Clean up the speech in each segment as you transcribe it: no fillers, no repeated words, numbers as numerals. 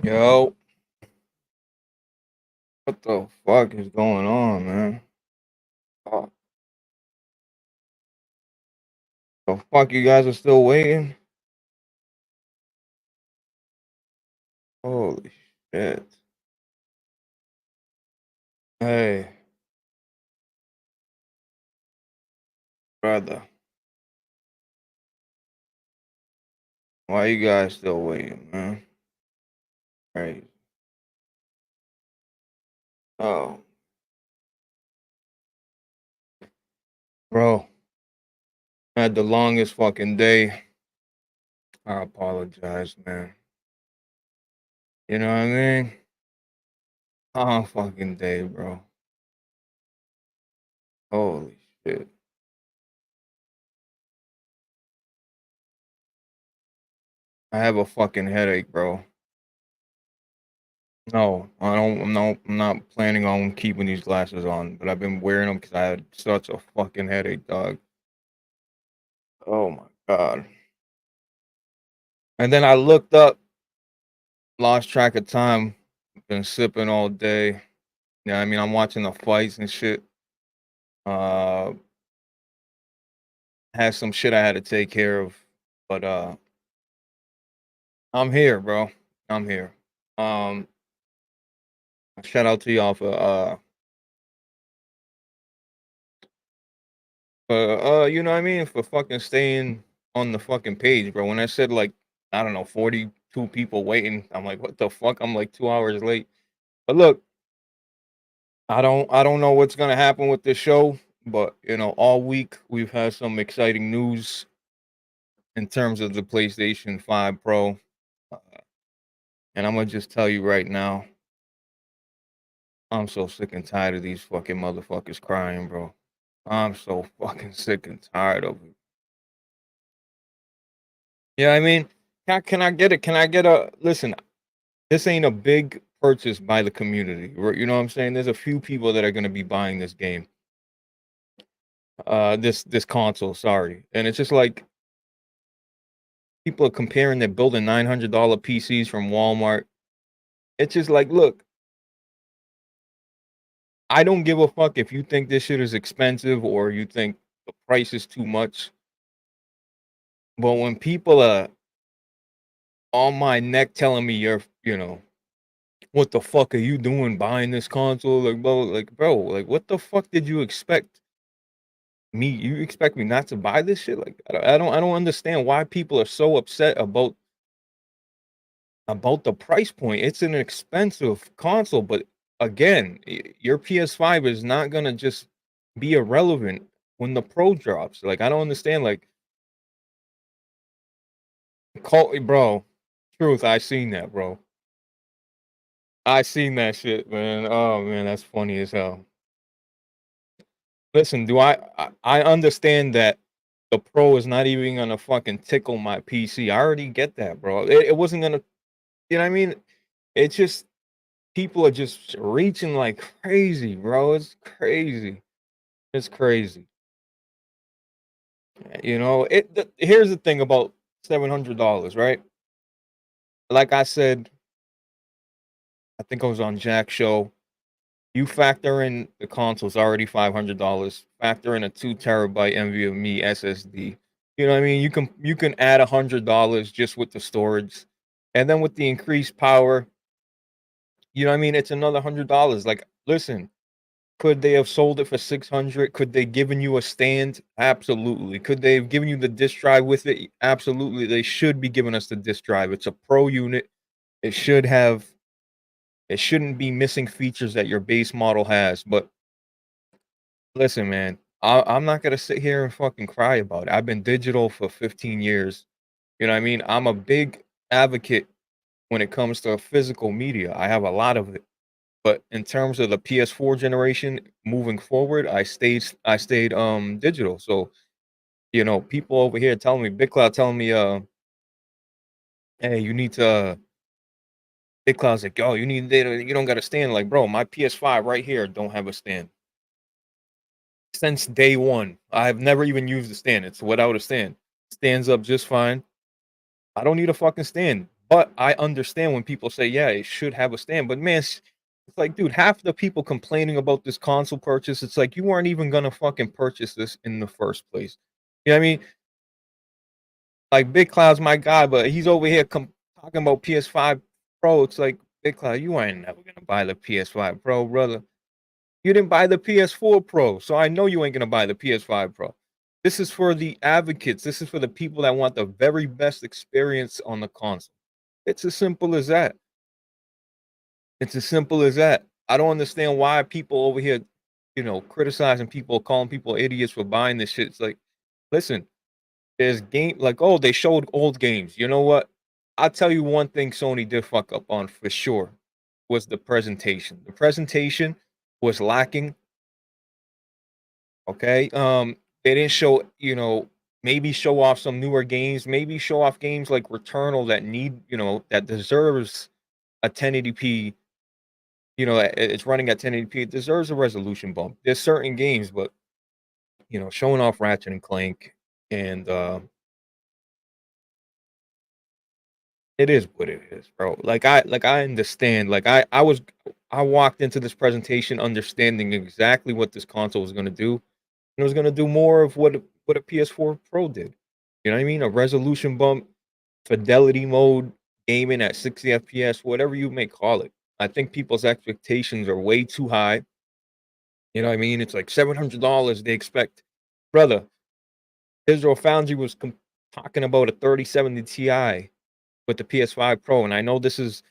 Yo, what the fuck is going on, man? Oh, the fuck you guys are still waiting? Holy shit. Hey, brother, why you guys still waiting, man? Right. Oh, bro, I had the longest fucking day. I apologize, man. You know what I mean? Long fucking day, bro. Holy shit. I have a fucking headache, bro. No, I don't. I'm not planning on keeping these glasses on, but I've been wearing them because I had such a fucking headache, dog. Oh my god. And then I looked up, lost track of time, been sipping all day. Yeah, I mean, I'm watching the fights and shit. Uh, had some shit I had to take care of, but I'm here, bro. I'm here. Um, Shout out to y'all for you know what I mean, for fucking staying on the fucking page, bro. When I said like I don't know, 42 people waiting, I'm like, what the fuck? I'm like 2 hours late. But look, I don't know what's gonna happen with this show, but you know, all week we've had some exciting news in terms of the PlayStation 5 Pro. Uh, and I'm gonna just tell you right now, I'm so sick and tired of these fucking motherfuckers crying, bro. I'm so fucking sick and tired of it. Yeah, I mean, can I get it? Can I get a listen? This ain't a big purchase by the community. You know what I'm saying? There's a few people that are gonna be buying this game, this console. Sorry, and it's just like people are comparing. They're building $900 PCs from Walmart. It's just like, look, I don't give a fuck if you think this shit is expensive or you think the price is too much. But when people are on my neck telling me you know, what the fuck are you doing buying this console? Bro, like, what the fuck did you expect me? You expect me not to buy this shit? Like, I don't understand why people are so upset about the price point. It's an expensive console, but again, your PS5 is not gonna just be irrelevant when the Pro drops. Like, I don't understand. Like, bro, truth, I seen that, bro. I seen that shit, man. Oh man, that's funny as hell. Listen, I understand that the Pro is not even gonna fucking tickle my PC. I already get that, bro. It wasn't gonna, you know what I mean? It's just people are just reaching like crazy, bro. It's crazy. It's crazy. You know, here's the thing about $700, right? Like I said, I think I was on Jack's show. You factor in the console's already $500. Factor in a 2 terabyte NVMe SSD. You know what I mean? You can add $100 just with the storage, and then with the increased power, you know what I mean? It's another $100. Like, listen, could they have sold it for 600? Could they given you a stand? Absolutely. Could they have given you the disk drive with it? Absolutely. They should be giving us the disk drive. It's a pro unit. It should have. It shouldn't be missing features that your base model has. But listen, man, I'm not gonna sit here and fucking cry about it. I've been digital for 15 years. You know what I mean? I'm a big advocate when it comes to physical media. I have a lot of it. But in terms of the PS4 generation moving forward, I stayed digital. So, you know, people over here telling me, Big Cloud telling me, hey, you need to Big Cloud's like, yo, you need data, you don't got a stand. Like, bro, my PS5 right here don't have a stand. Since day one. I've never even used a stand. It's without a stand. Stands up just fine. I don't need a fucking stand. But I understand when people say, yeah, it should have a stand. But man, it's like, dude, half the people complaining about this console purchase, it's like you weren't even gonna fucking purchase this in the first place. You know what I mean? Like Big Cloud's my guy, but he's over here talking about PS5 Pro. It's like, Big Cloud, you ain't never gonna buy the PS5 Pro, brother. You didn't buy the PS4 Pro, so I know you ain't gonna buy the PS5 Pro. This is for the advocates. This is for the people that want the very best experience on the console. It's as simple as that. It's as simple as that. I don't understand why people over here, criticizing people, calling people idiots for buying this shit. It's like, listen, there's game like, oh, they showed old games. You know what? I'll tell you one thing Sony did fuck up on for sure was the presentation. The presentation was lacking. Okay. They didn't show, maybe show off some newer games, maybe show off games like Returnal that need, that deserves a 1080p, it's running at 1080p. It deserves a resolution bump. There's certain games, but showing off Ratchet and Clank and it is what it is, bro. Like I understand. I walked into this presentation understanding exactly what this console was gonna do. And it was gonna do more of what a PS4 Pro did. You know what I mean? A resolution bump, fidelity mode, gaming at 60 FPS, whatever you may call it. I think people's expectations are way too high. You know what I mean? It's like $700 they expect. Brother, Israel Foundry was talking about a 3070 Ti with the PS5 Pro, and I know this is,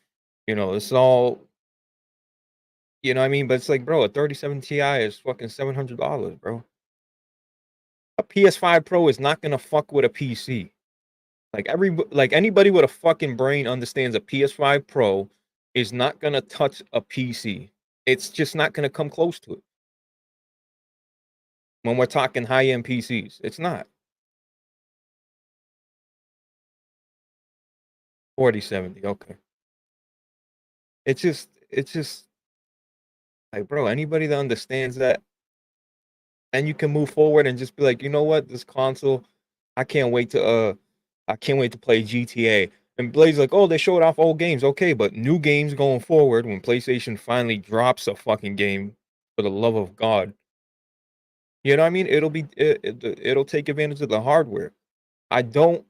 this is all, what I mean? But it's like, bro, a 37 Ti is fucking $700, bro. A PS5 Pro is not gonna fuck with a PC. Like anybody with a fucking brain understands a PS5 Pro is not gonna touch a PC. It's just not gonna come close to it. When we're talking high-end PCs, it's not 4070. Okay, it's just like, bro, anybody that understands that, and you can move forward and just be like, you know what, this console, I can't wait to play GTA. And Blaze like, oh, they showed off old games, okay, but new games going forward when PlayStation finally drops a fucking game, for the love of God, you know what I mean? It'll take advantage of the hardware. I don't.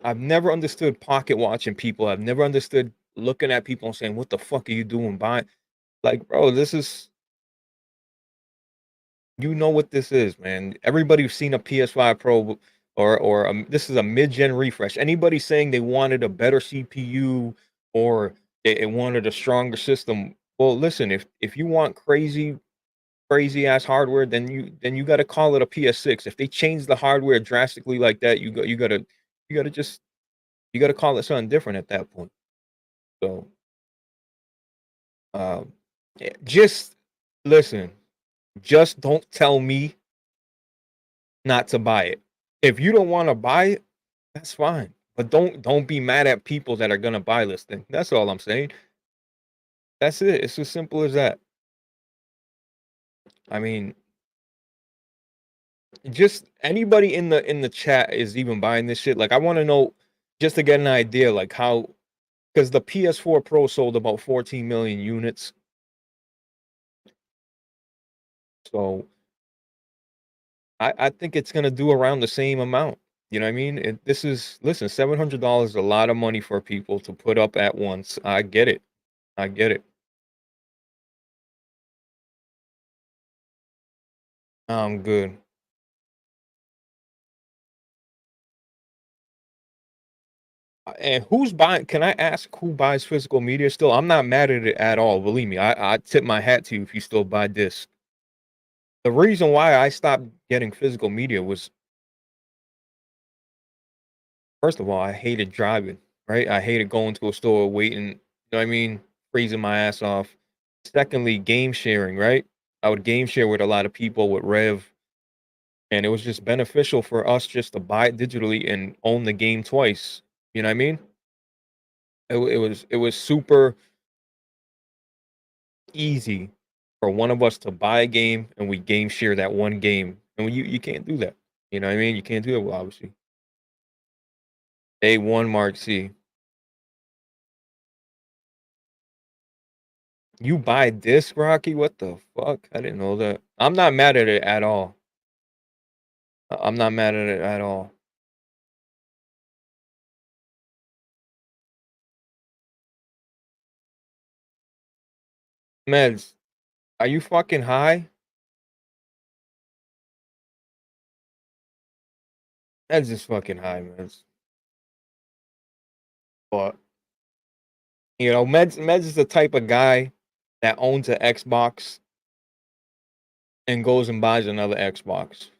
I've never understood pocket watching people. I've never understood looking at people and saying, "What the fuck are you doing buying?" Like, bro, this is, you know what this is, man. Everybody who's seen a PS5 Pro or this is a mid-gen refresh. Anybody saying they wanted a better CPU or they wanted a stronger system. Well, listen, if you want crazy ass hardware, then you got to call it a PS6. If they change the hardware drastically like that, you got to call it something different at that point. So, um, just listen. Just don't tell me not to buy it. If you don't want to buy it, that's fine. But don't be mad at people that are gonna buy this thing. That's all I'm saying. That's it. It's as simple as that. I mean, just anybody in the chat is even buying this shit. Like, I want to know just to get an idea, like how, because the PS4 Pro sold about 14 million units. So I think it's gonna do around the same amount. You know what I mean? This is, listen, $700 is a lot of money for people to put up at once. I get it. I get it. I'm good. And who's buying? Can I ask who buys physical media still? I'm not mad at it at all. Believe me, I tip my hat to you if you still buy disc. The reason why I stopped getting physical media was, first of all, I hated driving, right? I hated going to a store waiting, what I mean? Freezing my ass off. Secondly, game sharing, right? I would game share with a lot of people with Rev, and it was just beneficial for us just to buy it digitally and own the game twice. You know what I mean? It was super easy for one of us to buy a game and we game share that one game. And you can't do that. You know what I mean? You can't do that, well, obviously. A1 Mark C. You buy disc, Rocky? What the fuck? I didn't know that. I'm not mad at it at all. I'm not mad at it at all. Meds, are you fucking high? Meds is fucking high, Meds. But you know, Meds is the type of guy that owns an Xbox and goes and buys another Xbox.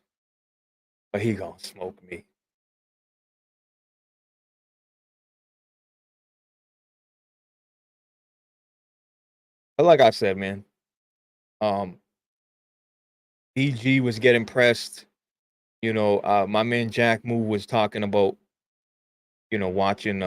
But he gonna smoke me. But like I said, man, um, BG was getting pressed. You know, my man Jack Moo was talking about, you know, watching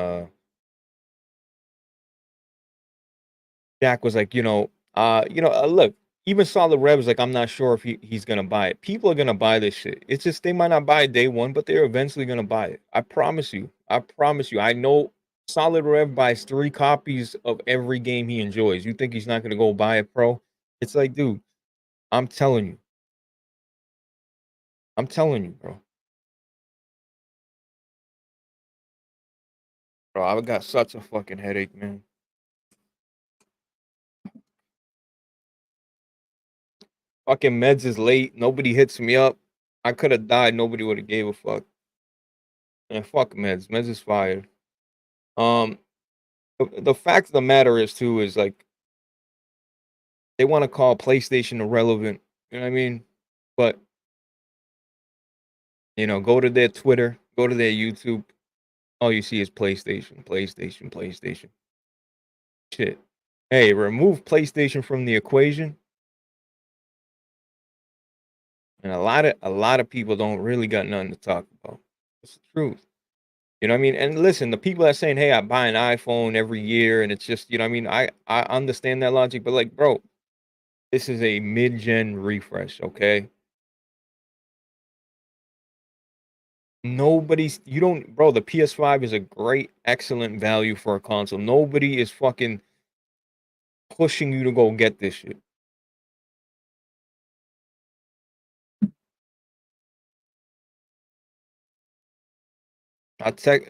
Jack was like, look, even Solid Rev was like, I'm not sure if he's gonna buy it. People are gonna buy this shit. It's just they might not buy it day one, but they're eventually gonna buy it. I promise you. I promise you. I know Solid Rev buys 3 copies of every game he enjoys. You think he's not gonna go buy it, pro? It's like, dude, I'm telling you. I'm telling you, bro. Bro, I got such a fucking headache, man. Fucking meds is late. Nobody hits me up. I could have died. Nobody would have gave a fuck. And fuck meds. Meds is fired. Um, the fact of the matter is too is like they want to call PlayStation irrelevant. You know what I mean? But you know, go to their Twitter, go to their YouTube. All you see is PlayStation, PlayStation, PlayStation. Shit. Hey, remove PlayStation from the equation, and a lot of people don't really got nothing to talk about. It's the truth. You know what I mean? And listen, the people that saying, "Hey, I buy an iPhone every year," and it's just, you know what I mean? I understand that logic, but like, bro, this is a mid-gen refresh, okay? Nobody's you don't bro, the PS5 is a great, excellent value for a console. Nobody is fucking pushing you to go get this shit.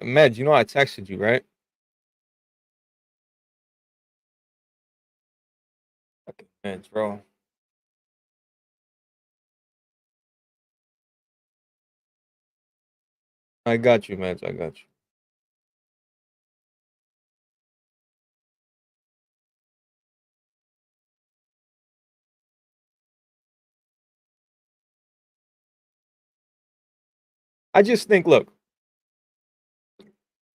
Med, you know I texted you, right? Fucking Meds, bro. I got you, Meds. I got you. I just think, look,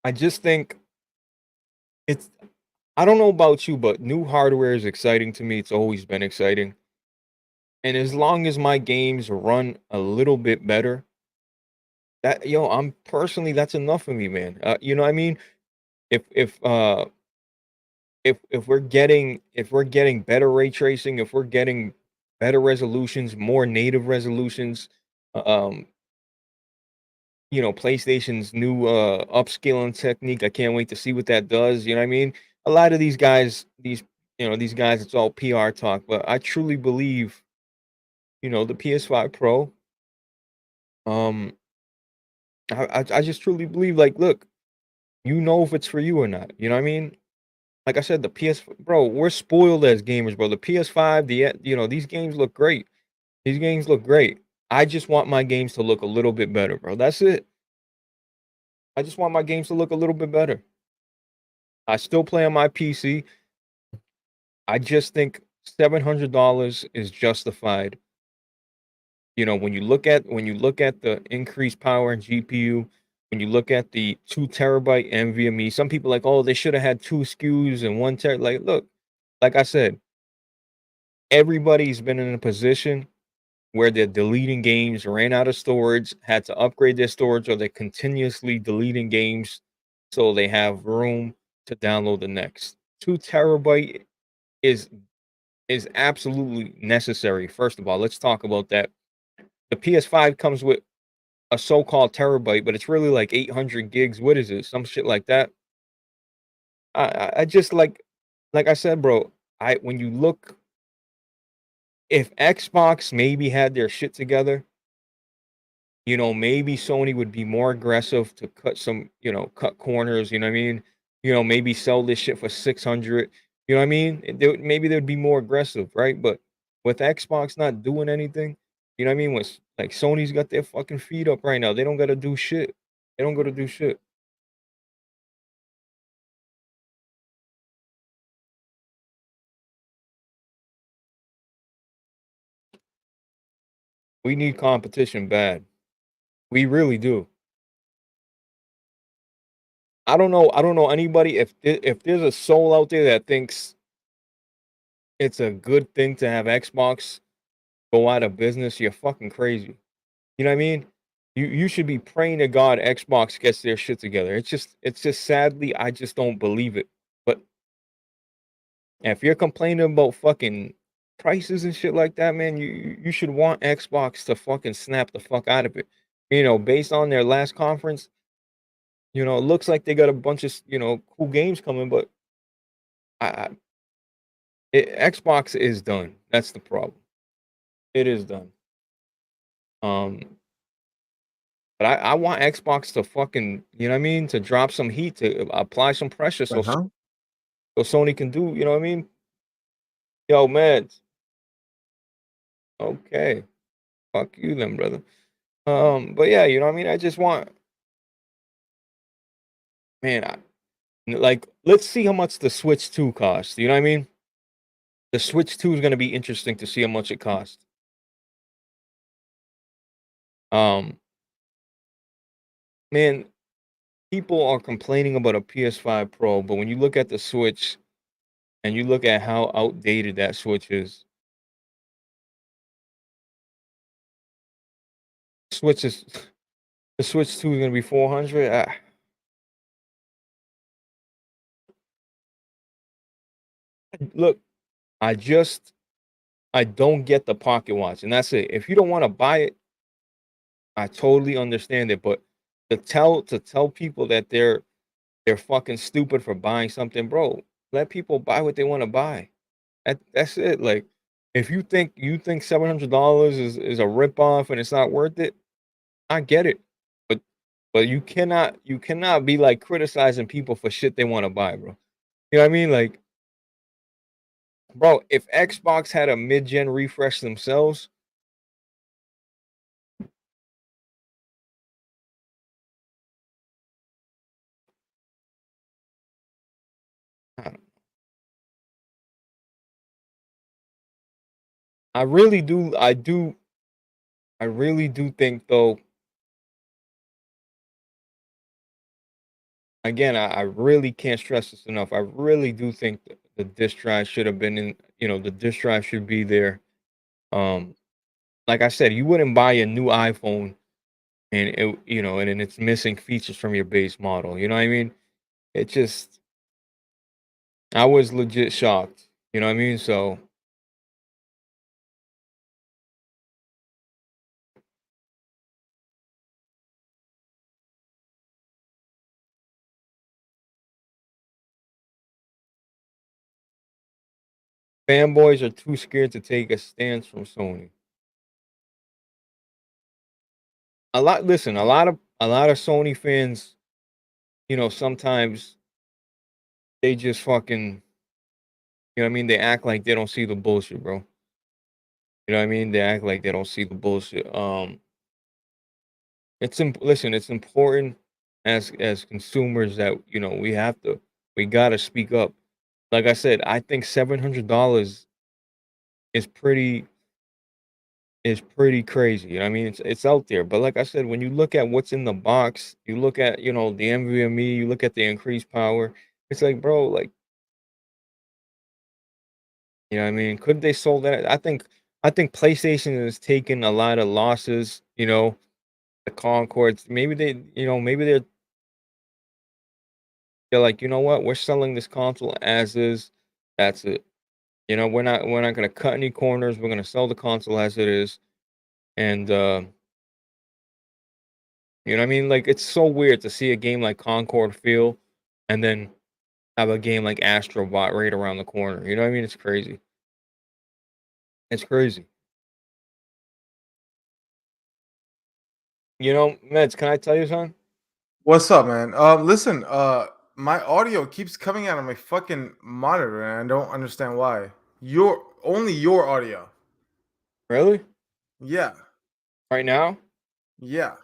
I just think it's I don't know about you, but new hardware is exciting to me. It's always been exciting. And as long as my games run a little bit better, that I'm personally that's enough for me, man. You know what I mean? If we're getting better ray tracing, if we're getting better resolutions, more native resolutions, um, PlayStation's new upscaling technique, I can't wait to see what that does. You know what I mean? A lot of these guys, these guys, it's all PR talk, but I truly believe, the PS5 Pro, um, I just truly believe, like, look, if it's for you or not. You know what I mean? Like I said, the PS, bro, we're spoiled as gamers, bro. The PS5, these games look great. These games look great. I just want my games to look a little bit better, bro. That's it. I just want my games to look a little bit better. I still play on my PC. I just think $700 is justified. When you look at the increased power in GPU, when you look at the 2 terabyte NVMe, some people like, oh, they should have had 2 SKUs and 1 terabyte. Like, look, like I said, everybody's been in a position where they're deleting games, ran out of storage, had to upgrade their storage, or they're continuously deleting games so they have room to download the next. 2 terabyte is is absolutely necessary. First of all, let's talk about that. The PS5 comes with a so-called terabyte, but it's really like 800 gigs. What is it? Some shit like that. I just like I said, bro. when you look, if Xbox maybe had their shit together, maybe Sony would be more aggressive to cut some, cut corners, you know what I mean? Maybe sell this shit for 600, you know what I mean? Maybe they'd be more aggressive, right? But with Xbox not doing anything, you know what I mean? When like Sony's got their fucking feet up right now. They don't gotta do shit. They don't gotta do shit. We need competition bad. We really do. I don't know anybody, if there's a soul out there that thinks it's a good thing to have Xbox go out of business, you're fucking crazy. You know what I mean? You should be praying to God Xbox gets their shit together. It's just sadly I just don't believe it. But if you're complaining about fucking prices and shit like that, man, you should want Xbox to fucking snap the fuck out of it. Based on their last conference, it looks like they got a bunch of cool games coming, but I Xbox is done. That's the problem. It is done. Um, but I want Xbox to fucking, you know what I mean, to drop some heat, to apply some pressure, so Uh-huh. so Sony can do, you know what I mean? Yo, man. Okay, fuck you then, brother. But yeah, you know what I mean. I just want, man, like let's see how much the Switch 2 costs. You know what I mean? The Switch 2 is gonna be interesting to see how much it costs. Um, man, people are complaining about a PS5 Pro, but when you look at the Switch and you look at how outdated that Switch is, Switch is the Switch 2 is gonna be 400. Look, I just I don't get the pocket watch, and that's it. If you don't want to buy it, I totally understand it. But to tell people that they're fucking stupid for buying something, bro. Let people buy what they want to buy. That's it. Like, if you think $700 is a ripoff and it's not worth it, I get it. But you cannot be like criticizing people for shit they want to buy, bro. You know what I mean? Like, bro, if Xbox had a mid-gen refresh themselves, I I really do. I really do think though. Again, I really can't stress this enough. I really do think that the disk drive should have been in. The disk drive should be there. Um, like I said, you wouldn't buy a new iPhone and and then it's missing features from your base model. You know what I mean? It just, I was legit shocked. You know what I mean? So fanboys are too scared to take a stance from Sony. Listen, a lot of Sony fans, sometimes they just fucking, you know what I mean? They act like they don't see the bullshit, bro. You know what I mean? They act like they don't see the bullshit. Listen, it's important as consumers that, we gotta speak up. Like I said, I think $700 is pretty crazy. You know what I mean? It's out there. But like I said, when you look at what's in the box, you look at, the NVMe, you look at the increased power, it's like, bro, like, you know what I mean? Couldn't they sold that? I think PlayStation has taken a lot of losses, the Concords. Maybe maybe they're like, you know what? We're selling this console as is. That's it. We're not gonna cut any corners. We're gonna sell the console as it is. And you know what I mean? Like, it's so weird to see a game like Concord feel, and then have a game like Astro bot right around the corner. You know what I mean? It's crazy. It's crazy. You know, Meds, can I tell you something? What's up, man? Listen, my audio keeps coming out of my fucking monitor, and I don't understand why. Your audio. Really? Yeah, Right now? yeah,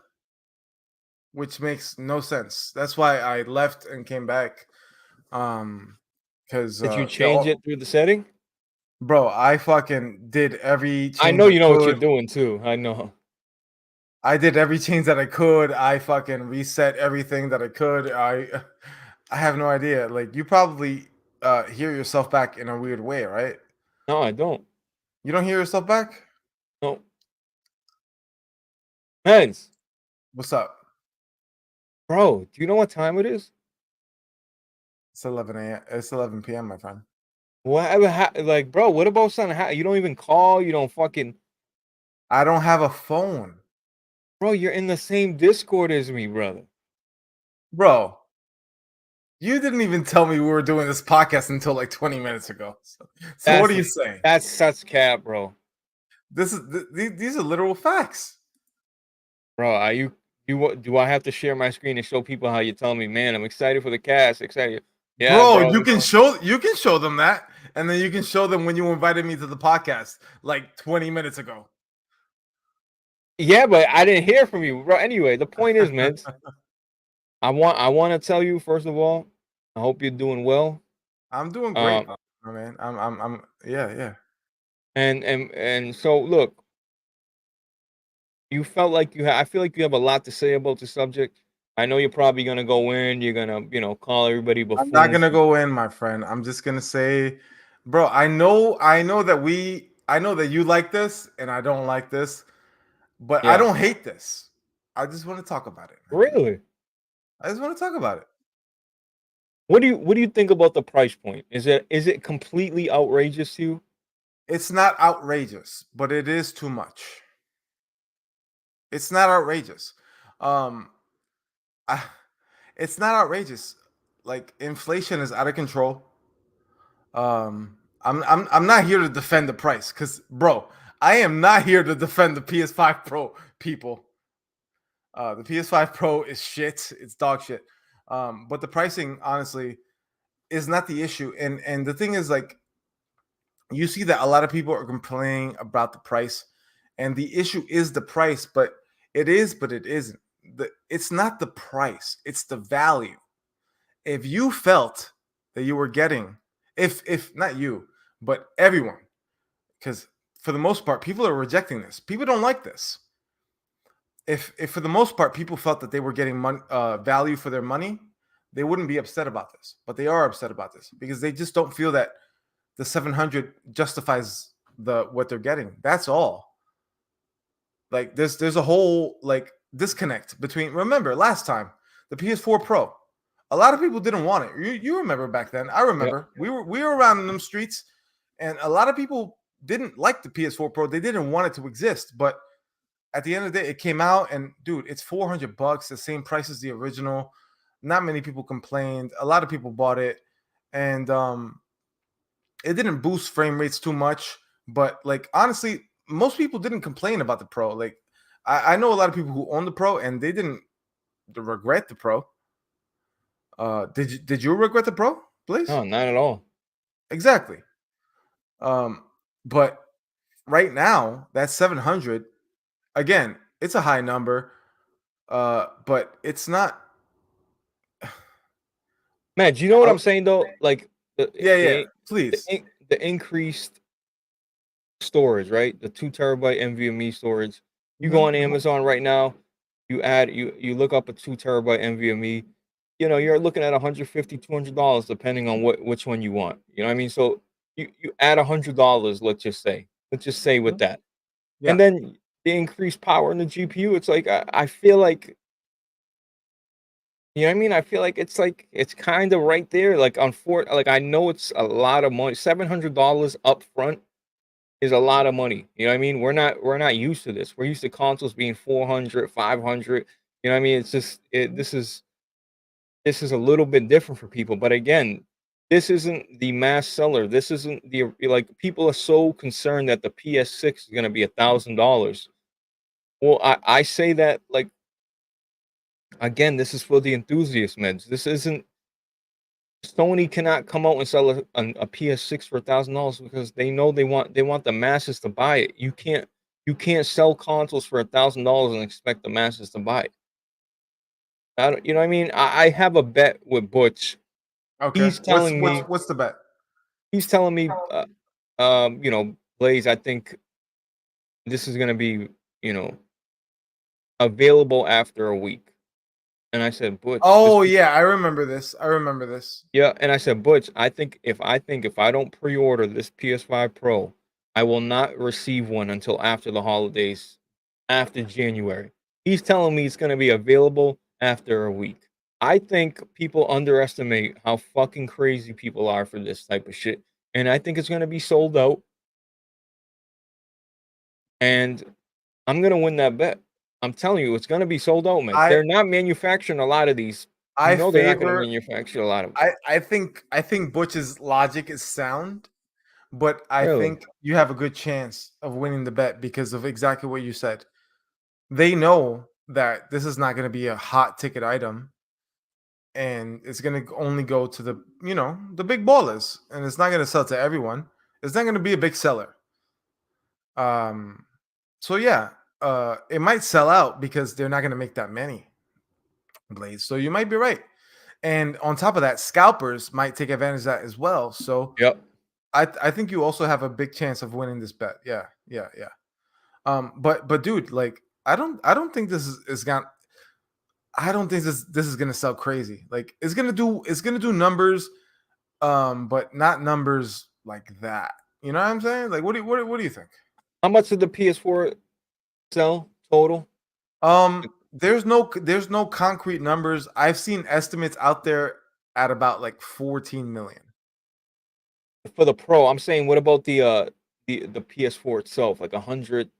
which makes no sense. That's why I left and came back. Because Did you change it through the setting? bro, I fucking did every I change know I you know what you're could. doing too. I know. I did every change that I could. I fucking reset everything that I could. I have no idea. Like you probably hear yourself back in a weird way, right? No, I don't. You don't hear yourself back? No. Meds, What's up? bro, do you know what time it is? It's 11 a.m. It's 11 p.m., my friend. Whatever, like, bro, what about something? You don't even call. You don't fucking, I don't have a phone. bro. You're in the same Discord as me, brother. Bro, you didn't even tell me we were doing this podcast until like 20 minutes ago. So what That's are you saying? that's such cap, bro. This is these are literal facts. Bro, are you? Do I have to share my screen and show people how you tell me, man? I'm excited for the cast. Excited. Yeah, Bro, bro. you can show them that, and then you can show them when you invited me to the podcast like 20 minutes ago. Yeah, but I didn't hear from you, bro. Anyway, the point is, man, I want to tell you first of all, I hope you're doing well. I'm doing great, Um, man. I'm yeah, yeah. and so look, you felt like I feel like you have a lot to say about the subject. I know you're probably gonna go in. You're gonna, call everybody I'm not buffoons. gonna go in, my friend. I'm just gonna say, bro, I know that you like this and I don't like this, but I Yeah, don't hate this. I just want to talk about it, man. really. I just want to talk about it. What do you think about the price point? Is it completely outrageous to you? It's not outrageous, but it is too much. It's not outrageous. Um, I, it's not outrageous. Like inflation is out of control. I'm not here to defend the price because, bro, I am not here to defend the PS5 Pro people. The PS5 Pro is shit. It's dog shit. But the pricing, honestly, is not the issue. And the thing is, like, you see that a lot of people are complaining about the price, and the issue is the price. But it isn't. It's not the price. It's the value. If you felt that you were getting, if not you, but everyone, because for the most part, people are rejecting this. People don't like this. If for the most part people felt that they were getting value for their money, they wouldn't be upset about this. But they are upset about this because they just don't feel that the 700 justifies what they're getting. That's all. Like there's a whole like disconnect between. Remember last time the PS4 Pro, a lot of people didn't want it. You remember back then? I Yeah, remember we were around in them streets, and a lot of people didn't like the PS4 Pro. They didn't want it to exist, but at the end of the day, it came out, and dude, it's $400, the same price as the original. Not many people complained. A lot of people bought it, and it didn't boost frame rates too much. But like honestly, most people didn't complain about the Pro. Like I know a lot of people who own the Pro, and they didn't regret the Pro. Did you regret the Pro, please? no, not at all. Exactly. But right now, that 700 again, it's a high number. But it's not. Man, do you know what I'm saying though? Like the Yeah, yeah. the the, Please. the increased storage, right? The 2 terabyte NVMe storage. You go Mhm, on mhm. Amazon right now, you look up a 2 terabyte NVMe, you're looking at 150, $200 depending on which one you want. You know what I mean? So you add $100, let's just say. Let's just say with Mhm. that. And Yeah. then the increased power in the GPU, it's like I feel like you know what I mean? I feel like it's kind of right there. Like I know it's a lot of money. $700 up front is a lot of money. You know what I mean? We're not used to this. We're used to consoles being 400, 500. You know what I mean? It's just this is a little bit different for people. But again, this isn't the mass seller. This isn't the like people are so concerned that the PS6 is gonna be $1,000. Well, I say that like again, this is for the enthusiast meds. This isn't Sony cannot come out and sell a PS6 for $1,000 because they know they want the masses to buy it. You can't sell consoles for $1,000 and expect the masses to buy it. I don't, you know what I mean? I have a bet with Butch. Okay. He's telling me What's the bet? he's telling me you know, Blaze, I think this is gonna be, you know, available after a week. And I said, Butch, Oh yeah, I remember this. I remember this. yeah, and I said, Butch, I think if I don't pre-order this PS5 Pro, I will not receive one until after the holidays, after January. He's telling me it's going to be available after a week. I think people underestimate how fucking crazy people are for this type of shit, and I think it's going to be sold out. And I'm going to win that bet. I'm telling you, it's going to be sold out, man. I They're not manufacturing a lot of these. You I know, they're not going to favor. manufacture a lot of them. I think Butch's logic is sound, but I Really? think you have a good chance of winning the bet because of exactly what you said. They know that this is not going to be a hot ticket item, and it's going to only go to the the big ballers, and it's not going to sell to everyone. It's not going to be a big seller. Um, so yeah, it might sell out because they're not going to make that many blades. So you might be right. And on top of that, scalpers might take advantage of that as well. So Yep. I think you also have a big chance of winning this bet. Yeah, yeah, yeah. But dude, like I don't think this is gonna I don't think this is gonna sell crazy. Like it's gonna do numbers, but not numbers like that. You know what I'm saying? Like what do you think? How much did the PS4 sell total There's no concrete numbers. I've seen estimates out there at about like 14 million. for the Pro? I'm saying, what about the PS4 itself? Like 120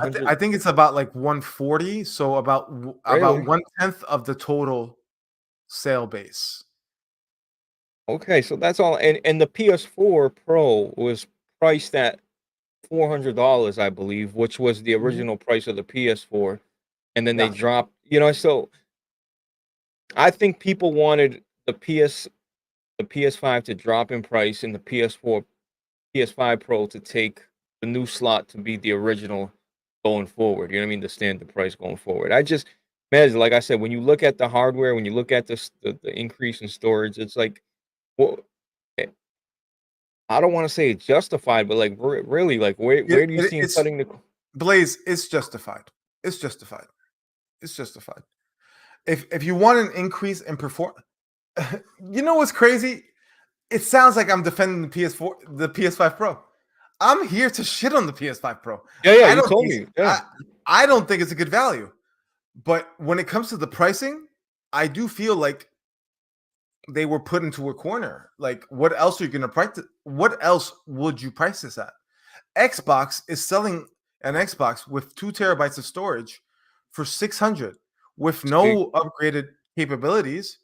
I 100? think it's about like 140, so about Really? 1/10 of the total sale base. Okay, so that's all. And the PS4 Pro was priced at $400, I believe, which was the Mhm. original price of the PS4. And then they Yeah. dropped, you know. So I think people wanted the PS5 to drop in price and the PS5 Pro to take the new slot to be the original going forward. You know what I mean? The standard price going forward. Man, like I said, when you look at the hardware, when you look at the increase in storage, it's like, well, eh, I don't want to say it's justified, but like really, like where do you see him It's cutting the? Blaze. It's justified. It's justified. It's justified. If you want an increase in perform, you know what's crazy? It sounds like I'm defending the PS4, the PS5 Pro. I'm here to shit on the PS5 Pro. Yeah, yeah, I you don't told think me. Yeah, I don't think it's a good value. But when it comes to the pricing, I do feel like they were put into a corner. Like, what else are you going to price? What else would you price this at? Xbox is selling an Xbox with 2 terabytes of storage for 600 with see, no upgraded capabilities.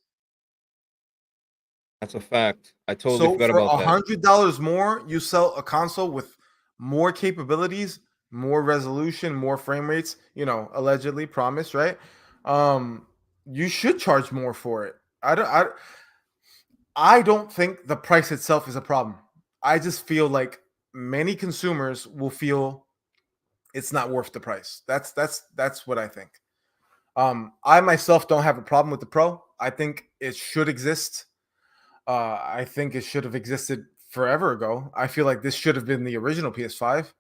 that's a fact. I totally So forgot for about that. $100 more, you sell a console with more capabilities, more resolution, more frame rates. Allegedly promised, right? Um, you should charge more for it. I don't think the price itself is a problem. I just feel like many consumers will feel it's not worth the price. That's what I think. I myself don't have a problem with the Pro. I think it should exist. I think it should have existed forever ago. I feel like this should have been the original PS5.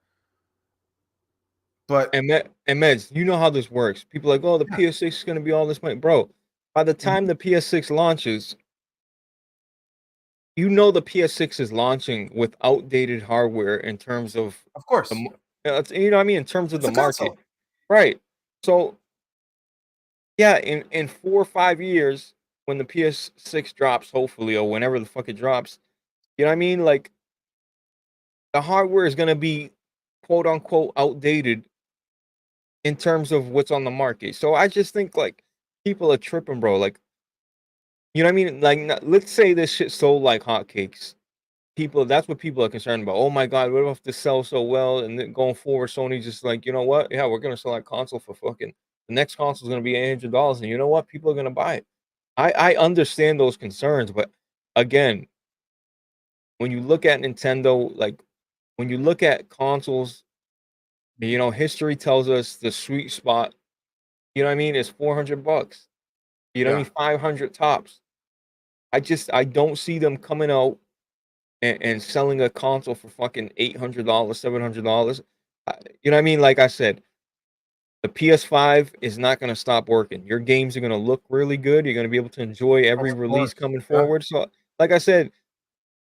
But And Meds, you know how this works. People are like, oh, the yeah, PS6 is going to be all this money, bro. By the time mhm, the PS6 launches, you know the PS6 is launching with outdated hardware in terms of of course, you know what I mean, in terms of it's the a market, console. right? So yeah, in 4 or 5 years, when the PS6 drops, hopefully, or whenever the fuck it drops, you know what I mean? Like the hardware is gonna be quote unquote outdated in terms of what's on the market. So I just think like people are tripping, bro. Like You know what I mean? Like, let's say this shit sold like hotcakes. That's what people are concerned about. Oh my god, what if this sells so well and then going forward, Sony's just like, you know what? Yeah, we're gonna sell that console for fucking the next console is gonna be $800, and you know what? People are gonna buy it. I understand those concerns, but again, when you look at Nintendo, like when you look at consoles, you know, history tells us the sweet spot, you know what I mean, is $400. You know what I Yeah. mean? 500 tops. I don't see them coming out and selling a console for fucking $800, $700. You know what I mean? Like I said, the PS5 is not going to stop working. Your games are going to look really good. You're going to be able to enjoy every Of release course. coming Yeah. forward. So, like I said,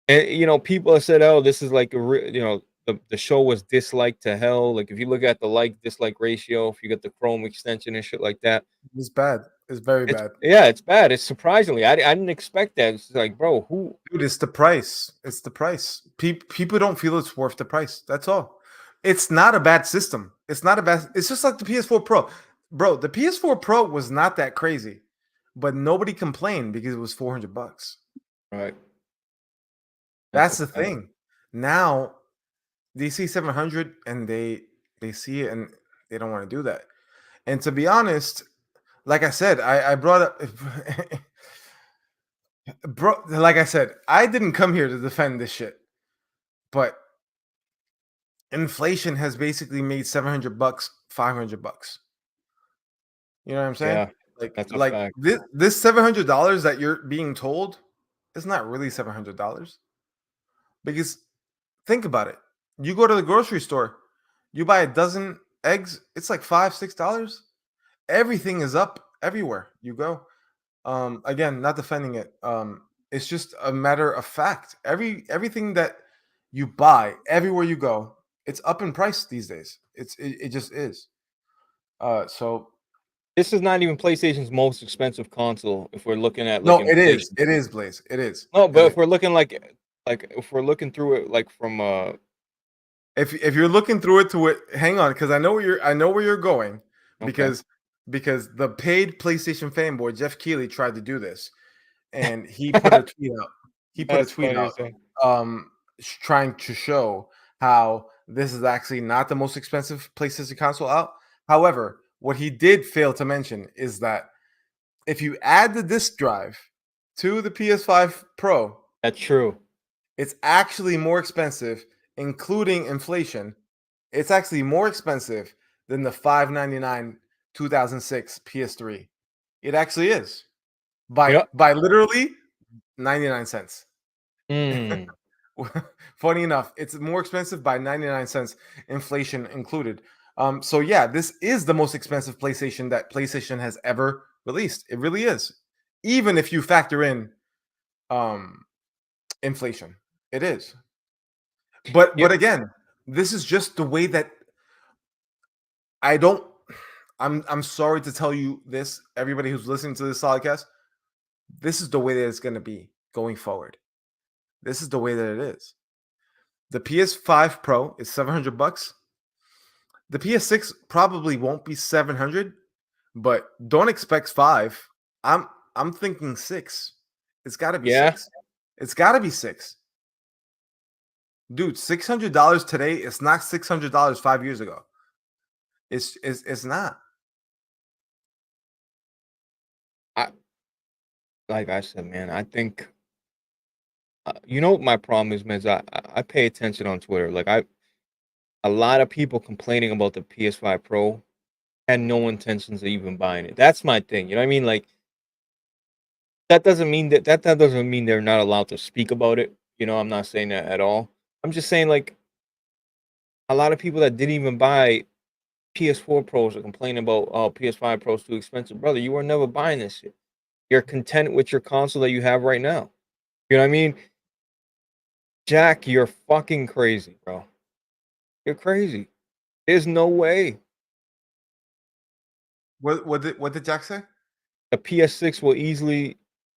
and you know, people have said, "Oh, this is like you know, the show was disliked to hell." Like if you look at the like dislike ratio, if you get the Chrome extension and shit like that, It's bad. It's very it's bad. yeah, it's bad. It's surprisingly, I didn't expect that. It's like, bro, who? Dude, it's the price. It's the price. People don't feel it's worth the price. That's all. It's not a bad system. It's not a bad. It's just like the PS4 Pro, bro. The PS4 Pro was not that crazy, but nobody complained because it was $400. Right. That's a That's the fact. thing. Now they see 700 and they see it and they don't want to do that. And to be honest, like I said, I brought up, bro. Like I said, I didn't come here to defend this shit, but inflation has basically made $700 $500. You know what I'm saying? Yeah, Like that's a like fact. this $700 that you're being told is not really $700 because think about it. You go to the grocery store, you buy a dozen eggs, it's like $5 $6. Everything is up everywhere you go. Again, not defending it. It's just a matter of fact. Everything that you buy everywhere you go, it's up in price these days. It just is. So This is not even PlayStation's most expensive console if we're looking at like no, it is. inflation. It is Blaze. It is. No, It but is. if we're looking like if we're looking through it like from If you're looking through it to it, hang on, because I know where you're going, okay. because the paid PlayStation fanboy Jeff Keighley tried to do this, and he put a tweet out. He put a That's tweet funny out, as hell. trying to show how this is actually not the most expensive PlayStation console out. However, what he did fail to mention is that if you add the disk drive to the PS5 Pro, That's true. it's actually more expensive, including inflation. It's actually more expensive than the $599 2006 PS3. It actually is You know, by literally 99 cents. mm, Funny enough, it's more expensive by 99 cents, inflation included. So yeah, this is the most expensive PlayStation that PlayStation has ever released. It really is. Even if you factor in um inflation. It is. you, But again, this is just the way that I don't I'm sorry to tell you this, everybody who's listening to this podcast, this is the way that it's going to be going forward. This is the way that it is. The PS5 Pro is $700. The PS6 probably won't be 700, but don't expect 5. I'm thinking 6. It's got to be yeah. 6. It's got to be 6. Dude, $600 today is not $600 5 years ago. It's not. I like I said, man. I think you know what my problem is, man. Is I pay attention on Twitter. Like a lot of people complaining about the PS5 Pro had no intentions of even buying it. That's my thing. You know what I mean? Like that doesn't mean that doesn't mean they're not allowed to speak about it. You know, I'm not saying that at all. I'm just saying like a lot of people that didn't even buy PS4 Pros are complaining about oh PS5 Pro's too expensive. Brother, you were never buying this shit. You're content with your console that you have right now. You know what I mean? Jack, you're fucking crazy, bro. You're crazy. There's no way What did Jack say? the PS6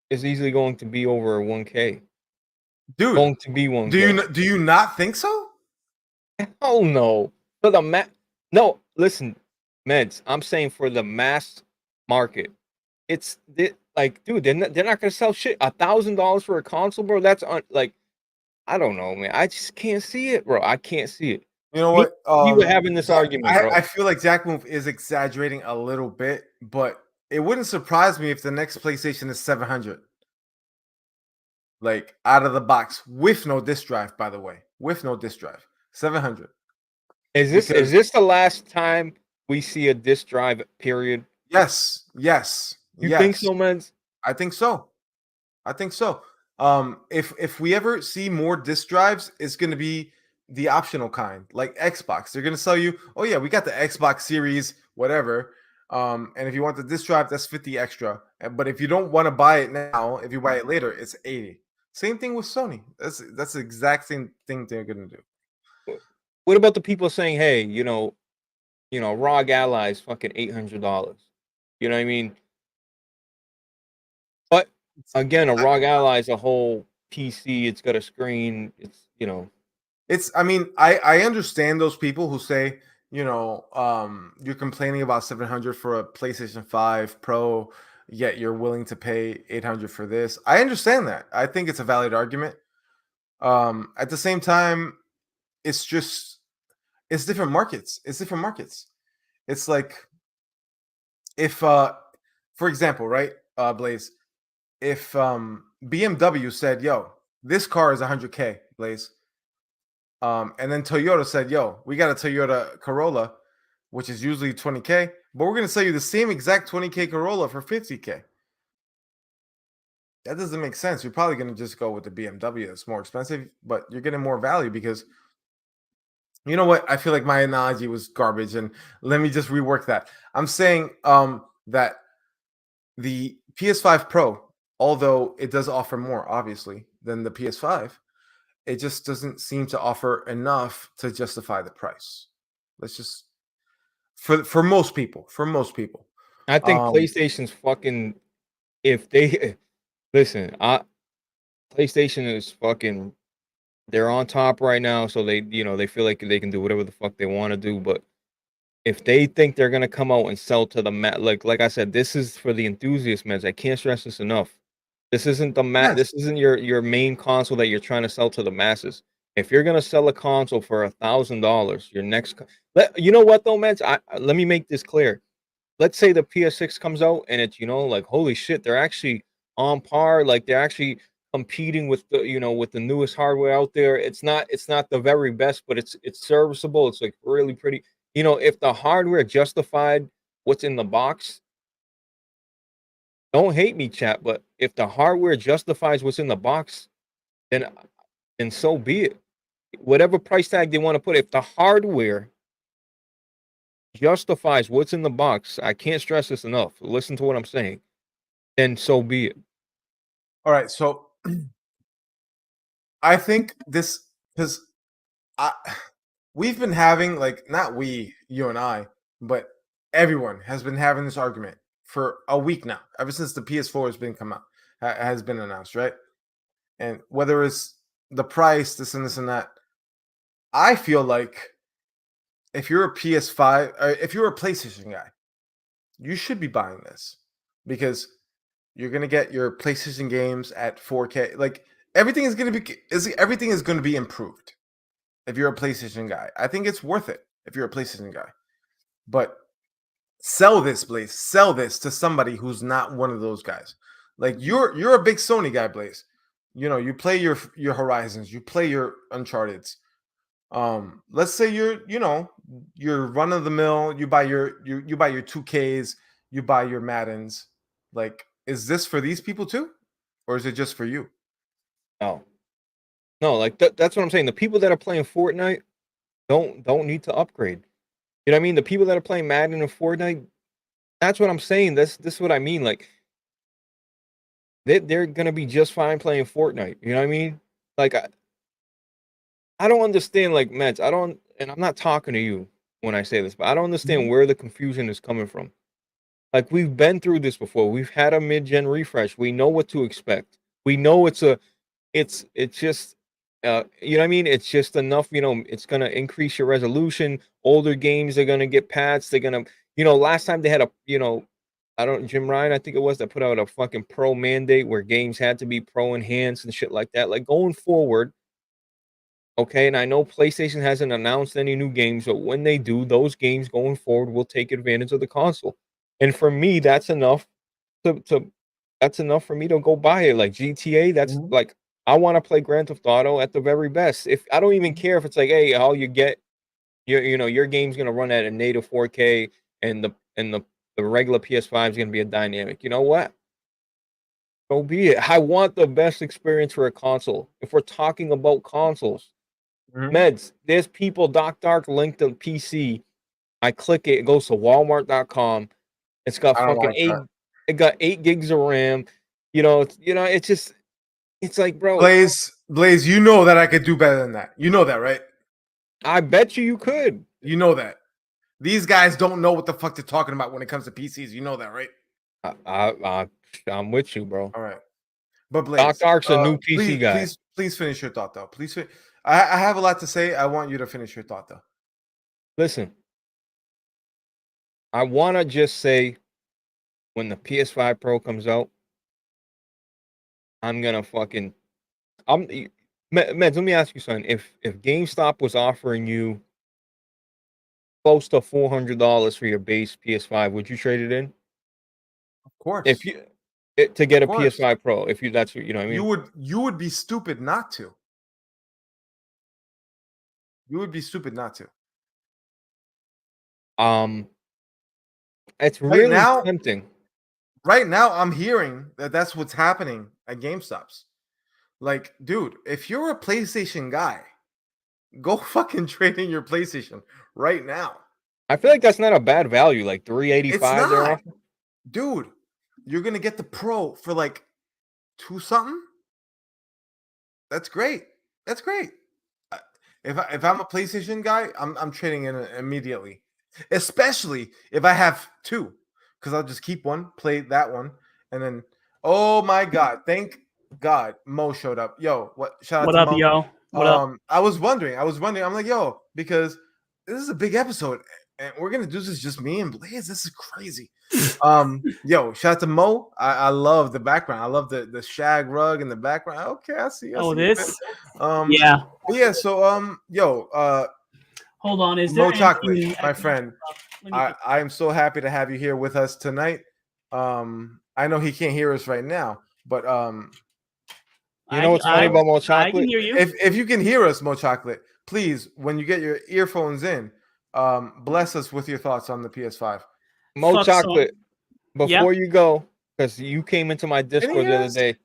is easily going to be over 1K. Dude, Going to be do 1K. do you not think so? Oh no. For the no, listen, meds. I'm saying for the mass market, it's like, dude, they're not gonna sell shit. $1,000 for a console, bro. That's like, I don't know, man. I just can't see it, bro. I can't see it. You know Me, what? you were having this argument, bro. I feel like Jack Move is exaggerating a little bit, but it wouldn't surprise me if the next PlayStation is 700. Like out of the box with no disk drive, by the way, with no disk drive, 700. Is this the last time we see a disk drive? Period. Yes. You think so, man? I think so. If we ever see more disk drives, it's going to be the optional kind, like Xbox. They're going to sell you, oh yeah, we got the Xbox Series, whatever. And if you want the disk drive, that's 50 extra. But if you don't want to buy it now, if you buy it later, it's 80. Same thing with Sony. That's the exact same thing they're going to do. What about the people saying, hey, ROG Ally's fucking $800? You know what I mean? But again, a ROG Ally is a whole PC. It's got a screen. I mean, I understand those people who say, you're complaining about 700 for a PlayStation 5 Pro, yet you're willing to pay 800 for this. I understand that. I think it's a valid argument. At the same time, it's different markets. It's like if for example, right, Blaze, if BMW said, yo, this car is 100K, Blaze, and then Toyota said, yo, we got a Toyota Corolla, which is usually 20K, but we're going to sell you the same exact 20K Corolla for 50K. That doesn't make sense. You're probably going to just go with the BMW. It's more expensive, but you're getting more value because, you know what? I feel like my analogy was garbage, and let me just rework that. I'm saying that the PS5 Pro, although it does offer more, obviously, than the PS5, it just doesn't seem to offer enough to justify the price. Let's just for most people. I think PlayStation's fucking. If they listen, PlayStation is fucking. They're on top right now, so they feel like they can do whatever the fuck they want to do. But if they think they're gonna come out and sell to the like I said, this is for the enthusiast, man. I can't stress this enough. This isn't the Yes. This isn't your main console that you're trying to sell to the masses. If you're gonna sell a console for $1,000, your next, you know what though, man? Let me make this clear. Let's say the PS6 comes out and it's like, holy shit, they're actually on par. Like they're actually competing with the newest hardware out there. It's not the very best, but it's serviceable. It's like really pretty. If the hardware justified what's in the box, don't hate me, chat, but if the hardware justifies what's in the box, then so be it. Whatever price tag they want to put, if the hardware justifies what's in the box, I can't stress this enough. Listen to what I'm saying, then so be it. All right, so I think this, because we've been having, like, not we, you and I, but everyone has been having this argument for a week now, ever since the PS4 has been come out, has been announced, right? And whether it's the price, this and that, I feel like if you're a PS5, or if you're a PlayStation guy, you should be buying this because you're gonna get your PlayStation games at 4K. Like everything is gonna be improved. If you're a PlayStation guy, I think it's worth it. If you're a PlayStation guy, but sell this, Blaze. Sell this to somebody who's not one of those guys. Like you're a big Sony guy, Blaze. You play your Horizons, you play your Uncharted's. Let's say you're run of the mill. You buy your 2Ks, you buy your Maddens. Like, is this for these people too, or is it just for you? No, like that's what I'm saying. The people that are playing Fortnite don't need to upgrade. You know what I mean? The people that are playing Madden and Fortnite, that's what I'm saying. This is what I mean. Like they're gonna be just fine playing Fortnite. You know what I mean? Like I don't understand, like, Mets. And I'm not talking to you when I say this, but I don't understand where the confusion is coming from. Like, we've been through this before. We've had a mid-gen refresh. We know what to expect. We know it's just, you know what I mean? It's just enough, it's going to increase your resolution. Older games are going to get patched. They're going to, last time they had Jim Ryan, I think it was, that put out a fucking pro mandate where games had to be pro enhanced and shit like that. Like going forward, okay, and I know PlayStation hasn't announced any new games, but when they do, those games going forward will take advantage of the console. And for me, that's enough to that's enough for me to go buy it. Like GTA, that's Mhm. like I want to play Grand Theft Auto at the very best. If I don't even care if it's like, hey, all you get, your game's gonna run at a native 4K, and the regular PS5 is gonna be a dynamic. You know what? So be it. I want the best experience for a console. If we're talking about consoles, Mhm. meds, there's people, Dark link to PC. I click it, it goes to Walmart.com. It's got I don't fucking like eight. that. It got 8 gigs of RAM. It's just, it's like, bro, Blaze, you know that I could do better than that. You know that, right? I bet you could. You know that. These guys don't know what the fuck they're talking about when it comes to PCs. You know that, right? I'm with you, bro. All right. But Blaze, Dark's a new PC guy. please finish your thought though. I have a lot to say. I want you to finish your thought though. Listen, I want to just say when the PS5 Pro comes out, I'm gonna fucking, Meds, let me ask you something. If GameStop was offering you close to $400 for your base PS5, would you trade it in? Of If course. you to Of get a course. PS5 Pro, if you that's what you know what I mean? You would be stupid not to. You would be stupid not to. Um, it's Right really now, tempting. I'm hearing that that's what's happening at GameStops. Like, dude, if you're a PlayStation guy, go fucking trade in your PlayStation right now. I feel like that's not a bad value, like It's 385 they're not, offering. dude. You're gonna get the Pro for like two something. That's great. That's great. Uh, if I'm a PlayStation guy, I'm trading in immediately, especially if I have two, because I'll just keep one, play that one, and then oh my god, thank God Mo showed up. Yo, what? Shout out What to up, Mo. yo? What up? I was wondering. I'm like, yo, because this is a big episode, and we're gonna do this just me and Blaze. This is crazy. Yo, shout out to Mo. I love the background. I love the shag rug in the background. Okay, I see. Oh, you, man. this? Yeah. Yeah. So yo, Hold on. Is there Mo Chocolate, anything my friend. Let me I am so happy to have you here with us tonight. I know he can't hear us right now, but You know what's funny about Mo I can Chocolate? hear you. if you can hear us, Mo Chocolate, please, when you get your earphones in, bless us with your thoughts on the PS5. Mo Fuck some. Chocolate, Yeah. before you go, because you came into my Can he Discord the hear other us? day.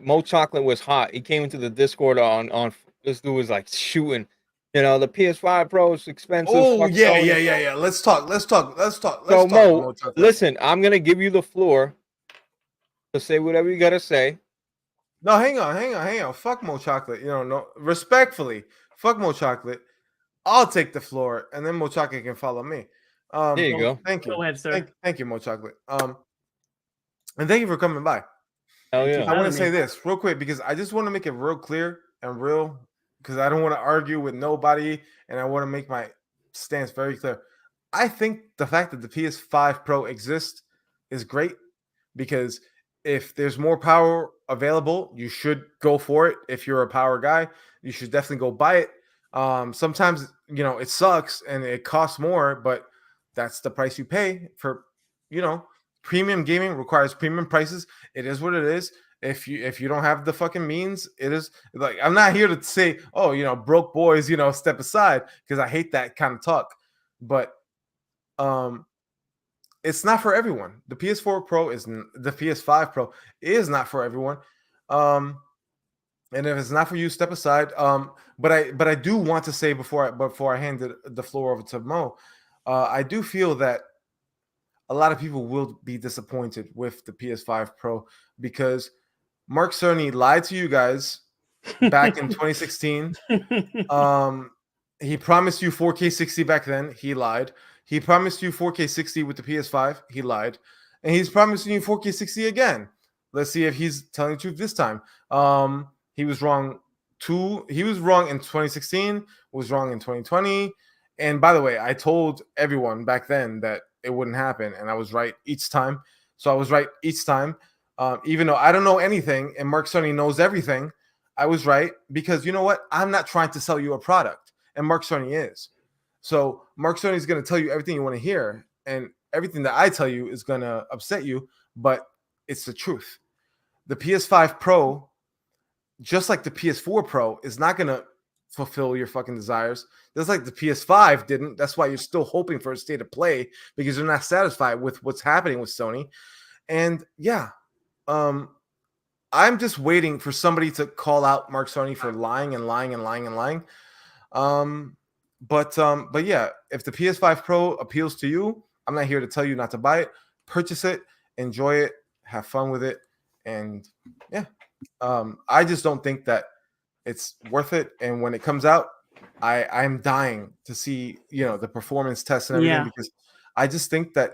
Mo Chocolate was hot. He came into the Discord on this dude was like shooting. The PS5 Pro is expensive. Oh Fuck yeah, Sony. yeah. Let's talk, So Mo, Mo Chocolate. listen, I'm gonna give you the floor to say whatever you gotta say. No, hang on. Fuck Mo Chocolate. No, respectfully, fuck Mo Chocolate. I'll take the floor, and then Mo Chocolate can follow me. There you go. Thank you. Go ahead, sir. Thank you, Mo Chocolate. And thank you for coming by. Hell Thank you yeah. I want having to say me. this real quick because I just want to make it real clear and real because I don't want to argue with nobody, and I want to make my stance very clear. I think the fact that the PS5 Pro exists is great because if there's more power available, you should go for it. If you're a power guy, you should definitely go buy it. Sometimes it sucks and it costs more, but that's the price you pay for. Premium gaming requires premium prices. It is what it is. If you don't have the fucking means, it is like I'm not here to say, oh, broke boys, step aside because I hate that kind of talk. But it's not for everyone. The PS4 Pro the PS5 Pro is not for everyone. And if it's not for you, step aside. But I do want to say before I hand the floor over to Mo, I do feel that a lot of people will be disappointed with the PS5 Pro because Mark Cerney lied to you guys back in 2016. He promised you 4K 60 back then. He lied. He promised you 4K 60 with the PS5. He lied. And he's promising you 4K 60 again. Let's see if he's telling the truth this time. He was wrong. He was wrong in 2016. Was wrong in 2020. And by the way, I told everyone back then that it wouldn't happen, and I was right each time. So I was right each time, even though I don't know anything, and Mark Cerney knows everything. I was right because you know what? I'm not trying to sell you a product, and Mark Cerney is. So Mark Cerney is going to tell you everything you want to hear, and everything that I tell you is going to upset you, but it's the truth. The PS5 Pro, just like the PS4 Pro, is not going to fulfill your fucking desires. Just like the PS5 didn't. That's why you're still hoping for a state of play, because you're not satisfied with what's happening with Sony. And yeah, I'm just waiting for somebody to call out Mark Cerney for lying and lying and lying and lying. But yeah, if the PS5 Pro appeals to you, I'm not here to tell you not to buy it. Purchase it, enjoy it, have fun with it, and yeah. I just don't think that it's worth it. And when it comes out, I'm dying to see, the performance tests and everything, because I just think that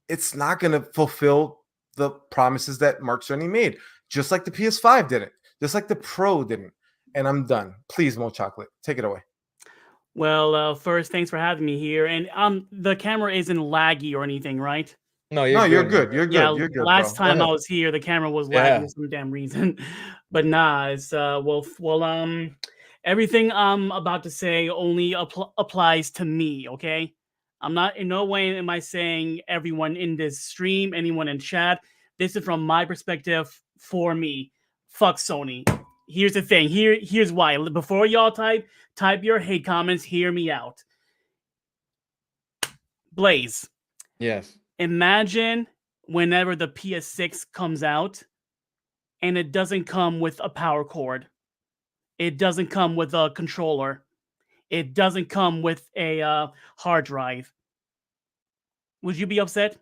it's not going to fulfill the promises that Mark Cerney made, just like the PS5 didn't, just like the Pro didn't. And I'm done. Please, Mo Chocolate, take it away. Well, first, thanks for having me here. And the camera isn't laggy or anything, right? No, you're good. You're good. Yeah, You're good. last Bro. time I was here, the camera was lagging for some damn reason. But nah, it's everything I'm about to say only applies to me. Okay, I'm not, in no way am I saying everyone in this stream, anyone in chat. This is from my perspective for me. Fuck Sony. Here's the thing. Here's why. Before y'all type your hate comments, hear me out. Blaze. Yes. Imagine whenever the PS6 comes out and it doesn't come with a power cord. It doesn't come with a controller. It doesn't come with a hard drive. Would you be upset?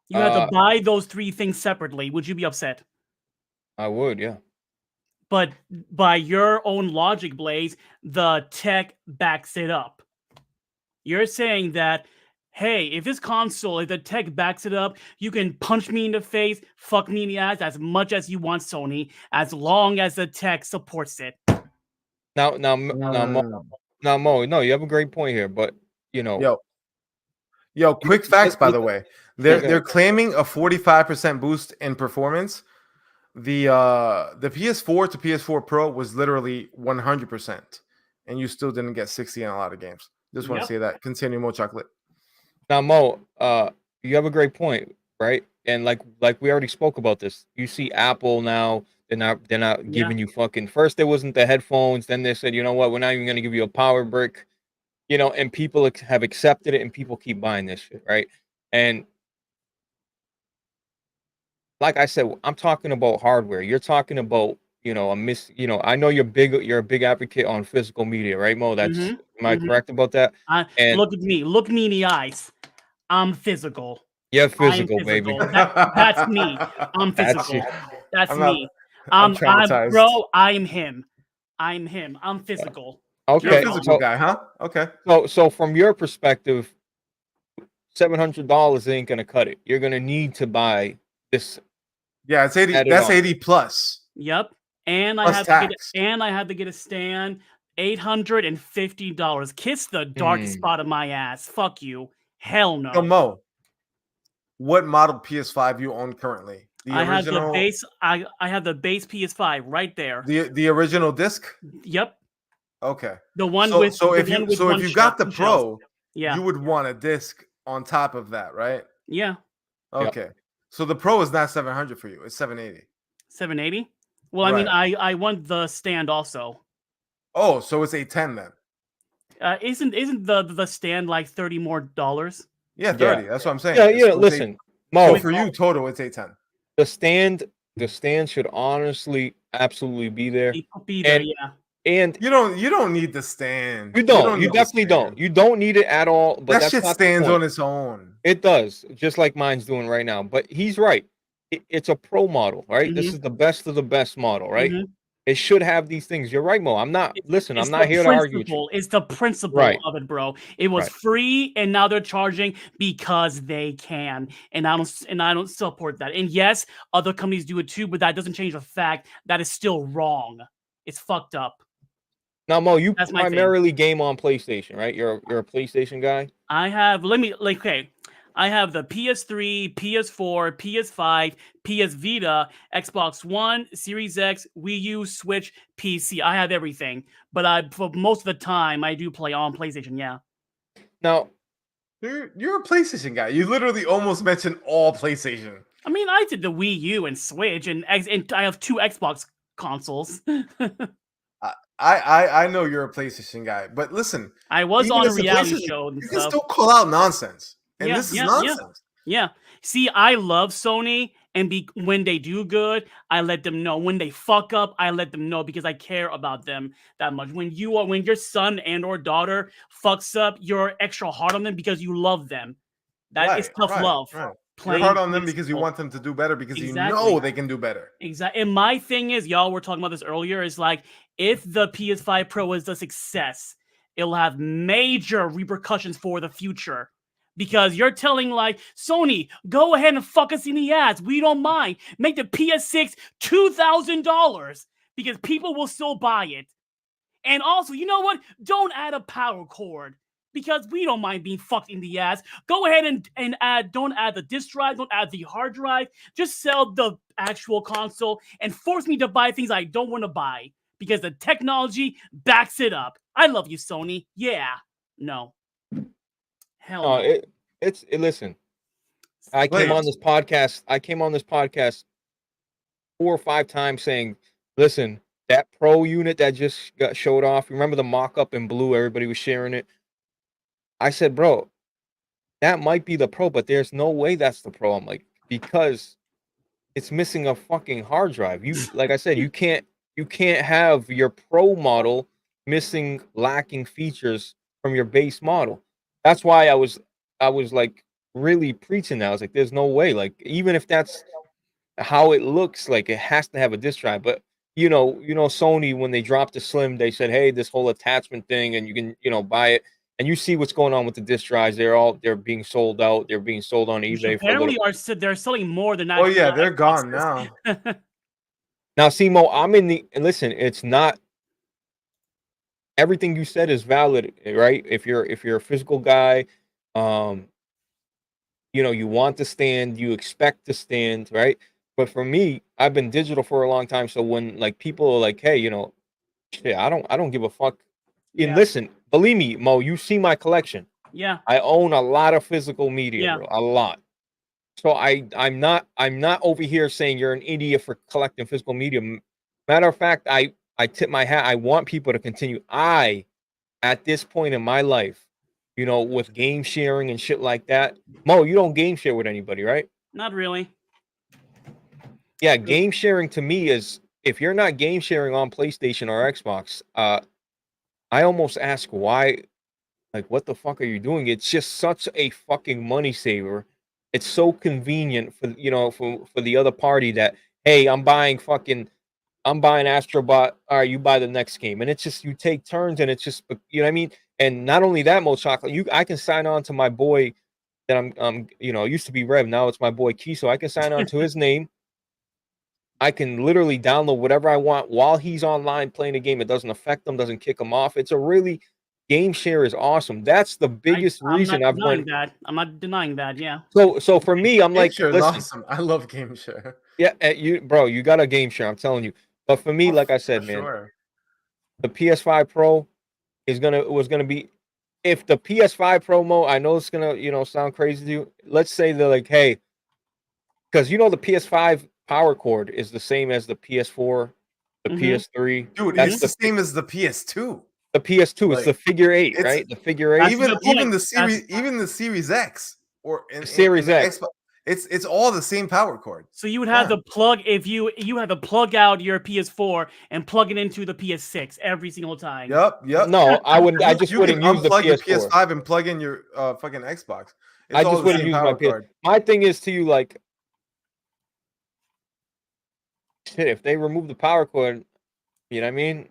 You had to buy those three things separately. Would you be upset? I would, yeah. But by your own logic, Blaze, the tech backs it up. You're saying that, hey, if this console, if the tech backs it up, you can punch me in the face, fuck me in the ass as much as you want, Sony, as long as the tech supports it. Now, Mo, no, you have a great point here, but Yo, quick facts, by the way. They're claiming a 45% boost in performance. The PS4 to PS4 Pro was literally 100%, and you still didn't get 60 in a lot of games. Just want to say that. Continue, Mo Chocolate. Now, Mo, you have a great point, right? And like we already spoke about this. You see Apple now, they're not giving you fucking, first it wasn't the headphones, then they said, you know what, we're not even gonna give you a power brick, and people have accepted it and people keep buying this shit, right? And like I said, I'm talking about hardware. You're talking about, I know you're a big advocate on physical media, right, Mo? Am I correct about that? And look at me. Look me in the eyes. I'm physical. Yeah, physical, baby. That's me. I'm physical. That's me. I'm traumatized. Bro, I'm him. I'm physical. Okay. You're a physical guy, huh? Okay. So from your perspective, $700 ain't gonna cut it. You're gonna need to buy this. Yeah, it's 80. That's 80 plus. Yep. And I have to get a stand. $850. Kiss the dark spot of my ass. Fuck you. Hell no. So Mo, what model PS5 you own currently? I have the base. I have the base PS5 right there. The original disc. Yep. Okay. The one so, with. So if you got the Pro, yeah, you would want a disc on top of that, right? Yeah. Okay. Yep. So the Pro is not 700 for you. It's 780. 780. Well, right. I mean, I want the stand also. Oh, so it's $810 then. Isn't the stand like $30 more? Yeah, 30. Yeah. That's what I'm saying. Yeah. Listen, Mo. So for you, total, it's $810. The stand should honestly absolutely be there. Be there, yeah. And you don't need the stand. You definitely don't. You don't need it at all. But that shit stands on its own. It does, just like mine's doing right now. But he's right. It's a Pro model, right? This is the best of the best model, right? It should have these things. You're right, Mo. I'm not here to argue with you. It's the principle of it, bro. It was free, and now they're charging because they can, and I don't support that. And yes, other companies do it too, but that doesn't change the fact that it's still wrong. It's fucked up. Now, Mo, you That's my thing. primarily game on PlayStation, right? You're a PlayStation guy. I have I have the PS3, PS4, PS5, PS Vita, Xbox One, Series X, Wii U, Switch, PC. I have everything, but for most of the time I do play on PlayStation. Yeah. Now, You're a PlayStation guy. You literally almost mentioned all PlayStation. I mean, I did the Wii U and Switch, and I have 2 Xbox consoles. I know you're a PlayStation guy, but listen, I was even on a as reality PlayStation, show and you can stuff. still call out nonsense, and Yeah, this is yeah, yeah. nonsense. Yeah. See, I love Sony, and when they do good, I let them know. When they fuck up, I let them know because I care about them that much. When your son and or daughter fucks up, you're extra hard on them because you love them. That is tough love. Right. You're Playing hard on them against because you people. want them to do better because you Exactly. know they can do better. Exactly. And my thing is, y'all were talking about this earlier, is like, if the PS5 Pro is a success, it'll have major repercussions for the future. Because you're telling, like, Sony, go ahead and fuck us in the ass. We don't mind. Make the PS6 $2,000 because people will still buy it. And also, you know what? Don't add a power cord because we don't mind being fucked in the ass. Go ahead and don't add the disk drive, don't add the hard drive. Just sell the actual console and force me to buy things I don't want to buy because the technology backs it up. I love you, Sony. Yeah. No. Hell no. Listen, I came on this podcast 4 or 5 times saying, listen, that Pro unit that just got showed off, remember the mock-up in blue, everybody was sharing it? I said, bro, that might be the Pro, but there's no way that's the Pro. I'm like, because it's missing a fucking hard drive. Like I said, you can't have your Pro model lacking features from your base model. That's why I was like really preaching that. I was like, there's no way. Like, even if that's how it looks, like, it has to have a disk drive. But you know, Sony, when they dropped the Slim, they said, hey, this whole attachment thing, and you can, buy it. And you see what's going on with the disk drives. They're being sold out. They're being sold on eBay for a little. They're selling more than that. Oh yeah, they're gone now. Now, Simo, and listen, it's not everything you said is valid, right? If you're a physical guy, you want to stand, you expect to stand, right? But for me, I've been digital for a long time. So when like people are like, hey, shit, I don't give a fuck. And listen, believe me, Mo, you see my collection. Yeah. I own a lot of physical media, Yeah. bro. A lot. So I'm not over here saying you're an idiot for collecting physical media. Matter of fact, I tip my hat. I want people to continue. At this point in my life, with game sharing and shit like that. Mo, you don't game share with anybody, right? Not really. Yeah, game sharing to me is, if you're not game sharing on PlayStation or Xbox, I almost ask why. Like, what the fuck are you doing? It's just such a fucking money saver. It's so convenient for for the other party that, hey, I'm buying Astro Bot. All right, you buy the next game, and it's just, you take turns, and it's just, you know what I mean. And not only that, Mo Chocolate, I can sign on to my boy that it used to be Rev, now it's my boy Kiso. I can sign on to his name. I can literally download whatever I want while he's online playing the game. It doesn't affect him, doesn't kick him off. It's a really, game share is awesome. That's the biggest reason I'm not denying that. Yeah. So for me, I'm like, Game share is listen, awesome. I love game share. Yeah, you got a game share. I'm telling you. But for me, like I said, man, sure. The PS5 Pro was gonna be, if the PS5 Pro, Mo, I know it's gonna sound crazy to you. Let's say they're like, hey, because the PS5 power cord is the same as the PS4, the PS3. Dude, That's it's the same as the PS2. The PS2, it's the figure 8, right? The figure 8. Even the Series X or Series X. Xbox, it's all the same power cord. So you would have to plug, if you had to plug out your PS4 and plug it into the PS6 every single time. Yep. No, I wouldn't. I just wouldn't use the PS4. Your PS5 and plug in your fucking Xbox. I just wouldn't use my PS. My thing is to you, like, shit, if they remove the power cord, you know what I mean?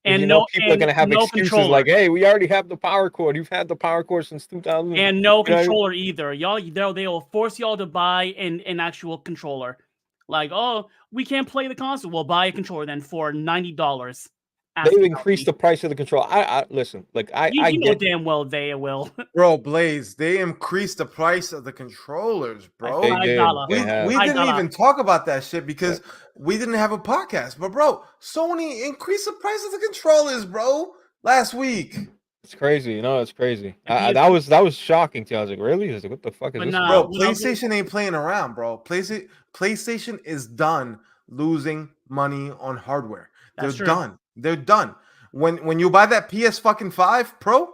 And people are gonna have excuses like, "Hey, we already have the power cord. You've had the power cord since 2000." And no controller either. They will force y'all to buy an actual controller. Like, oh, we can't play the console. We'll buy a controller then for $90. asking They've about increased me. the price of the control. I listen. Like I You know get. damn well they will. Bro, Blaze, they increased the price of the controllers, Like bro. They did. $5. They We have. we didn't $5. even talk about that shit Yeah. because we didn't have a podcast. But bro, Sony increased the price of the controllers, bro, last week. It's crazy. You know, it's crazy. The PS That was shocking to me. I was like, really? I was like, what the fuck is But this? nah, about? Bro, what I was gonna- PlayStation ain't playing around, bro. PlayStation is done losing money on hardware. That's They're true. done. They're done. When you buy that PS5 Pro,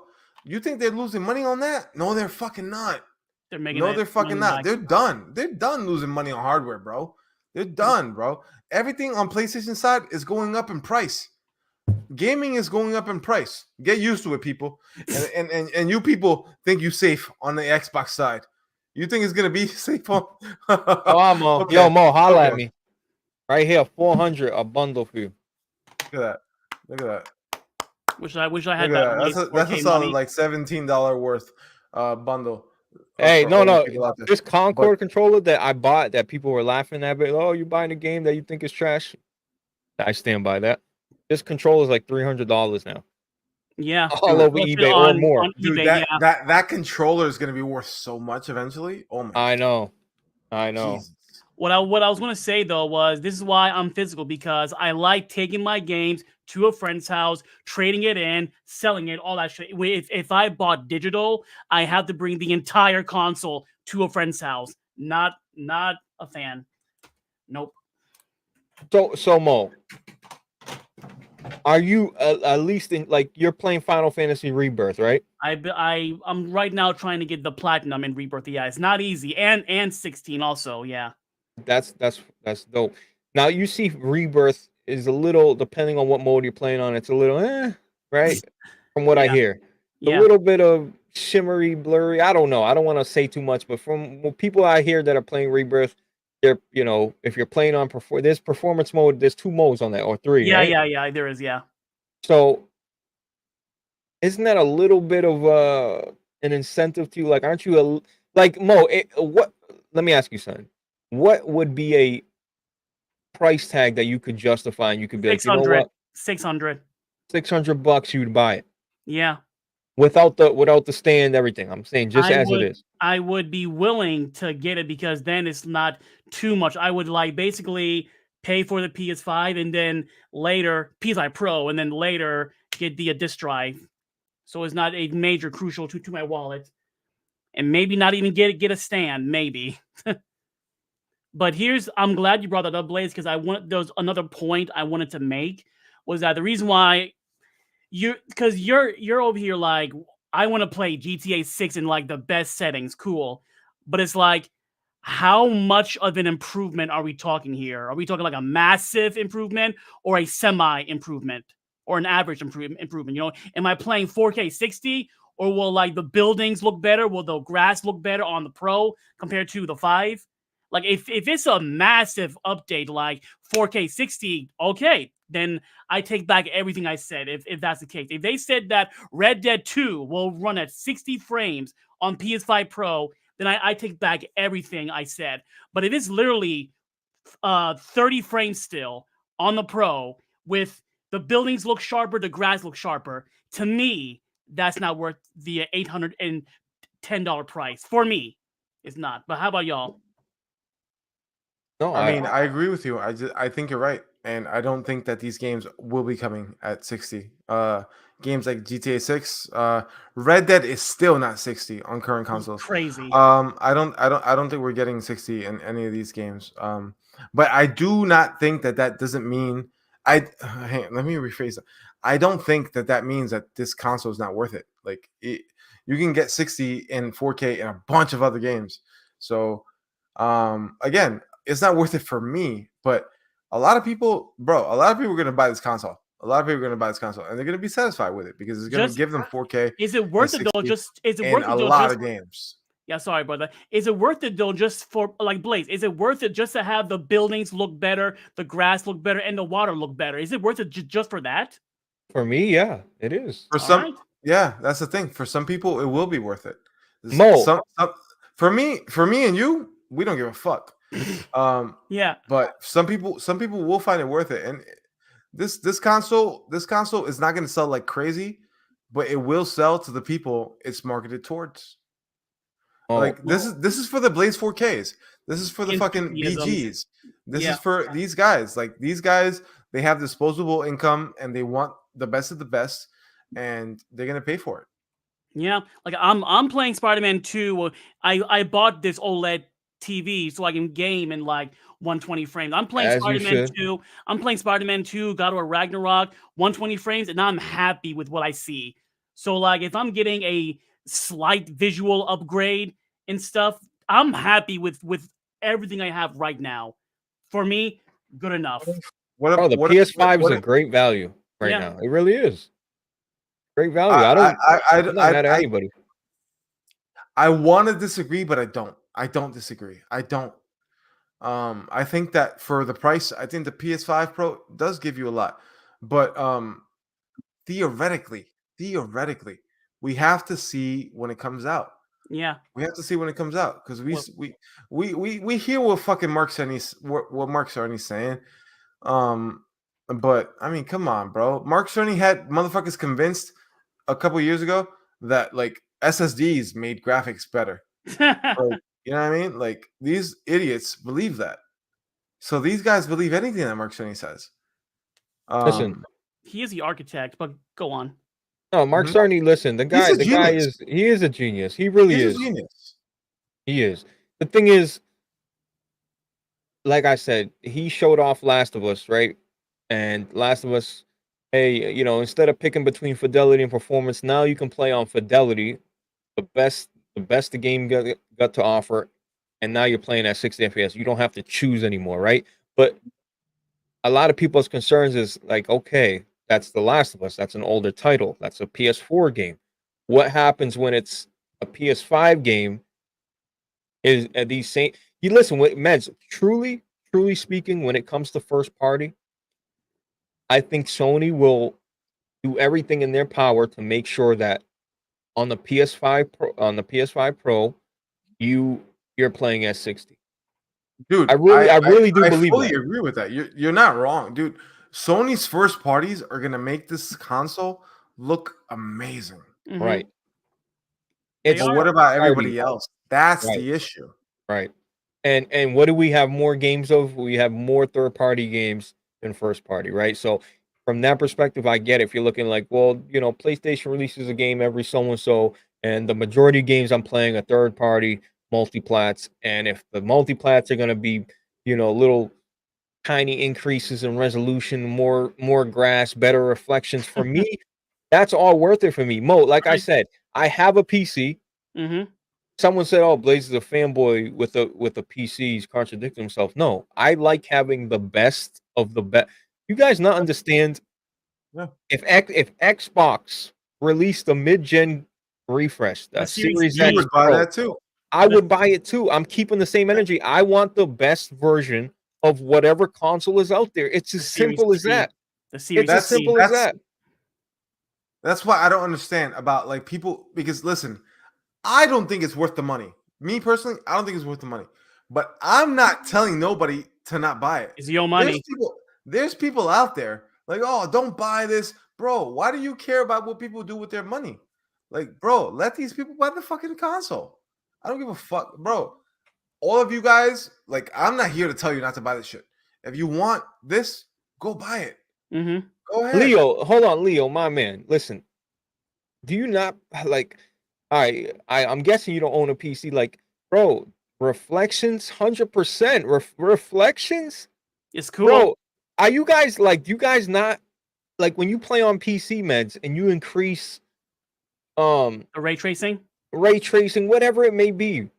you think they're losing money on that? No, they're fucking not. They're making No, that they're fucking money not. back. They're done. They're done losing money on hardware, bro. They're done, bro. Everything on PlayStation side is going up in price. Gaming is going up in price. Get used to it, people. And you people think you safe on the Xbox side. You think it's gonna be safe on? Oh, I'm Okay. Yo, Mo, holla at Okay. me. Right here, 400 a bundle for you. Look at that. Look at that. Wish I Look had at that. that. That's a 4K solid money. like $17 worth bundle. Hey, for all no, you no. people out there. This Concord controller that I bought that people were laughing at, but oh, you're buying a game that you think is trash. I stand by that. This controller is like $300 now. Yeah. All over Posted eBay or on- more. on Dude, eBay, that controller is gonna be worth so much eventually. Oh my I know. Jesus. What I was gonna say though was this is why I'm physical, because I like taking my games to a friend's house, trading it in, selling it, all that shit. If I bought digital, I have to bring the entire console to a friend's house. Not a fan. Nope. So Mo, are you at least in like you're playing Final Fantasy Rebirth, right? I'm right now trying to get the platinum in Rebirth. Yeah, it's not easy, and 16 also. Yeah. That's dope. Now you see Rebirth is a little depending on what mode you're playing on, it's a little right? From what I Yeah. hear. A Yeah. little bit of shimmery, blurry. I don't know. I don't want to say too much, but from people I hear that are playing Rebirth, they're if you're playing on there's performance mode, there's 2 modes on that or 3, Yeah, right? yeah. There is. Yeah. So isn't that a little bit of an incentive to you? Like, aren't you like Mo? What? Let me ask you something. What would be a price tag that you could justify and you could be like, you know 600. what, 600. $600 you'd buy it Yeah. without the stand, everything. I'm saying just as it is. I would be willing to get it because then it's not too much. I would like basically pay for the PS5 and then later PS5 Pro and then later get the disk drive. So it's not a major crucial to my wallet. And maybe not even get a stand, maybe. But I'm glad you brought that up, Blaze, because there was another point I wanted to make was that the reason why you're over here like I want to play GTA 6 in like the best settings, cool. But it's like, how much of an improvement are we talking here? Are we talking like a massive improvement or a semi improvement or an average improvement? Am I playing 4K 60 or will like the buildings look better? Will the grass look better on the Pro compared to the 5? Like if it's a massive update like 4K 60, okay, then I take back everything I said if that's the case. If they said that Red Dead 2 will run at 60 frames on PS5 Pro, then I take back everything I said. But if it's literally 30 frames still on the Pro with the buildings look sharper, the grass look sharper, to me, that's not worth the $810 price. For me, it's not. But how about y'all? No, I mean, I agree with you. I think you're right, and I don't think that these games will be coming at 60. Games like GTA 6, Red Dead is still not 60 on current consoles. Crazy. I don't think we're getting 60 in any of these games. But I do not think that doesn't mean let me rephrase that. I don't think that means that this console is not worth it. Like you can get 60 in 4K in a bunch of other games. So again, it's not worth it for me, but a lot of people are going to buy this console. A lot of people are going to buy this console, and they're going to be satisfied with it because it's going to give them 4K. Is it worth it though? Is it worth it a though? lot of games. Yeah, sorry, brother. Is it worth it though? Just for like Blaze, is it worth it just to have the buildings look better, the grass look better, and the water look better? Is it worth it just for that? For me, yeah, it is. For some, yeah, that's the thing. For some people, it will be worth it. Mo, for me and you, we don't give a fuck. Yeah, but some people will find it worth it, and This console is not going to sell like crazy, but it will sell to the people it's marketed towards. Like this is for the Blaze 4Ks. This is for the fucking BGs. This is for these guys. Like these guys, they have disposable income and they want the best of the best, and they're gonna pay for it. Yeah, like I'm playing Spider-Man 2. I bought this OLED TV so I can game in like 120 frames. I'm playing Spider-Man 2. I'm playing Spider-Man 2, God of War Ragnarok, 120 frames, and I'm happy with what I see. So like if I'm getting a slight visual upgrade and stuff, I'm happy with everything I have right now. For me, good enough. The PS5 is a great value right now. It really is. Great value. I'm not mad at anybody. I want to disagree, but I don't. I don't disagree. I don't. I think that for the price, I think the PS5 Pro does give you a lot. But theoretically, we have to see when it comes out. Yeah, we have to see when it comes out because we hear what fucking Mark Cerney's what Mark Cerney's saying. But I mean, come on, bro. Mark Cerney had motherfuckers convinced a couple years ago that like SSDs made graphics better. Like, you know what I mean? Like these idiots believe that. So these guys believe anything that Mark Cerney says. Listen, he is the architect, but go on. No, Mark Cerney, listen, the guy is a genius. He really is. A genius. He is. The thing is, like I said, he showed off Last of Us, right? And Last of Us, hey, you know, instead of picking between fidelity and performance, now you can play on fidelity, the best the game got to offer, and now you're playing at 60 FPS. You don't have to choose anymore, right? But a lot of people's concerns is like, okay, that's The Last of Us. That's an older title. That's a PS4 game. What happens when it's a PS5 game? Is these same? You listen, with Meds, truly speaking, when it comes to first party, I think Sony will do everything in their power to make sure that on the PS5 Pro, you're playing at 60. Dude, I really do believe fully that. agree with that. You're not wrong, dude. Sony's first parties are gonna make this console look amazing. Mm-hmm. Right. But what about everybody else? That's the issue. Right. And what do we have more games of? We have more third-party games than first-party, right? So from that perspective, I get it. If you're looking like, well, you know, PlayStation releases a game every so-and-so, and the majority of games I'm playing are third-party multiplats, and if the multiplats are going to be, you know, little tiny increases in resolution, more grass, better reflections, for me, that's all worth it for me. Mo, like I said, I have a PC. Mm-hmm. Someone said, "Oh, Blaze is a fanboy with a PC." He's contradicting himself. No, I like having the best of the best. You guys not understand? Yeah. If Xbox released a mid-gen refresh, the Series X, you would buy that too. I would buy it too. I'm keeping the same energy. I want the best version of whatever console is out there. It's as simple as that. It's as simple as that. That's why I don't understand about like people, because listen, I don't think it's worth the money. Me personally, I don't think it's worth the money. But I'm not telling nobody to not buy it. It's your money. There's people out there like, oh, don't buy this. Bro, why do you care about what people do with their money? Like, bro, let these people buy the fucking console. I don't give a fuck, bro. All of you guys, like, I'm not here to tell you not to buy this shit. If you want this, go buy it. Mm-hmm. Go ahead. Leo, hold on, Leo, my man. Listen, do you not like? I'm guessing you don't own a PC. Like, bro, reflections, 100%. Reflections. It's cool. Bro, are you guys like? Do you guys not like when you play on PC, Meds, and you increase ray tracing, whatever it may be?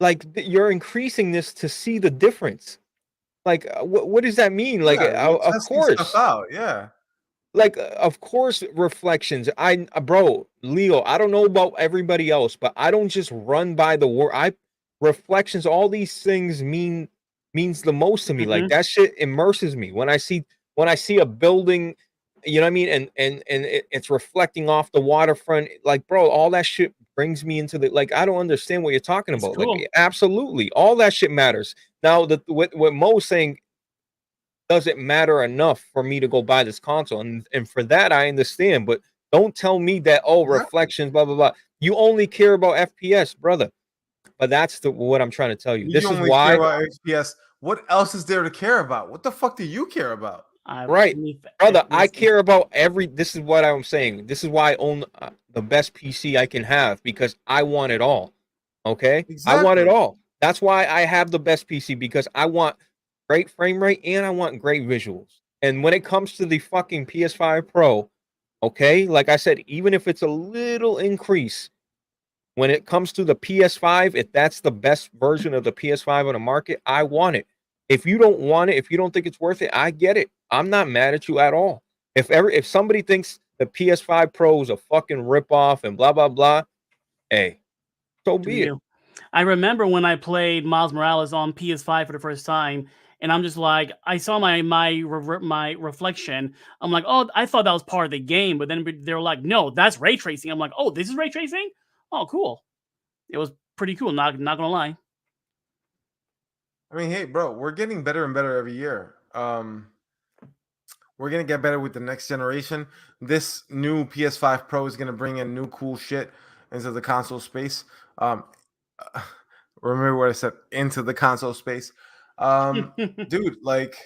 Like you're increasing this to see the difference. Like, what does that mean? Like, of course, stuff out. Yeah. Like, of course, reflections. Bro, Leo, I don't know about everybody else, but I don't just run by the word. Reflections, all these things means the most to me. Mm-hmm. Like that shit immerses me when I see a building, you know what I mean, and it's reflecting off the waterfront. Like, bro, all that shit brings me into the like. I don't understand what you're talking about. Cool. Like, absolutely, all that shit matters. Now, what Mo's saying, doesn't matter enough for me to go buy this console. And for that, I understand. But don't tell me that, oh, reflections, blah, blah, blah. You only care about FPS, brother. But that's what I'm trying to tell you. This is only why. care about FPS. What else is there to care about? What the fuck do you care about? Right, brother, I care about this is what I'm saying. This is why I own the best PC I can have, because I want it all. Okay? Exactly. I want it all. That's why I have the best PC, because I want great frame rate and I want great visuals. And when it comes to the fucking PS5 Pro, okay, like I said, even if it's a little increase, when it comes to the PS5, if that's the best version of the PS5 on the market, I want it. If you don't want it, if you don't think it's worth it, I get it. I'm not mad at you at all. If somebody thinks the PS5 Pro is a fucking ripoff and blah blah blah, hey, so be it. I remember when I played Miles Morales on PS5 for the first time, and I'm just like, I saw my reflection. I'm like, oh, I thought that was part of the game, but then they're like, no, that's ray tracing. I'm like, oh, this is ray tracing? Oh, cool. It was pretty cool. Not gonna lie. I mean, hey, bro, we're getting better and better every year. We're gonna get better with the next generation. This new PS5 Pro is gonna bring in new cool shit into the console space. Remember what I said, into the console space. Dude, like,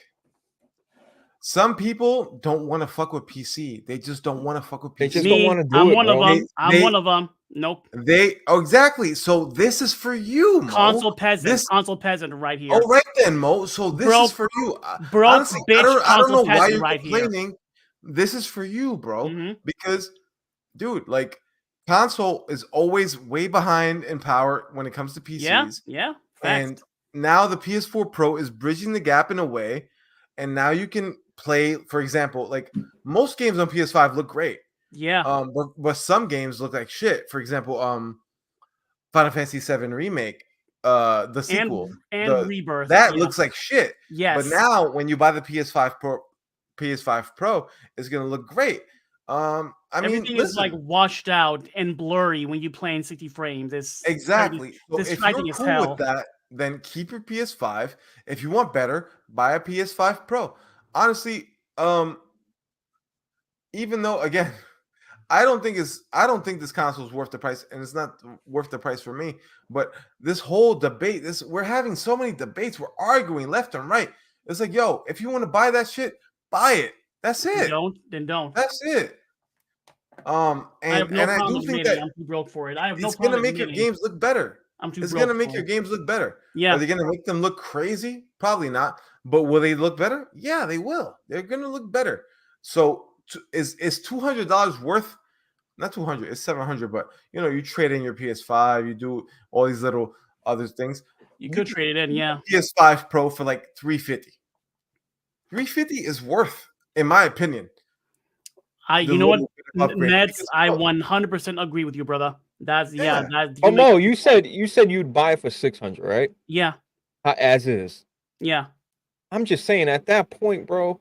some people don't want to fuck with PC. They just don't want to fuck with PC. They just don't want to do I'm it, one bro. of them. I'm one of them. Nope. Exactly. So this is for you, Mo. Console peasant. Console peasant right here. Oh, right then, Mo. So this is for you. Bro, honestly, bitch, I don't know why you're right complaining. Here. This is for you, bro. Because, dude, like, console is always way behind in power when it comes to PCs. Yeah. And now the PS4 Pro is bridging the gap in a way, and now you can play, for example, like, most games on PS5 look great. Yeah. But some games look like shit. For example, Final Fantasy VII Remake, the sequel, and Rebirth, that looks like shit. Yes. But now when you buy the PS5 Pro, it's gonna look great. I Everything mean, is like washed out and blurry when you play in 60 frames. It's exactly. So if you're cool with that, then keep your PS5. If you want better, buy a PS5 Pro. Honestly, even though, again, I don't think this console is worth the price, and it's not worth the price for me. But this whole debate, we're having so many debates. We're arguing left and right. It's like, yo, if you want to buy that shit, buy it. That's it. Then don't. That's it. And I do think that I'm too broke for it. I have no it's problem. Gonna make your games look better. It's gonna make your games look better. Yeah. Are they gonna make them look crazy? Probably not. But will they look better? Yeah, they will. They're gonna look better. So is $200 worth? Not 200, it's 700. But you trade in your PS5, you do all these little other things. You could trade it in, yeah. PS5 Pro for like $350. $350 is worth, in my opinion. You know what, Neds? I 100% agree with you, brother. That's yeah. Mo, you said you'd buy it for $600, right? Yeah. As is. Yeah. I'm just saying, at that point, bro.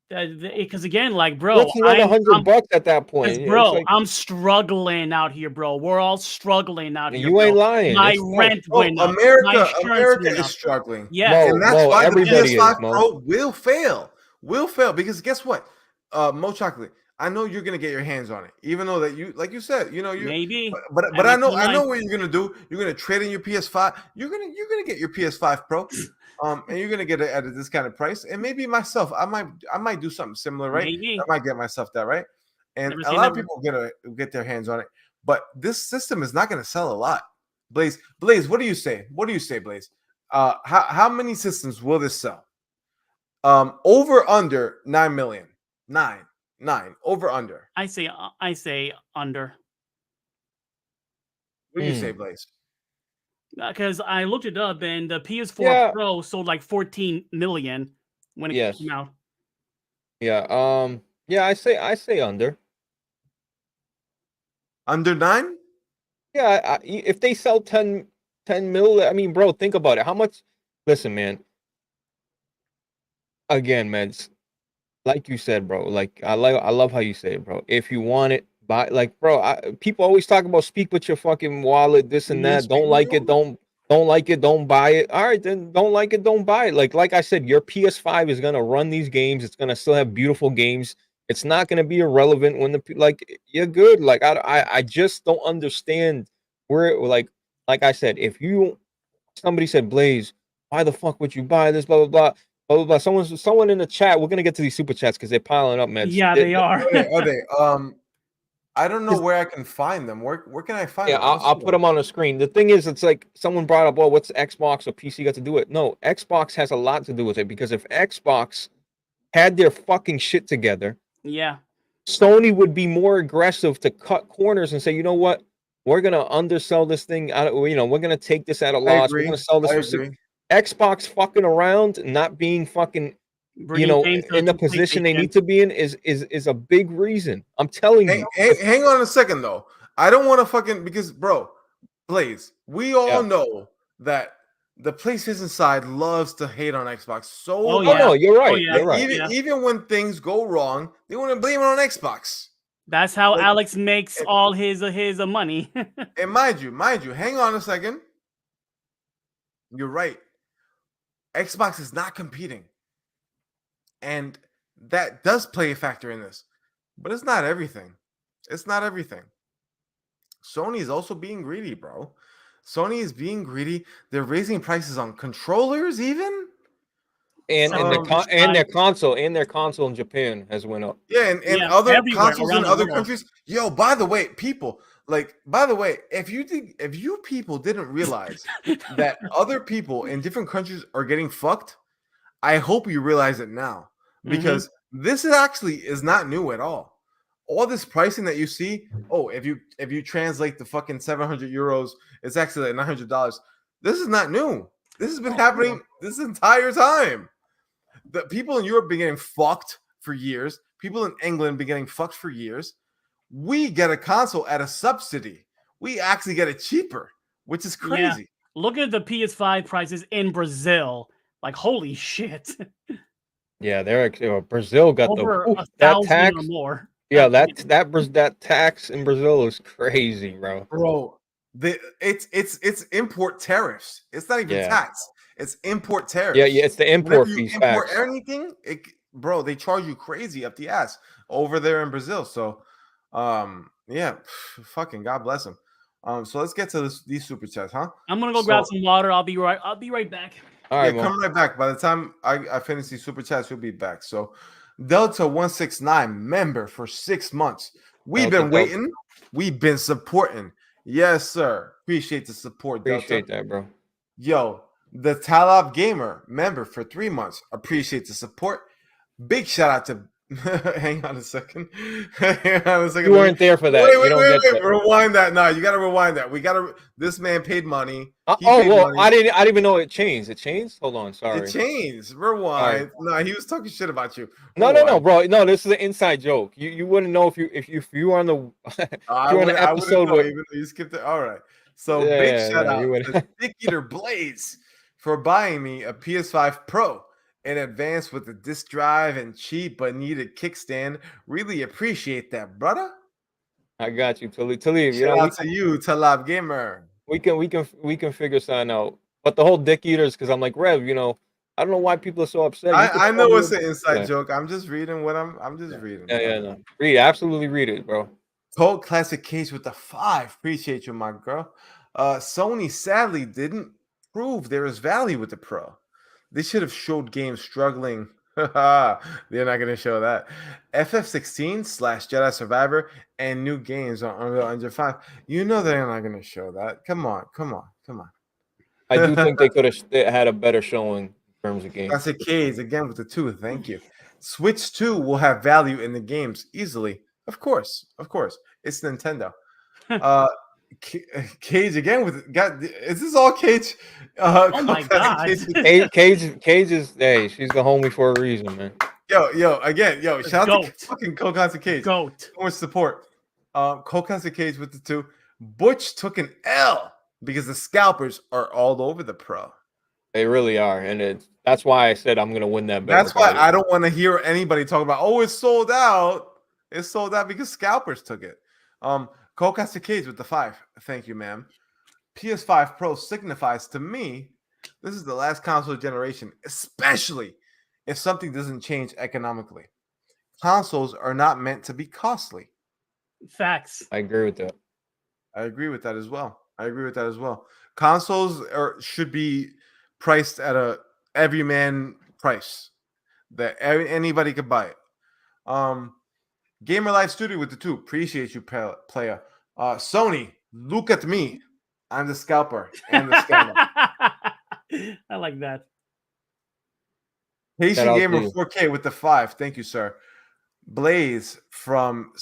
Because again, like, bro, what's another $100 at that point? Bro, like, I'm struggling out here, bro. We're all struggling out here. You ain't lying. My rent went up. America is struggling. Yeah, and that's why the PS5 Pro will fail. Because guess what, Mo Chocolate, I know you're gonna get your hands on it, even though that you, like you said, you maybe. But I know what you're gonna do. You're gonna trade in your PS5. You're gonna get your PS5 Pro. And you're gonna get it at a discounted price. And maybe myself, I might do something similar, right? Maybe. I might get myself that, right? And a lot of people get their hands on it. But this system is not gonna sell a lot. Blaze, what do you say? Blaze? How many systems will this sell? Over under 9 million. 9 over under. I say under. What do you say, Blaze? Because I looked it up, and the PS4 Pro sold like 14 million when it came out. Yeah. Yeah. I say under. Under 9? Yeah. If they sell 10 mil, I mean, bro, think about it. How much? Listen, man. Again, man. Like you said, bro. Like I love how you say it, bro. If you want it, buy. Like, bro, people always talk about speak with your fucking wallet, this and that. Don't like it, don't. Don't like it, don't buy it. All right, then don't like it, don't buy it. Like I said, your PS5 is gonna run these games. It's gonna still have beautiful games. It's not gonna be irrelevant when you're good. Like I just don't understand where like I said, if somebody said, Blaze, why the fuck would you buy this? Blah blah blah. Blah, blah, blah. Someone in the chat. We're gonna get to these super chats because they're piling up, man. Yeah, they are. Are they? I don't know where I can find them. Where can I find Yeah, them? I'll put them on the screen. The thing is, it's like someone brought up, well, what's Xbox or PC got to do it? No, Xbox has a lot to do with it because if Xbox had their fucking shit together, Yeah. Sony would be more aggressive to cut corners and say, you know what, we're gonna undersell this thing out. We're gonna take this at a loss. We're gonna sell this for Xbox fucking around, not being fucking Bringing games in the to position they PlayStation. need to be in is a big reason. I'm telling you. Hang on a second though. I don't want to fucking because bro, Blaze, we all know that the PlayStation side loves to hate on Xbox so much. No, you're right. Yeah. You're right. Even when things go wrong, they want to blame it on Xbox. That's how Alex makes all his money. And mind you, hang on a second. You're right. Xbox is not competing. And that does play a factor in this. But it's not everything. It's not everything. Sony is also being greedy, bro. Sony is being greedy. They're raising prices on controllers even. And their console in Japan has went up. Yeah, and other consoles in other countries. Yo, by the way, people, if you people didn't realize that other people in different countries are getting fucked, I hope you realize it now. Because this is not new at all. All this pricing that you see, if you translate the fucking 700 euros, it's actually like $900. This is not new. This has been happening this entire time. The people in Europe been getting fucked for years. People in England been getting fucked for years. We get a console at a subsidy. We actually get it cheaper, which is crazy. Yeah. Look at the PS5 prices in Brazil. Like, holy shit. Yeah, Brazil got over that tax or more. Yeah, that tax in Brazil is crazy, bro. Bro, it's import tariffs. It's not even tax. It's import tariffs. Yeah, it's the import fees. Import anything, bro, they charge you crazy up the ass over there in Brazil. So, fucking God bless them. So let's get to these super chats, huh? I'm gonna go grab some water. I'll be right back. All right, come right back. By the time I finish these super chats, you'll be back. So, Delta169 member for 6 months. We've been waiting. We've been supporting. Yes, sir. Appreciate the support, Delta. Appreciate that, bro. Yo, the Talab Gamer member for 3 months. Appreciate the support. Big shout out to hang on a second. You weren't there for that. Wait. Rewind that. No, you gotta rewind that. This man paid money. Money. I didn't even know it changed. It changed? Hold on, sorry. It changed. Rewind. Right. No, he was talking shit about you. No, bro. No, this is an inside joke. You wouldn't know if you were on the episode where even though you skipped it. All right. So big shout out to Dick Eater Blaze for buying me a PS5 Pro in advance with the disc drive and cheap but needed kickstand. Really appreciate that, brother. I got you, Talib. Shout out to you, Talab Gamer. We can figure something out. But the whole Dick Eaters, because I'm like, Rev, I don't know why people are so upset. I know it's an inside joke. I'm just reading what I'm just reading. No. Absolutely read it, bro. Cold Classic Case with the 5. Appreciate you, my girl. Sony sadly didn't prove there is value with the Pro. They should have showed games struggling. They're not going to show that. FF16 / Jedi Survivor and new games on Unreal Engine 5. You know they're not going to show that. Come on. I do think they could have had a better showing in terms of games. Classic Case again with the 2. Thank you. Switch 2 will have value in the games easily. Of course. It's Nintendo. Cage again with God. Is this all Cage? Oh my God! Cage is she's the homie for a reason, man. Yo, shout out to fucking Kokatsu Cage. Goat. So much support. Kokatsu Cage with the 2. Butch took an L because the scalpers are all over the Pro. They really are, and that's why I said I'm gonna win that bet. That's why I don't want to hear anybody talk about, it's sold out. It's sold out because scalpers took it. Kokatsu Cage with the 5. Thank you, ma'am. PS5 Pro signifies to me this is the last console generation, especially if something doesn't change economically. Consoles are not meant to be costly. Facts. I agree with that. I agree with that as well. Consoles should be priced at a everyman price that anybody could buy it. Gamer Life Studio with the 2. Appreciate you, player. Sony, look at me. I'm the scalper and the scammer. I like that. Haitian Shout out Gamer to you. 4K with the 5. Thank you, sir. Blaze from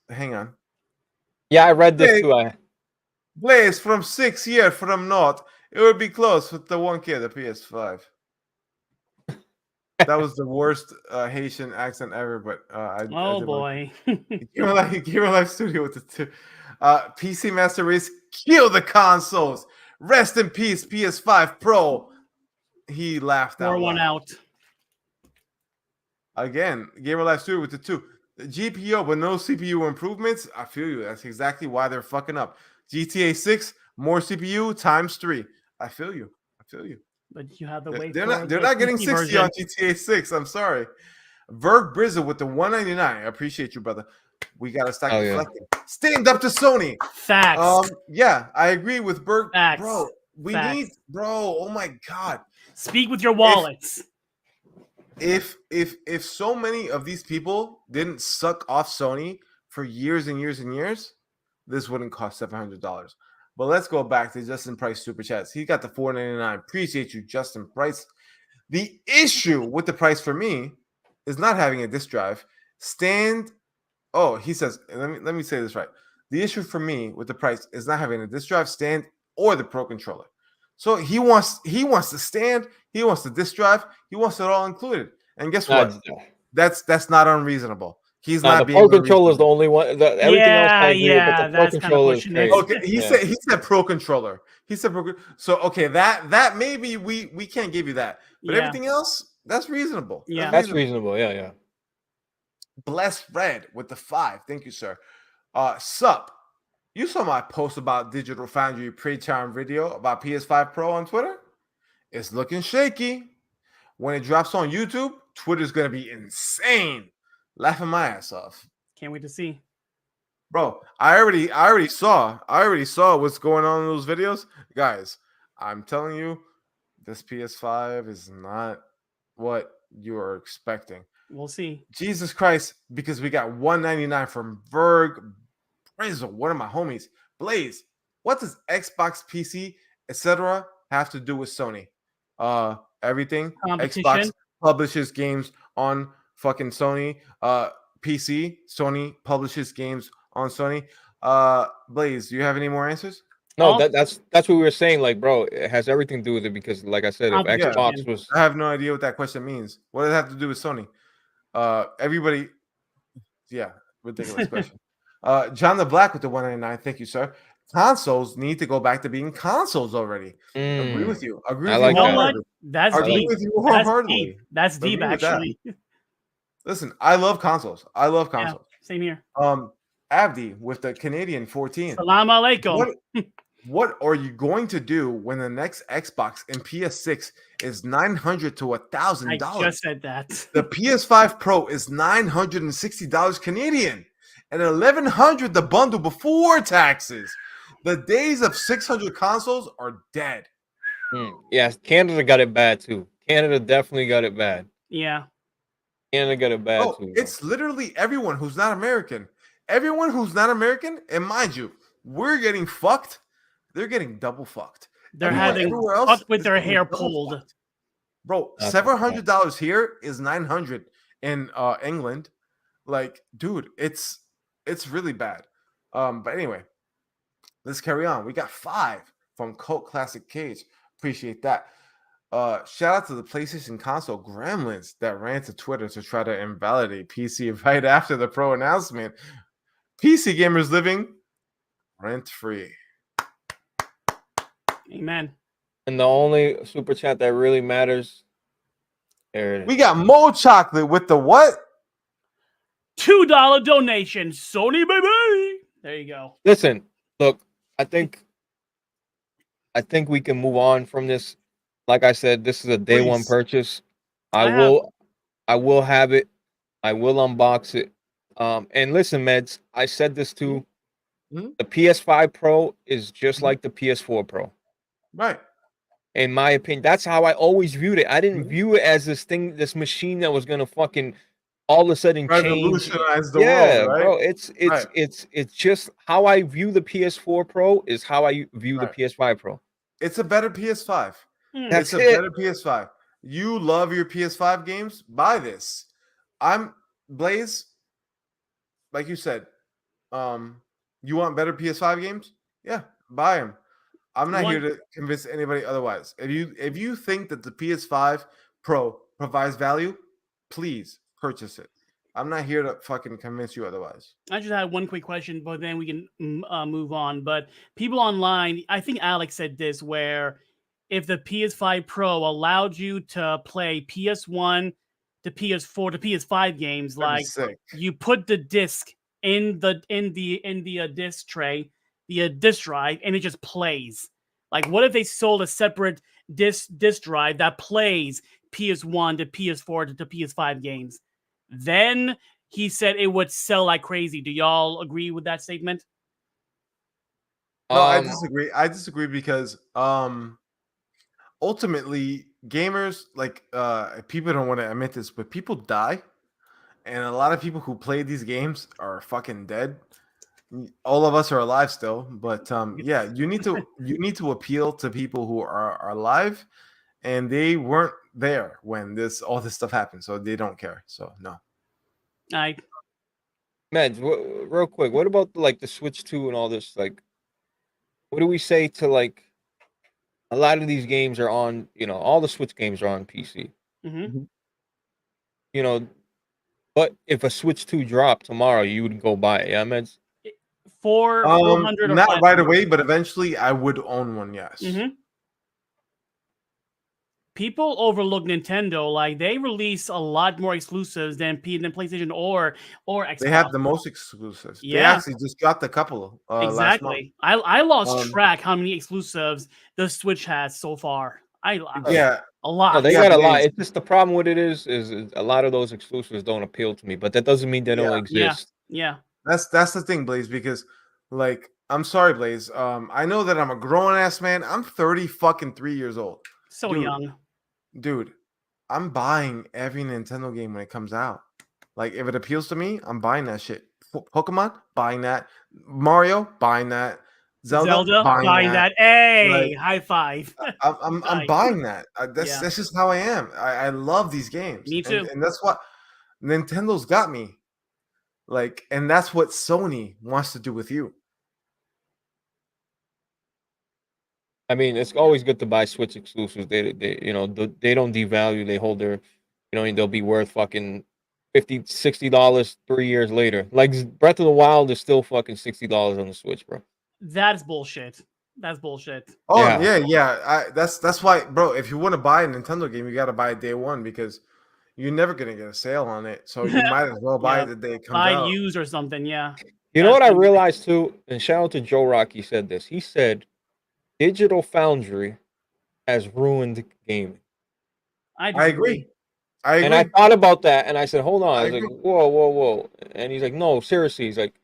hang on. Yeah, I read this Hey. too. Blaze from 6 year from North. It would be close with the 1K, the PS5. That was the worst Haitian accent ever, but I Oh did boy. Gamer Life Studio with the 2. PC Master Race, kill the consoles. Rest in peace, PS5 Pro. He laughed out Pour one loud. out. Again, Gamer Life Studio with the 2. The GPU, but no CPU improvements. I feel you. That's exactly why they're fucking up. GTA 6, more CPU times 3. I feel you. But you have to wait. They're for not the getting PC 60 version. on GTA 6. I'm sorry. Verg Brizzle with the 199. I appreciate you, brother. We gotta start Oh, yeah. deflecting. Stand up to Sony. Facts. Yeah, I agree with Berg. Facts. Bro, we Facts. need, bro. Oh my god. Speak with your wallets. If so many of these people didn't suck off Sony for years and years and years, this wouldn't cost $700. But let's go back to Justin Price Super Chats. He got the $4.99. Appreciate you, Justin Price. The issue with the price for me is not having a disk drive. He says, let me say this right. The issue for me with the price is not having a disk drive, stand, or the Pro controller. So he wants the stand, he wants the disk drive, he wants it all included. And guess what? That's not unreasonable. He's not the being Pro controller is the unreasonable. only one. Everything else I agree with, but the Pro that's kinda controller is pushing it. crazy. Okay, he said Pro controller. He said Pro. So okay, that maybe we can't give you that, but Yeah. everything else that's reasonable. Yeah. That's reasonable. Yeah. Blessed Red with the 5. Thank you, sir. Sup. You saw my post about Digital Foundry pre-time video about PS5 Pro on Twitter? It's looking shaky. When it drops on YouTube, Twitter's gonna be insane. Laughing my ass off. Can't wait to see. Bro, I already saw what's going on in those videos. Guys, I'm telling you, this PS5 is not what you are expecting. We'll see. Jesus Christ, because we got $199 from Verg Brizzle, one of my homies. Blaze, what does Xbox, PC, etc. have to do with Sony? Everything. Competition. Xbox publishes games on fucking Sony. PC, Sony publishes games on Sony. Blaze, do you have any more answers? No, that's what we were saying. Like, bro, it has everything to do with it because, like I said, if Xbox was, I have no idea what that question means. What does it have to do with Sony? Everybody, yeah, ridiculous question. John the Black with the 199. Thank you, sir. Consoles need to go back to being consoles already. Agree with you. Agree with you wholeheartedly. That's Agree deep. with you wholeheartedly. That's deep, actually. Listen, I love consoles. Yeah, same here. Abdi with the Canadian 14. Salam alaikum. What are you going to do when the next Xbox and PS6 is $900 to $1,000? I just said that. The PS5 Pro is $960 Canadian and $1,100 the bundle before taxes. The days of 600 consoles are dead. Yes, Canada got it bad too. Canada definitely got it bad. Yeah. Canada got it bad too. It's literally everyone who's not American. Everyone who's not American, and mind you, we're getting fucked. They're getting double fucked. They're having fucked with their hair pulled. Fucked. Bro, $700 here is $900 in England. Like, dude, it's really bad. But anyway, let's carry on. We got 5 from Cult Classic Cage. Appreciate that. Shout out to the PlayStation console gremlins that ran to Twitter to try to invalidate PC right after the Pro announcement. PC gamers living rent-free. Amen. And the only super chat that really matters. We got Mo Chocolate with the what? $2 donation. Sony baby. There you go. Listen, look, I think I think we can move on from this. Like I said, this is a day one Please. purchase. I I will have it. I will unbox it. And listen, Meds, I said this too. Mhm. The PS5 Pro is just Mhm. like the PS4 Pro. Right. In my opinion, that's how I always viewed it. I didn't Mhm. view it as this machine that was gonna fucking all of a sudden change. Revolutionize the Yeah, world, right? bro. It's just how I view the PS4 Pro is how I view the Right. PS5 Pro. It's a better PS5. That's It's a it. better PS5. You love your PS5 games? Buy this. I'm Blaze, like you said. You want better PS5 games? Yeah, buy them. I'm not here One to convince anybody otherwise. If you think that the PS5 Pro provides value, please purchase it. I'm not here to fucking convince you otherwise. I just had one quick question, but then we can move on. But people online, I think Alex said this, where if the PS5 Pro allowed you to play PS1 to PS4 to PS5 games, That'd be like sick. you put the disc in the disc tray, the disc drive, and it just plays. Like, what if they sold a separate disc drive that plays PS1 to PS4 to PS5 games? Then he said it would sell like crazy. Do y'all agree with that statement? No, I Um, disagree. I disagree because ultimately gamers people don't want to admit this, but people die, and a lot of people who play these games are fucking dead. All of us are alive still, but yeah, you need to appeal to people who are alive, and they weren't there when all this stuff happened, so they don't care. So no. I Meds, real quick, what about like the Switch 2 and all this? Like, what do we say to like a lot of these games are on, all the Switch games are on PC. mhm. You know, but if a Switch 2 dropped tomorrow, you would go buy it, yeah, Meds? 400 or Not right 500. away, but eventually I would own one. Yes. Mhm. People overlook Nintendo. Like, they release a lot more exclusives than PlayStation or Xbox. They have the most exclusives. They Yeah. actually just dropped a couple last month. Exactly. I lost Um, track how many exclusives the Switch has so far. Yeah, A No, lot. they Yeah, got a lot. Blaze. It's just the problem with it is a lot of those exclusives don't appeal to me, but that doesn't mean they don't Yeah. exist. Yeah. that's the thing, Blaze, because like I'm sorry, Blaze. I know that I'm a grown ass man. I'm 30 fucking 3 years old. So Dude. young. Dude, I'm buying every Nintendo game when it comes out. Like if it appeals to me, I'm buying that shit. Pokemon, buying that. Mario, buying that. Zelda, buying that. Hey, Like, high five. I'm Nice. buying that. Yeah. That's just how I am. I love these games. Me too. And that's what Nintendo's got me. Like, and that's what Sony wants to do with you. I mean, it's always good to buy Switch exclusives. They don't devalue. They hold their, and they'll be worth fucking $50, $60 3 years later. Like Breath of the Wild is still fucking $60 on the Switch, bro. That's bullshit. That's bullshit. Oh Yeah. yeah. That's why, bro. If you want to buy a Nintendo game, you got to buy it day one because you're never gonna get a sale on it. So you might as well buy Yeah. it the day it comes Buy out. used or something. Yeah. You know what I That's- realized too? And shout out to Joe Rocky said this. He said Digital Foundry has ruined gaming. I I disagree. agree. I agree. And I thought about that and I said, hold on. I I was like, agree. whoa, whoa, whoa. And he's like, no, seriously. He's like,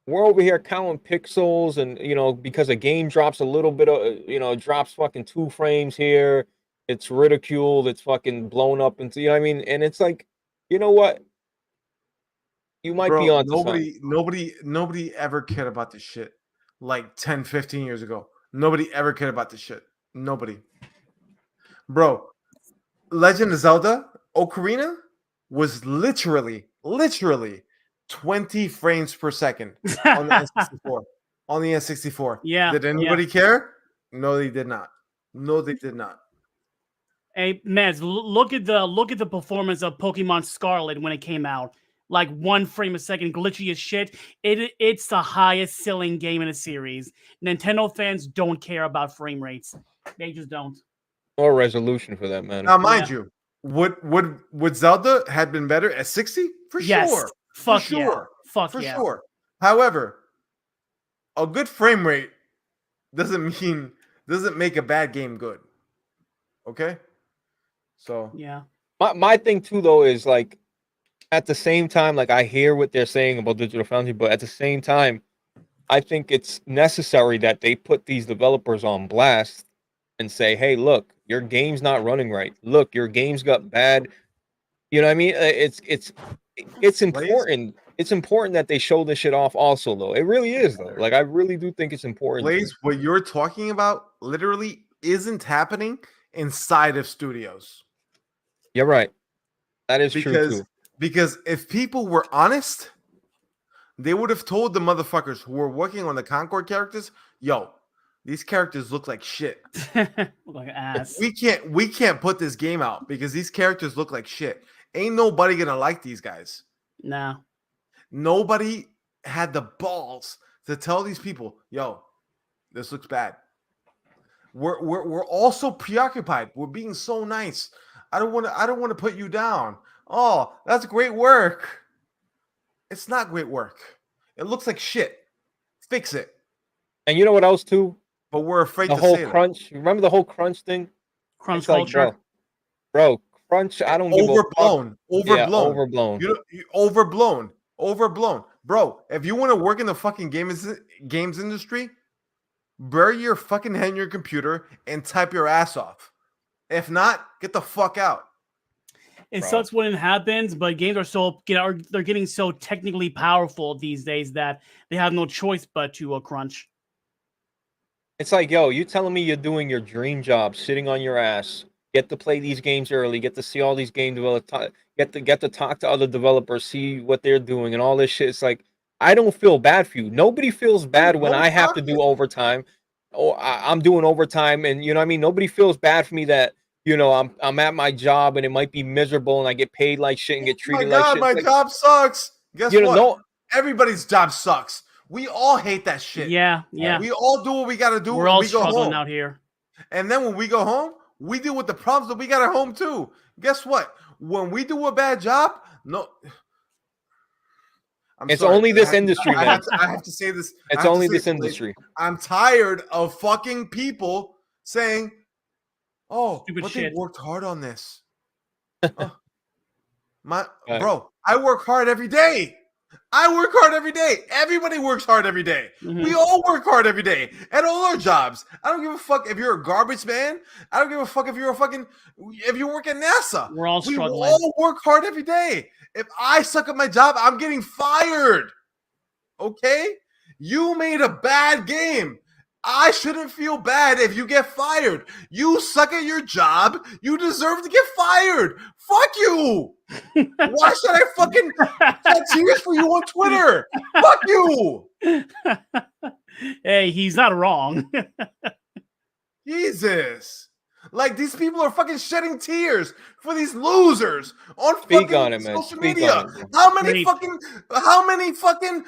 we're over here counting pixels and, because a game drops a little bit of, drops fucking 2 frames here. It's ridiculed. It's fucking blown up into, you know what I mean? And it's like, you know what? You might be Bro, onto something. nobody ever cared about this shit like 10, 15 years ago. Nobody ever cared about this shit. Nobody. Bro, Legend of Zelda Ocarina was literally 20 frames per second on the N64. On the N64. Yeah. Did anybody care? No, they did not. No, they did not. Hey, Mez, look at the performance of Pokemon Scarlet when it came out. Like 1 frame a second, glitchy as shit. It's the highest selling game in the series. Nintendo fans don't care about frame rates. They just don't. Or resolution for that matter. Now, mind you, would Zelda had been better at 60? For Yes. sure. Fuck For yeah. sure. Fuck For yeah. sure. However, a good frame rate doesn't mean doesn't make a bad game good. Okay? So Yeah. My thing too though is like at the same time, like I hear what they're saying about Digital Foundry, but at the same time, I think it's necessary that they put these developers on blast and say, "Hey, look, your game's not running right. Look, your game's got bad." You know what I mean? It's Blaze, important. It's important that they show this shit off also though. It really is though. Like I really do think it's important. Blaze, what you're talking about literally isn't happening inside of studios. You're right. That is true too. Because if people were honest, they would have told the motherfuckers who were working on the Concord characters, "Yo, these characters look like shit. Look like an ass. We can't put this game out because these characters look like shit. Ain't nobody gonna like these guys." No. Nobody had the balls to tell these people, "Yo, this looks bad." We're all so preoccupied. We're being so nice. I don't want to put you down. Oh, that's great work. It's not great work. It looks like shit. Fix it. And you know what else too? But we're afraid The to whole say crunch. Remember the whole crunch thing? Crunch It's like, culture. bro, crunch. I don't give a fuck. overblown. Yeah, overblown. Overblown. Bro, if you want to work in the fucking games industry, bury your fucking head in your computer and type your ass off. If not, get the fuck out. It Bro. sucks when it happens, but games are they're getting so technically powerful these days that they have no choice but to crunch. It's like, yo, you telling me you're doing your dream job, sitting on your ass, get to play these games early, get to see all these game developers, get to talk to other developers, see what they're doing, and all this shit. It's like, I don't feel bad for you. Nobody feels bad when I have to do overtime, or I'm doing overtime, and you know what I mean. Nobody feels bad for me that you know I'm at my job and it might be miserable and I get paid like shit and get treated like shit. My job sucks. Guess You know, what? no, Everybody's job sucks. We all hate that shit. Yeah. We all do what we got to do We're when all we go struggling home. out here. And then when we go home, we deal with the problems that we got at home too. Guess what? When we do a bad job, no. it's only this industry, man. I have to say this. It's only this industry. I'm tired of fucking people saying, "Oh, Stupid but shit. they worked hard on this." Right. Bro, I work hard every day. I work hard every day. Everybody works hard every day. Mhm. We all work hard every day at all our jobs. I don't give a fuck if you're a garbage man. I don't give a fuck if you work at NASA. We're all We struggling. all work hard every day. If I suck at my job, I'm getting fired. Okay? You made a bad game. I shouldn't feel bad if you get fired. You suck at your job. You deserve to get fired. Fuck you. Why should I fucking shed tears for you on Twitter? Fuck you. Hey, he's not wrong. Jesus. Like these people are fucking shedding tears for these losers on Speak fucking on it, man. social Speak media. on it, man. How many Preach. fucking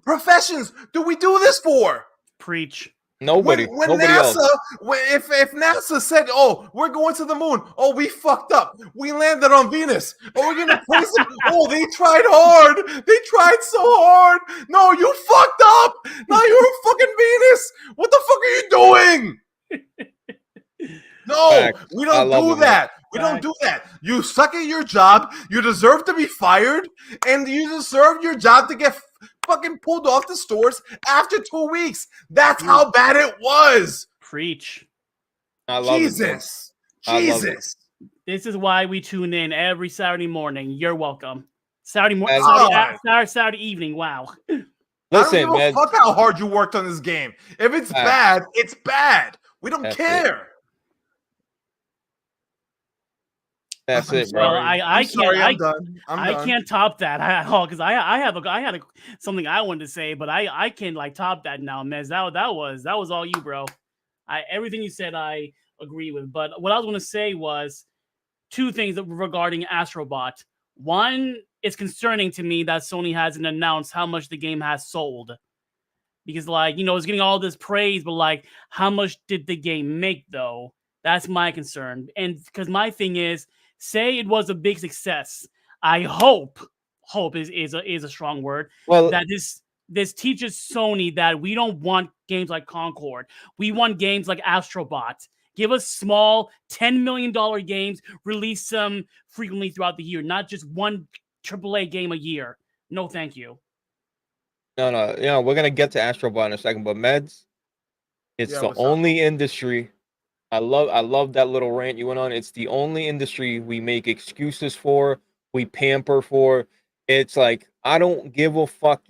professions do we do this for? Preach. Nobody. When Nobody else. NASA, if NASA said, "Oh, we're going to the moon," oh, we fucked up. We landed on Venus. Oh, we're gonna praise them. Oh, they tried hard. They tried so hard. No, you fucked up. Now you're a fucking Venus. What the fuck are you doing? No, Facts. we I don't love do it, man. that. We don't do that. You suck at your job. You deserve to be fired, and you deserve your job to get fucking pulled off the stores after 2 weeks. That's how bad it was. Preach. I love it, man. Jesus. I love it. Jesus. This is why we tune in every Saturday morning. You're welcome. Saturday morning, As- Saturday evening. Wow. I Listen, don't give man. a fuck how hard you worked on this game. If it's bad, it's bad. We don't That's care. That's I'm it, bro. Well, sorry. I I'm sorry, can't. I'm done. I'm I done. can't top that at all because I had something I wanted to say, but I can't like top that now, man. That was all you, bro. Everything you said I agree with, but what I was going to say was two things regarding Astrobot. One, it's concerning to me that Sony hasn't announced how much the game has sold, because like it's getting all this praise, but like how much did the game make though? That's my concern, and because my thing is, say it was a big success. I hope is a strong word. Well, That this this teaches Sony that we don't want games like Concord. We want games like Astrobot. Give us small $10 million games, release them frequently throughout the year, not just one AAA game a year. No, thank you. No, we're gonna get to Astrobot in a second, but Meds, it's the only industry. I love that little rant you went on. It's the only industry we make excuses for, we pamper for. It's like, I don't give a fuck.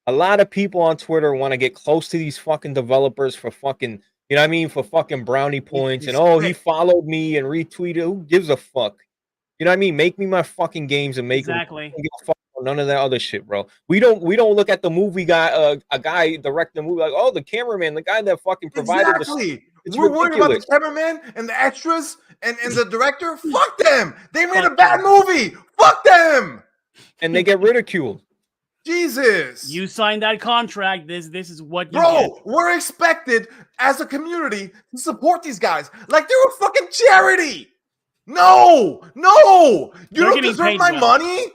A lot of people on Twitter want to get close to these fucking developers for fucking, you know what I mean, for fucking brownie points, and he followed me and retweeted. Who gives a fuck? You know what I mean? Make me my fucking games and make them. Give a fuck about none of that other shit, bro. We don't look at the movie guy, a guy directing the movie like, oh, the cameraman, the guy that fucking provided the. We're worried about the cameraman and the extras and the director. Fuck them. They made a bad movie. Fuck them. And they get ridiculed. Jesus. You signed that contract. This is what you get. We're expected as a community to support these guys like they're a fucking charity. No. You don't deserve my money.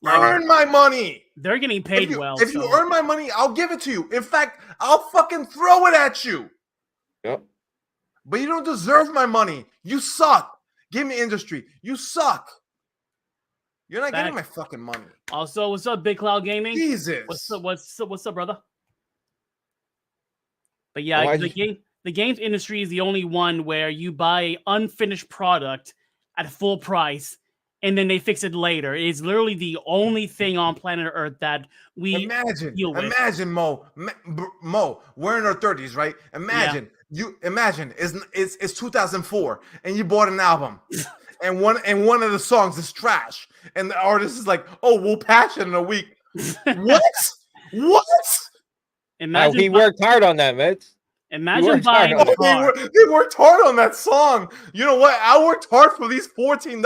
Earn my money. They're getting paid If you earn my money, I'll give it to you. In fact, I'll fucking throw it at you. Yep. But you don't deserve my money. You suck. Give me industry. You suck. You're not getting my fucking money. Also, what's up, Big Cloud Gaming? Jesus. What's up, brother? But yeah, the games industry is the only one where you buy an unfinished product at full price and then they fix it later. It's literally the only thing on planet Earth that we deal with. Imagine, Mo, we're in our 30s, right? Imagine it's 2004 and you bought an album and one of the songs is trash and the artist is like, oh, we'll patch it in a week. What? Imagine he worked hard on that, man. Imagine buying a car. They worked hard on that song. You know what? I worked hard for these $14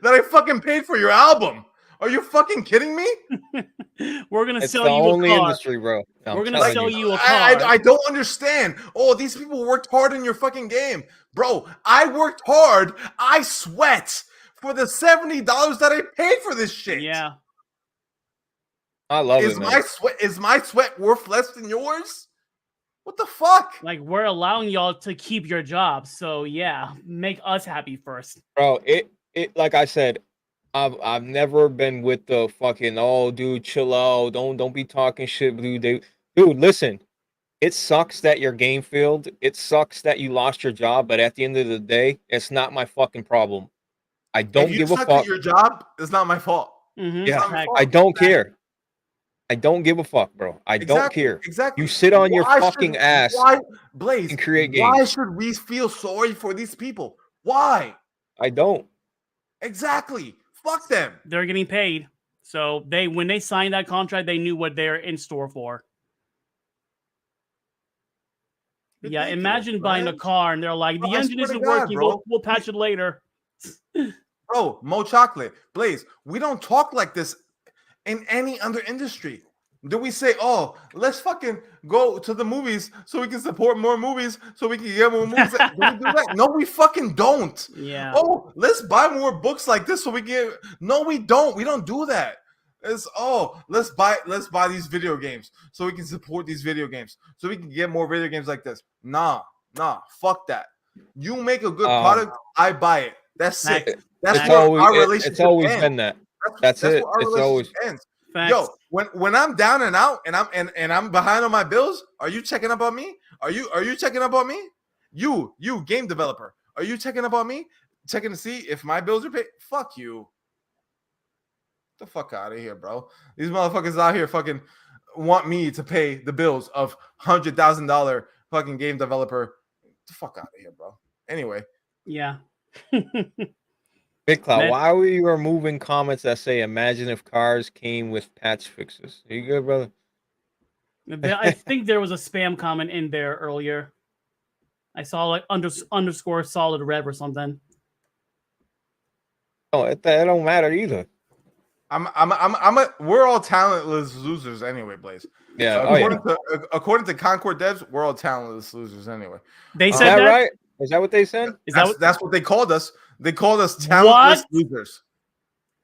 that I fucking paid for your album. Are you fucking kidding me? We're gonna sell you a car. It's the only industry, bro. We're gonna sell you a car. I don't understand. Oh, these people worked hard in your fucking game, bro. I worked hard. I sweat for the $70 that I paid for this shit. Yeah. I love it, man. Is my sweat worth less than yours? What the fuck? Like, we're allowing y'all to keep your jobs, so yeah, make us happy first, bro. It like I said, I've never been with the fucking dude, chill out, don't be talking shit, dude. Dude, listen, it sucks that your game failed. It sucks that you lost your job, but at the end of the day, it's not my fucking problem. I don't give a fuck. At your job, it's not my fault. Yeah, I don't care. I don't give a fuck, bro. I don't care. Exactly. You sit on your fucking ass Blaze, and create games. Why should we feel sorry for these people? Why? I don't. Exactly. Fuck them. They're getting paid. So when they signed that contract, they knew what they're in store for. Yeah, imagine buying a car and they're like, the engine isn't working, we'll patch it later. Bro, Mo Chocolate, Blaze, we don't talk like this in any other industry. Do we say, oh, let's fucking go to the movies so we can support more movies so we can get more movies? Do we do that? No, we fucking don't. Yeah. Oh, let's buy more books like this so we get. No, we don't. We don't do that. It's let's buy these video games so we can support these video games so we can get more video games like this. Nah, fuck that. You make a good product, I buy it. That's it. That's our relationship. It's always been that. That's it. It's always ends. Facts. Yo, when I'm down and out and I'm behind on my bills, are you checking up on me? Are you checking up on me? You game developer, are you checking up on me? Checking to see if my bills are paid? Fuck you. Get the fuck out of here, bro. These motherfuckers out here fucking want me to pay the bills of $100,000 fucking game developer. Get the fuck out of here, bro. Anyway. Yeah. Big Cloud, why were you removing comments that say, imagine if cars came with patch fixes? Are you good, brother? I think there was a spam comment in there earlier. I saw like underscore solid rev or something. Oh, it don't matter either. We're all talentless losers anyway, Blaze. Yeah. According to Concord devs, we're all talentless losers anyway. They said that, right? Is that what they said? That's what they called us. They called us talentless losers.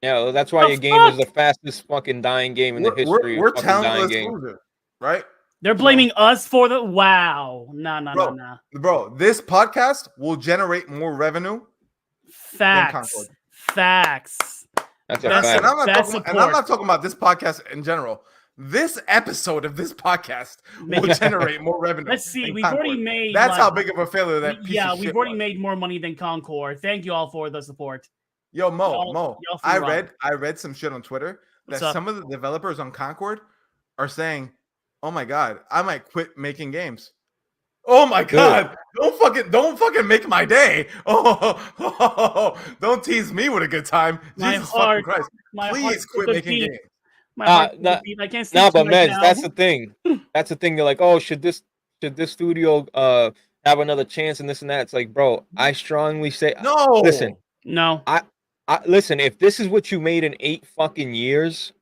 Yeah, well, that's why The your game is fuck? the fastest fucking dying game in the history We're of fucking dying talentless game. losers, right? They're blaming us for the wow. Nah. Bro, this podcast will generate more revenue than Concord. Facts. That's a Best- fact. And I'm not talking about this podcast in general. This episode of this podcast will generate more revenue. Let's see. than We've already Concord. made. That's like, how big of a failure that piece of we've shit already was. made more money than Concord. Thank you all for the support. Yo, Mo, y'all I free ride. read some shit on Twitter that What's up? some of the developers on Concord are saying, "Oh my god, I might quit making games." Oh my god! Don't fucking make my day. Don't tease me with a good time. My Jesus heart- fucking Christ! My Please heart quit took a making beat. games. My heart took a nah, beat. I can't sleep No, but tonight Mez, now. that's the thing. That's the thing. You're like, oh, should this studio have another chance and this and that? It's like, bro, I strongly say No, listen. No. Listen, if this is what you made in 8 fucking years,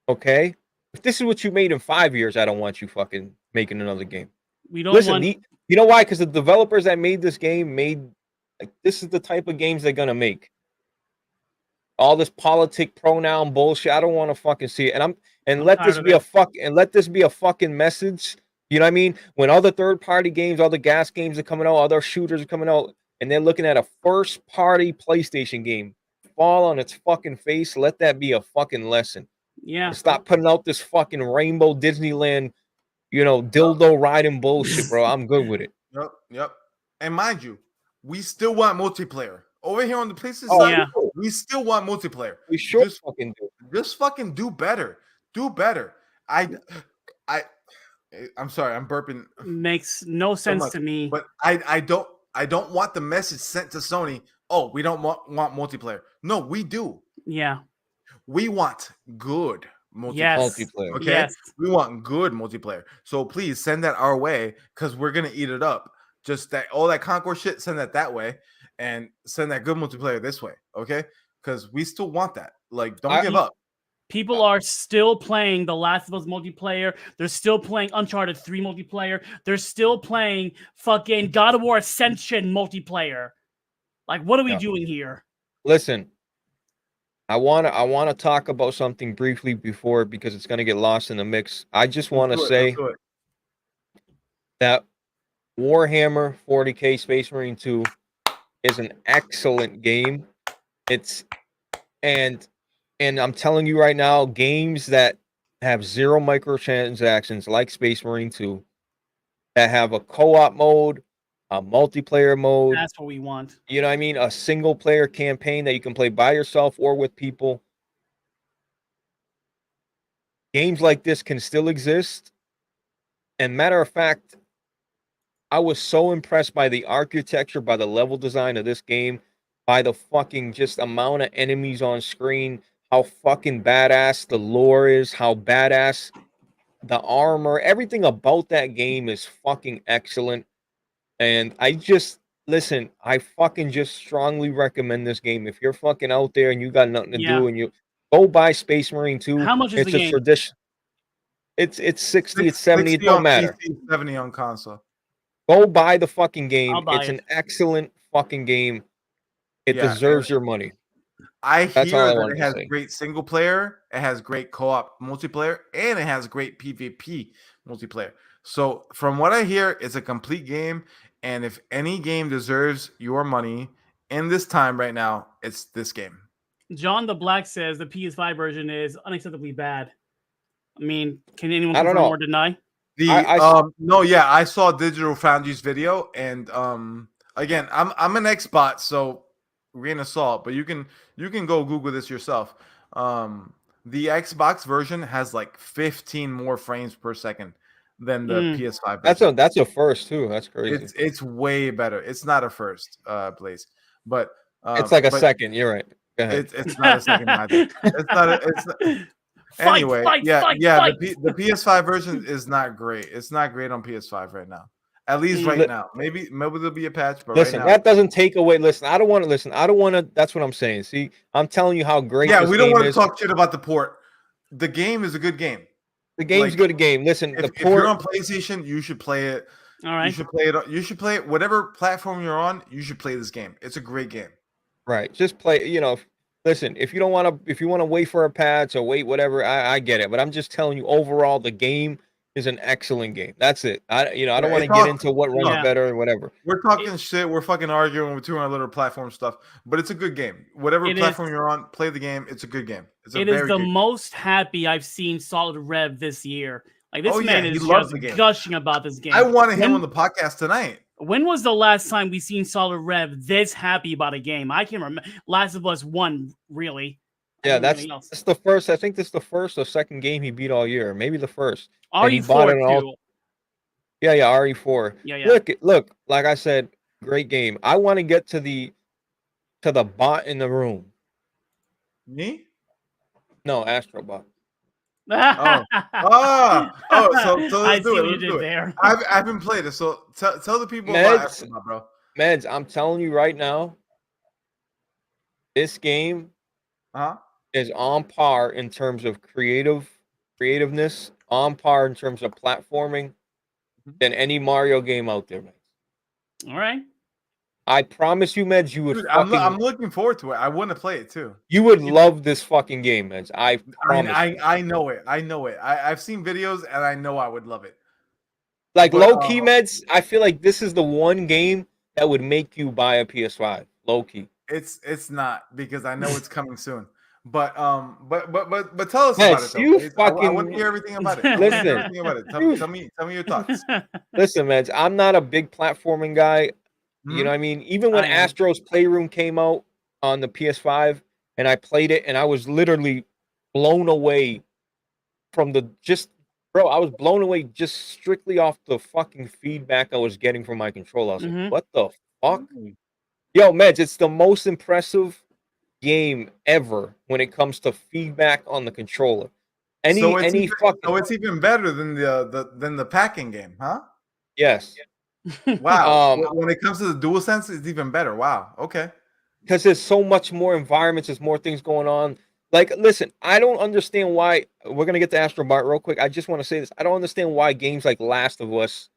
okay? If this is what you made in 5 years, I don't want you fucking making another game. We don't Listen, want. you know why? Because the developers that made this game made like this is the type of games they're gonna make. All this politic pronoun bullshit. I don't want to fucking see it. And let tired this of be it. let this be a fucking message. You know what I mean? When other third-party games, other gas games are coming out, other shooters are coming out, and they're looking at a first-party PlayStation game fall on its fucking face, let that be a fucking lesson. Yeah. Stop putting out this fucking rainbow Disneyland, dildo riding bullshit, bro. I'm good with it. Yep. And mind you, we still want multiplayer over here on the PlayStation Oh, side. yeah. We still want multiplayer. We sure Just fucking do. Just fucking do better. Do better. I'm sorry, I'm burping. Makes no sense much, to me. But I don't want the message sent to Sony. Oh, we don't want multiplayer. No, we do. Yeah. We want good multiplayer. Yes. Multiplayer. Okay. Yes. We want good multiplayer. So please send that our way because we're gonna eat it up. Just that all that Concord shit, send that way, and send that good multiplayer this way. Okay, because we still want that. Like, don't give up. People are still playing The Last of Us multiplayer. They're still playing Uncharted 3 multiplayer. They're still playing fucking God of War Ascension multiplayer. Like, what are we doing here? Listen, I wanna talk about something briefly before because it's gonna get lost in the mix. I just want to say that Warhammer 40K Space Marine 2 is an excellent game. And I'm telling you right now, games that have 0 microtransactions like Space Marine 2, that have a co-op mode, a multiplayer mode, That's what we want. you know what I mean? A single player campaign that you can play by yourself or with people. Games like this can still exist. And matter of fact, I was so impressed by the architecture, by the level design of this game, by the fucking just amount of enemies on screen, how fucking badass the lore is, how badass the armor, everything about that game is fucking excellent. And I fucking just strongly recommend this game. If you're fucking out there and you got nothing to do and you go buy Space Marine 2, How much is it's the a game? tradition. It's 60, it's 70, it don't matter. PC, 70 on console. Go buy the fucking game. I'll buy It's it. an excellent fucking game. It deserves your money. That's all I hear that wanted it to has say. great single player, it has great co-op multiplayer, and it has great PvP multiplayer. So from what I hear, it's a complete game. And if any game deserves your money in this time right now, it's this game. John the Black says the PS5 version is unacceptably bad. I mean, can anyone I don't confirm know. or deny? I saw Digital Foundry's video, and again, I'm an Xbot, so grain of salt, but you can go Google this yourself. The Xbox version has like 15 more frames per second than the PS5 version. That's a first too. That's crazy. It's way better. It's not a first, Blaze, but it's like a second. You're right. Go ahead. It's not a second either. It's not. Anyway, the PS5 version is not great. It's not great on PS5 right now. At least right now. Maybe there'll be a patch, but listen, right now, that doesn't take away. Listen, I don't want to. That's what I'm saying. See, I'm telling you how great. Yeah, this we don't game want to is. talk shit about the port. The game is a good game. The game's good game. Listen, if you're on PlayStation, you should play it. All right. You should play it. Whatever platform you're on, you should play this game. It's a great game. Right. Just play. Listen, if you don't want to, if you want to wait for a patch or wait whatever, I get it. But I'm just telling you, overall, the game is an excellent game. That's it. I don't want to It's get all, into what runs Yeah. better or whatever. we're talking shit. We're fucking arguing. We're doing our little platform stuff, but it's a good game. Whatever It platform is. you're on, play the game. It's a good game. It's a It is very the good game. most happy I've seen Solid Rev this year. Like this Oh, yeah, man he is loves just the game. gushing about this game. I wanted him When- on the podcast tonight. When was the last time we seen Solid Rev this happy about a game? I can't remember. Last of Us 1, really. I Yeah, don't know that's anything else. the first. I think this is the first or second game he beat all year. Maybe the first. And he bought it RE4 on all. too. Yeah, RE4. Yeah, yeah. Look. Like I said, great game. I want to get to the bot in the room. Me? No, Astrobot. So I let's see do it. what you Let's did do it. there. I haven't played it, so tell the people about Meds. Astro, bro. Meds, I'm telling you right now, this game Huh? is on par in terms of creativeness, on par in terms of platforming than any Mario game out there, man. All right. I promise you, Meds, you would Dude, fucking I'm looking forward to it. I want to play it too. you would love this fucking game, Meds. I I mean, promise. You. I know it. I know it. I've seen videos and I know I would love it. Like but, low key, Meds, I feel like this is the one game that would make you buy a PS5. Low key. It's not because I know it's coming soon. But tell us Meds, about it though. you please. fucking I want to hear everything about it. I wanna listen. hear everything about it. Tell me your thoughts. Listen, Meds, I'm not a big platforming guy. You know what I mean? Even when I am. Astro's Playroom came out on the PS5 and I played it and I was literally blown away from I was blown away just strictly off the fucking feedback I was getting from my controller. I was Mhm. like, what the fuck? Yo, Meds, it's the most impressive game ever when it comes to feedback on the controller. So it's even better than the packing game, huh? Yes. Wow. When it comes to the Duelsense, it's even better. Wow. Okay. Because there's so much more environments, there's more things going on. Like, listen, I don't understand why we're gonna get to Astrobot real quick. I just want to say this. I don't understand why games like Last of Us,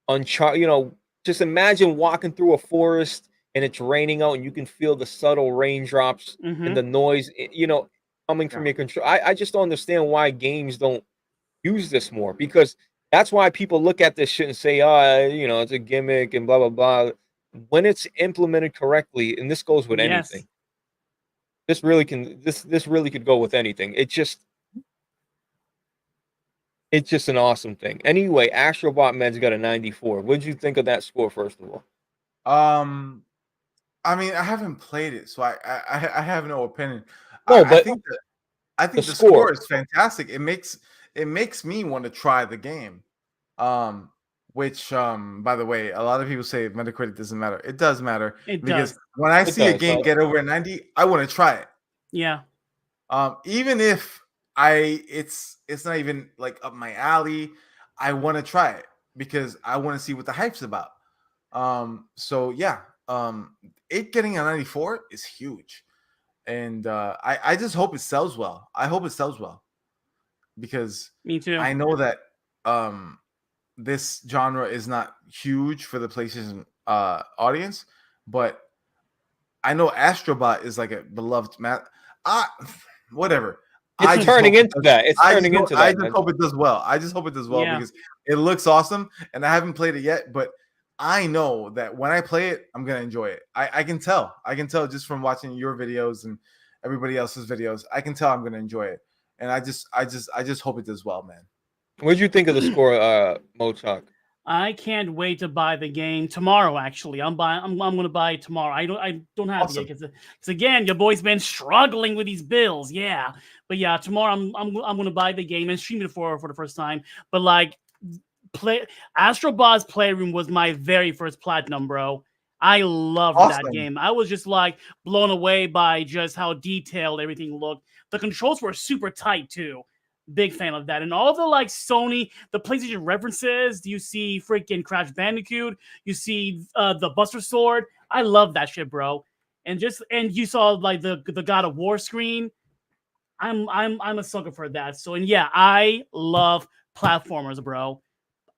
Uncharted, just imagine walking through a forest and it's raining out and you can feel the subtle raindrops and the noise, coming from your control. I just don't understand why games don't use this more, because that's why people look at this shit and say, it's a gimmick and blah, blah, blah. When it's implemented correctly, and this goes with anything, this really could go with anything. It's just an awesome thing. Anyway, Astrobot Meds got a 94. What did you think of that score, first of all? I mean, I haven't played it, so I have no opinion. No, I but think the score score is fantastic. It makes me want to try the game. Which by the way, a lot of people say Metacritic doesn't matter. It does matter. Because when I see a game get over a 90, I want to try it. Yeah. Even if it's not even like up my alley, I want to try it because I want to see what the hype's about. So yeah, it getting a 94 is huge. And I just hope it sells well. I hope it sells well. Because me too. I know that this genre is not huge for the PlayStation audience, but I know Astrobot is like a beloved whatever. It's turning into that. I just hope it does well. I just hope it does well because it looks awesome, and I haven't played it yet, but I know that when I play it, I'm gonna enjoy it. I can tell. I can tell just from watching your videos and everybody else's videos. I can tell I'm gonna enjoy it, and I just hope it does well, man. What did you think of the score, Mochak? I can't wait to buy the game tomorrow. Actually, I'm gonna buy it tomorrow. I don't have it yet because again, your boy's been struggling with these bills. Yeah, but yeah, tomorrow I'm gonna buy the game and stream it for the first time. But like, Astrobot's Playroom was my very first platinum, bro. I loved that game. I was just like blown away by just how detailed everything looked. The controls were super tight too. Big fan of that. And all the like Sony, the PlayStation references, you see freaking Crash Bandicoot, you see the Buster Sword. I love that shit, bro. And you saw like the God of War screen. I'm a sucker for that. So and yeah, I love platformers, bro.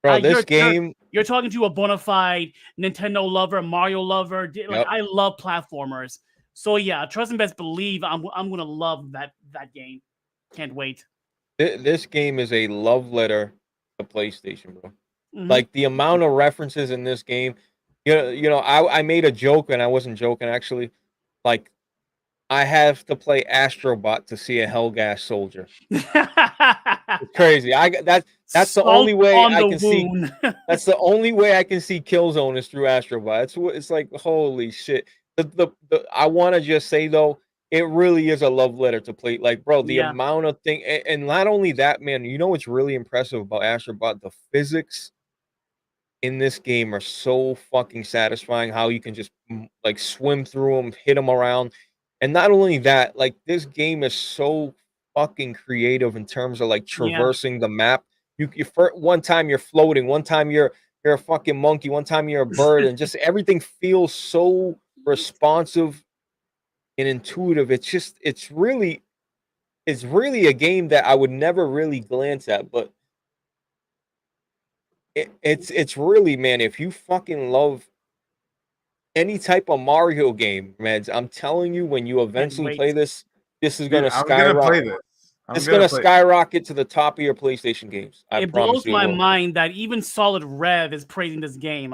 Bro, this game, you're talking to a bona fide Nintendo lover, Mario lover. Like I love platformers. So yeah, trust and best believe I'm gonna love that game. Can't wait. This game is a love letter to PlayStation, bro. Mhm. Like the amount of references in this game. I made a joke and I wasn't joking actually. Like I have to play Astrobot to see a Hellgas soldier. It's crazy. That's the only Salt way on I the can see. wound. That's the only way I can see Killzone is through Astrobot. It's like holy shit. I want to just say though, it really is a love letter to play. Like, bro, the Yeah. amount of thing, and not only that, man. You know what's really impressive about Astrobot? The physics in this game are so fucking satisfying. How you can just like swim through them, hit them around, and not only that, like this game is so fucking creative in terms of like Yeah. traversing the map. One time you're floating, one time you're a fucking monkey, one time you're a bird, and just everything feels so responsive and intuitive. It's really a game that I would never really glance at, but it's really, man, if you fucking love any type of Mario game, man, I'm telling you, when you eventually wait. play this, this is Dude, gonna I'm gonna play skyrocket. this. It's gonna skyrocket to the top of your PlayStation games. I It promise blows you. my It will. mind that even Solid Rev is praising this game.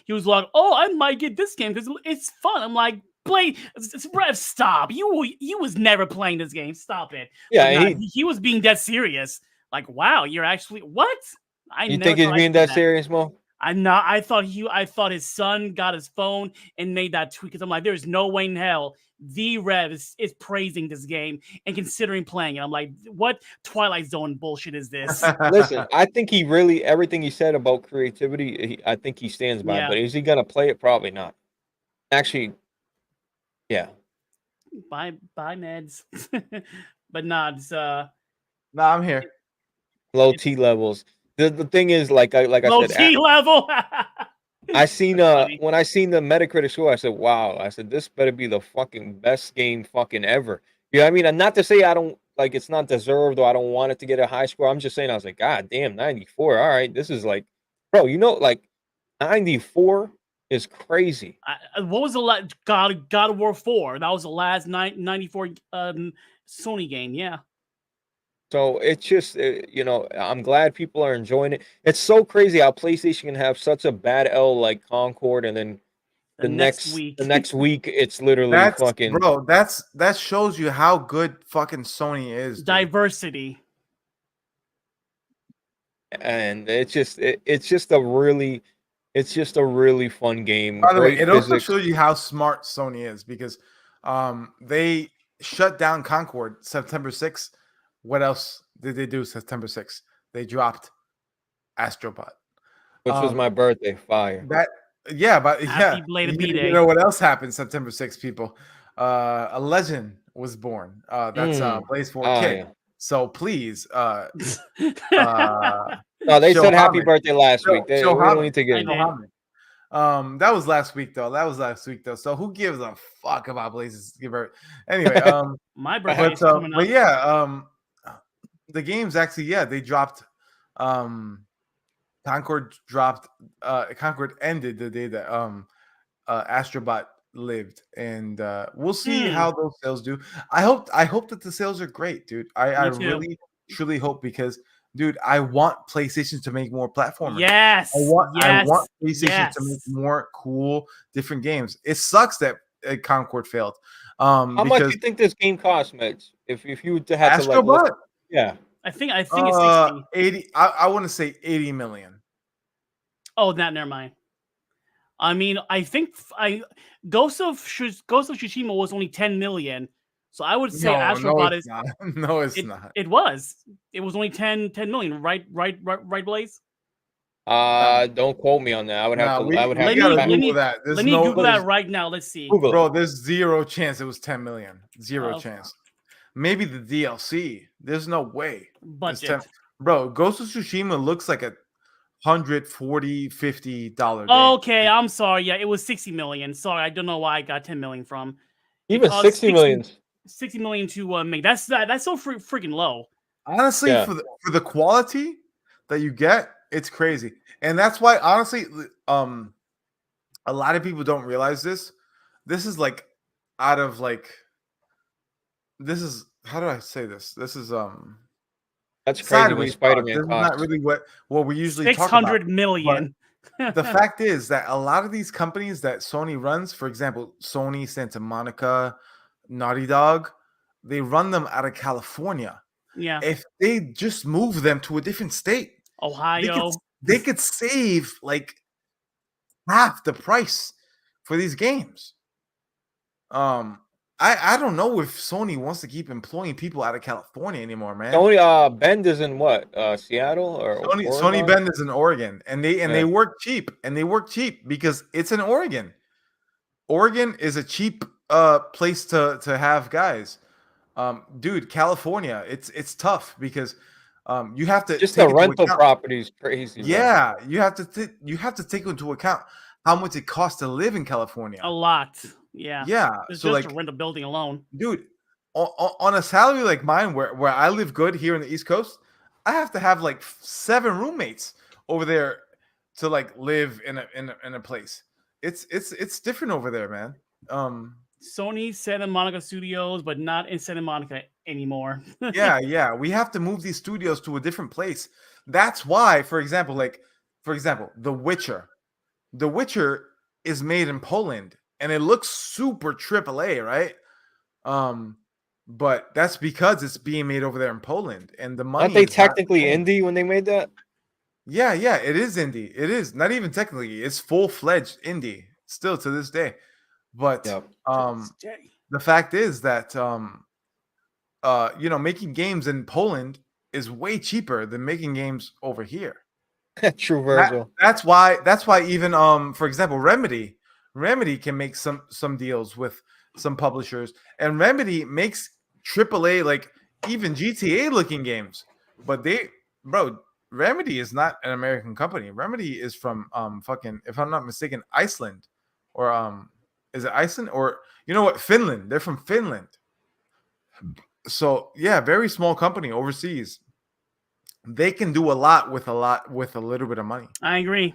He was like, "Oh, I might get this game because it's fun." I'm like, Rev, stop! You was never playing this game. Stop it." Yeah, But and he was being dead serious. Like, wow, you're actually what? I you never think he's thought I'd being see that that. serious, Mo? I thought his son got his phone and made that tweet because I'm like, there's no way in hell the Rev is praising this game and considering playing it. I'm like, what Twilight Zone bullshit is this? Listen, I think he really everything he said about creativity, I think he stands by. Yeah. But is he gonna play it? Probably not. Actually, yeah. Bye meds. But nah, it's Nah, I'm here. Low It's- T levels. The thing is, like I low said, T level. I seen Funny. when I seen the Metacritic score, I said, "Wow!" I said, "This better be the fucking best game fucking ever." You know what I mean? And not to say I don't like it's not deserved or I don't want it to get a high score. I'm just saying I was like, "God damn, 94! All right, this is like, bro, like 94 is crazy." What was the last God of War 4? That was the last 94 Sony game. Yeah. So it's just I'm glad people are enjoying it. It's so crazy how PlayStation can have such a bad L like Concord, and then The next week. the next week it's literally That's fucking bro. That shows you how good fucking Sony is. Dude. Diversity. and it's just a really fun game. By the way, Great it also physics. shows you how smart Sony is because they shut down Concord September 6th. What else did they do September 6th? They dropped Astrobot. Which was my birthday. Fire. But Happy belated you B-Day. know what else happened September 6th, people? A legend was born. That's Blaze 4K. yeah. So please No, they show said happy homage. birthday last Show- week. We show don't need to get I into did. homage. That was last week though. So who gives a fuck about Blaze's birthday? Anyway, My birthday is coming up. but yeah, the games actually, they dropped. Concord dropped. Concord ended the day that Astrobot lived, and we'll see how those sales do. I hope that the sales are great, dude. I Me too. really truly hope because, dude, I want PlayStation to make more platformers. Yes. I want PlayStation yes. to make more cool different games. It sucks that Concord failed. How much do you think this game costs, Meds? If you had to like Astrobot? yeah. I think it's 60. 80. I want to say 80 million. Oh, never mind. I mean, I think Ghost of Tsushima was only 10 million. So I would say Astrobot is not. No, it's not. It was. It was only 10 million, right, Blaze? Don't quote me on that. I would have to. I would have we to. gotta fact- Google that. Let me Google that right now. Let's see. Google it. Bro, there's zero chance it was 10 million. Zero Oh, chance. Maybe the DLC. There's no way. It's Budget. Bro, Ghost of Tsushima looks like a $140, $50 game. Okay, I'm sorry. Yeah, it was 60 million. Sorry, I don't know why I got 10 million from. Even 60 million. 60 million to make. That's so freaking low. Honestly, Yeah. for the quality that you get, it's crazy. And that's why, honestly, a lot of people don't realize this. This is like out of like, this is, how do I say this? This is That's crazy when sideways thought. Spider-Man This is not costs. really what we usually Six talk about. hundred million. The fact is that a lot of these companies that Sony runs, for example, Sony, Santa Monica, Naughty Dog, they run them out of California. Yeah. If they just move them to a different state, Ohio. they could save like half the price for these games. I don't know if Sony wants to keep employing people out of California anymore, man. Sony Bend is in what? Seattle or Sony Oregon? Bend is in Oregon, and they work cheap, because it's in Oregon. Oregon is a cheap place to have guys. Dude, California, it's tough because you have to Just take the into rental account- property is crazy. bro. Yeah, you have to take into account how much it costs to live in California. A lot. Yeah. Yeah, It's so just like, to rent a building alone. dude, on a salary like mine, where I live good here in the East Coast, I have to have like 7 roommates over there to like live in a place. It's different over there, man. Sony Santa Monica Studios, but not in Santa Monica anymore. yeah, we have to move these studios to a different place. That's why, for example, The Witcher. The Witcher is made in Poland, and it looks super AAA, right? But that's because it's being made over there in Poland, and the money. Aren't they is not technically Poland. indie when they made that? Yeah, it is indie. It is not even technically; it's full-fledged indie still to this day. But Yep. the fact is that making games in Poland is way cheaper than making games over here. True, Virgil. That's why even for example, Remedy can make some deals with some publishers, and Remedy makes AAA, like even GTA looking games. But Remedy is not an American company. Remedy is from fucking, if I'm not mistaken, Iceland, or is it Iceland, or you know what, Finland. They're from Finland. So yeah, very small company overseas. They can do a lot with a little bit of money. I agree.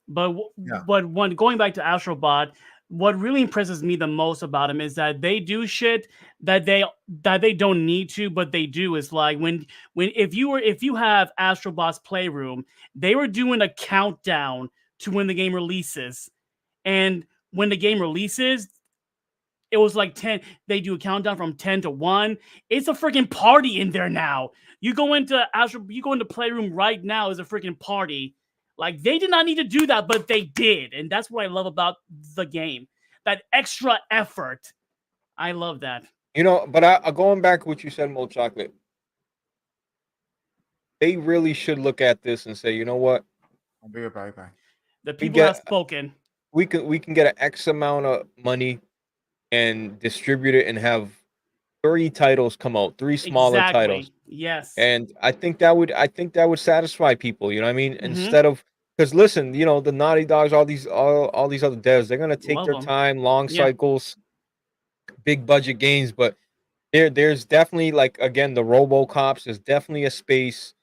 But Yeah. when going back to Astrobot, what really impresses me the most about him is that they do shit that they don't need to, but they do. Is like when if you have Astrobot's Playroom, they were doing a countdown to when the game releases, and when the game releases, it was like 10. They do a countdown from 10 to 1. It's a freaking party in there now. You go into Playroom right now, is a freaking party. Like, they did not need to do that, but they did. And that's what I love about the game. That extra effort. I love that. But I going back to what you said, Mo Chocolate. They really should look at this and say, you know what? I'll be right back. The people have spoken. We can get an X amount of money and distribute it and have 30 titles come out, 3 smaller titles. Yes. And I think that would satisfy people, you know what I mean? Instead of, because listen, the Naughty Dogs, all these other devs, they're gonna take their time, long cycles, big budget games, but there's definitely, like, again, the RoboCops, there's definitely a space,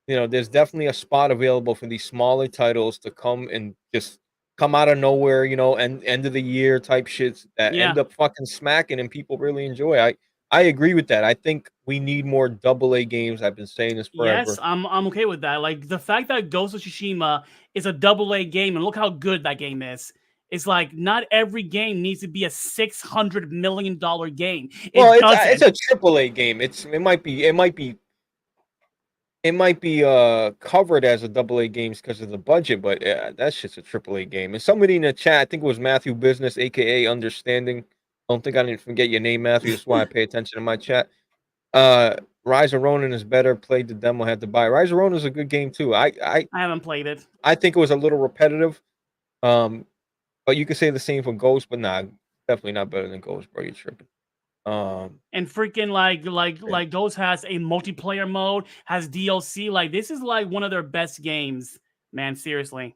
there's definitely a spot available for these smaller titles to come and just come out of nowhere, and end of the year type shits that end up fucking smacking and people really enjoy. I agree with that. I think we need more AA games. I've been saying this forever. Yes, I'm okay with that. Like, the fact that Ghost of Tsushima is a AA game, and look how good that game is. It's like, not every game needs to be a $600 million game. It's a AAA game. It might be covered as a AA games because of the budget, but that shit's a AAA game. And somebody in the chat, I think it was Matthew Business, aka Understanding. Don't think I didn't forget your name, Matthew. That's why I pay attention to my chat. Rise of Ronin is better. Played the demo, had to buy. Rise of Ronin is a good game too. I haven't played it. I think it was a little repetitive. But you could say the same for Ghost, but nah, definitely not better than Ghost, bro. You're tripping. And freaking like Ghost has a multiplayer mode, has DLC. Like, this is like one of their best games, man. Seriously.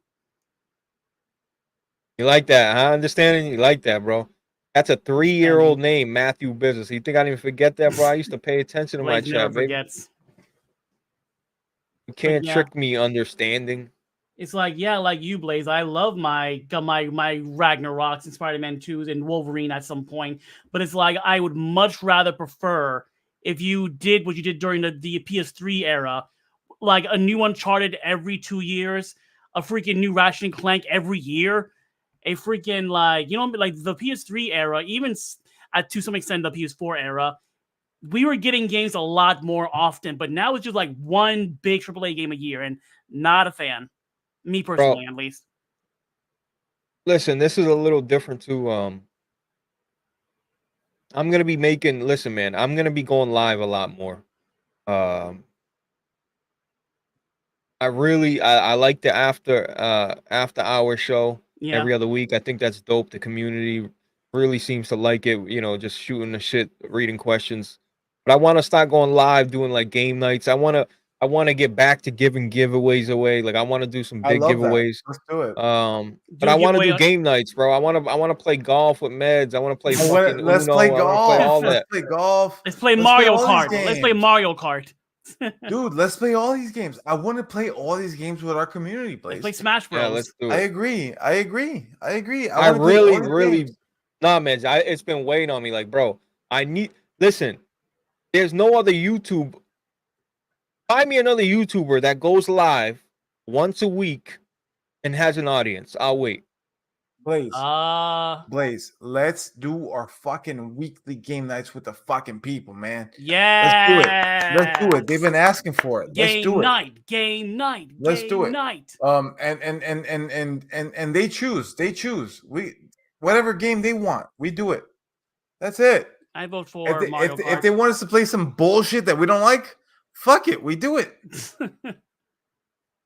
You like that, huh? Understanding? You like that, bro? That's a 3-year-old name, Matthew Business. You think I didn't forget that, bro? I used to pay attention to my chat, baby. Forgets. You can't trick me, Understanding. It's like, yeah, like you, Blaze. I love my Ragnaroks and Spider-Man 2s and Wolverine at some point. But it's like I would much rather prefer if you did what you did during the PS3 era, like a new Uncharted every 2 years, a freaking new Ratchet and Clank every year, a freaking like like the PS3 era, even to some extent the PS4 era. We were getting games a lot more often, but now it's just like one big AAA game a year, and not a fan. Me personally, at least. Listen, this is a little different too. I'm gonna be listen, man, I'm gonna be going live a lot more. Um, I like the after hour show Yeah. every other week. I think that's dope. The community really seems to like it, just shooting the shit, reading questions. But I want to start going live, doing like game nights. I want to get back to giving giveaways away. Like I want to do some I big love that. giveaways. Let's do it. But I want to do game nights, bro. I want to play golf with Meds. I want to play fucking Let's Uno. play I wanna golf. play all Let's that. play golf. Let's play Let's Mario play all these Kart. Let's play games. Mario Kart. Dude, let's play all these games. I want to play all these games with our community, Let's Blaze. play Smash Bros. Yeah, let's do I it. agree. I wanna play all these really, games. nah, man. It's been weighing on me. Like, bro, listen. There's no other YouTube. Find me another YouTuber that goes live once a week and has an audience. I'll wait. Blaze. Uh, Blaze, let's do our fucking weekly game nights with the fucking people, man. yeah. Let's do it. They've been asking for it. Let's do it. Game night. Let's do it. Night. And they choose. Whatever game they want, we do it. That's it. I vote for Mario Kart. If they want us to play some bullshit that we don't like, fuck it, we do it.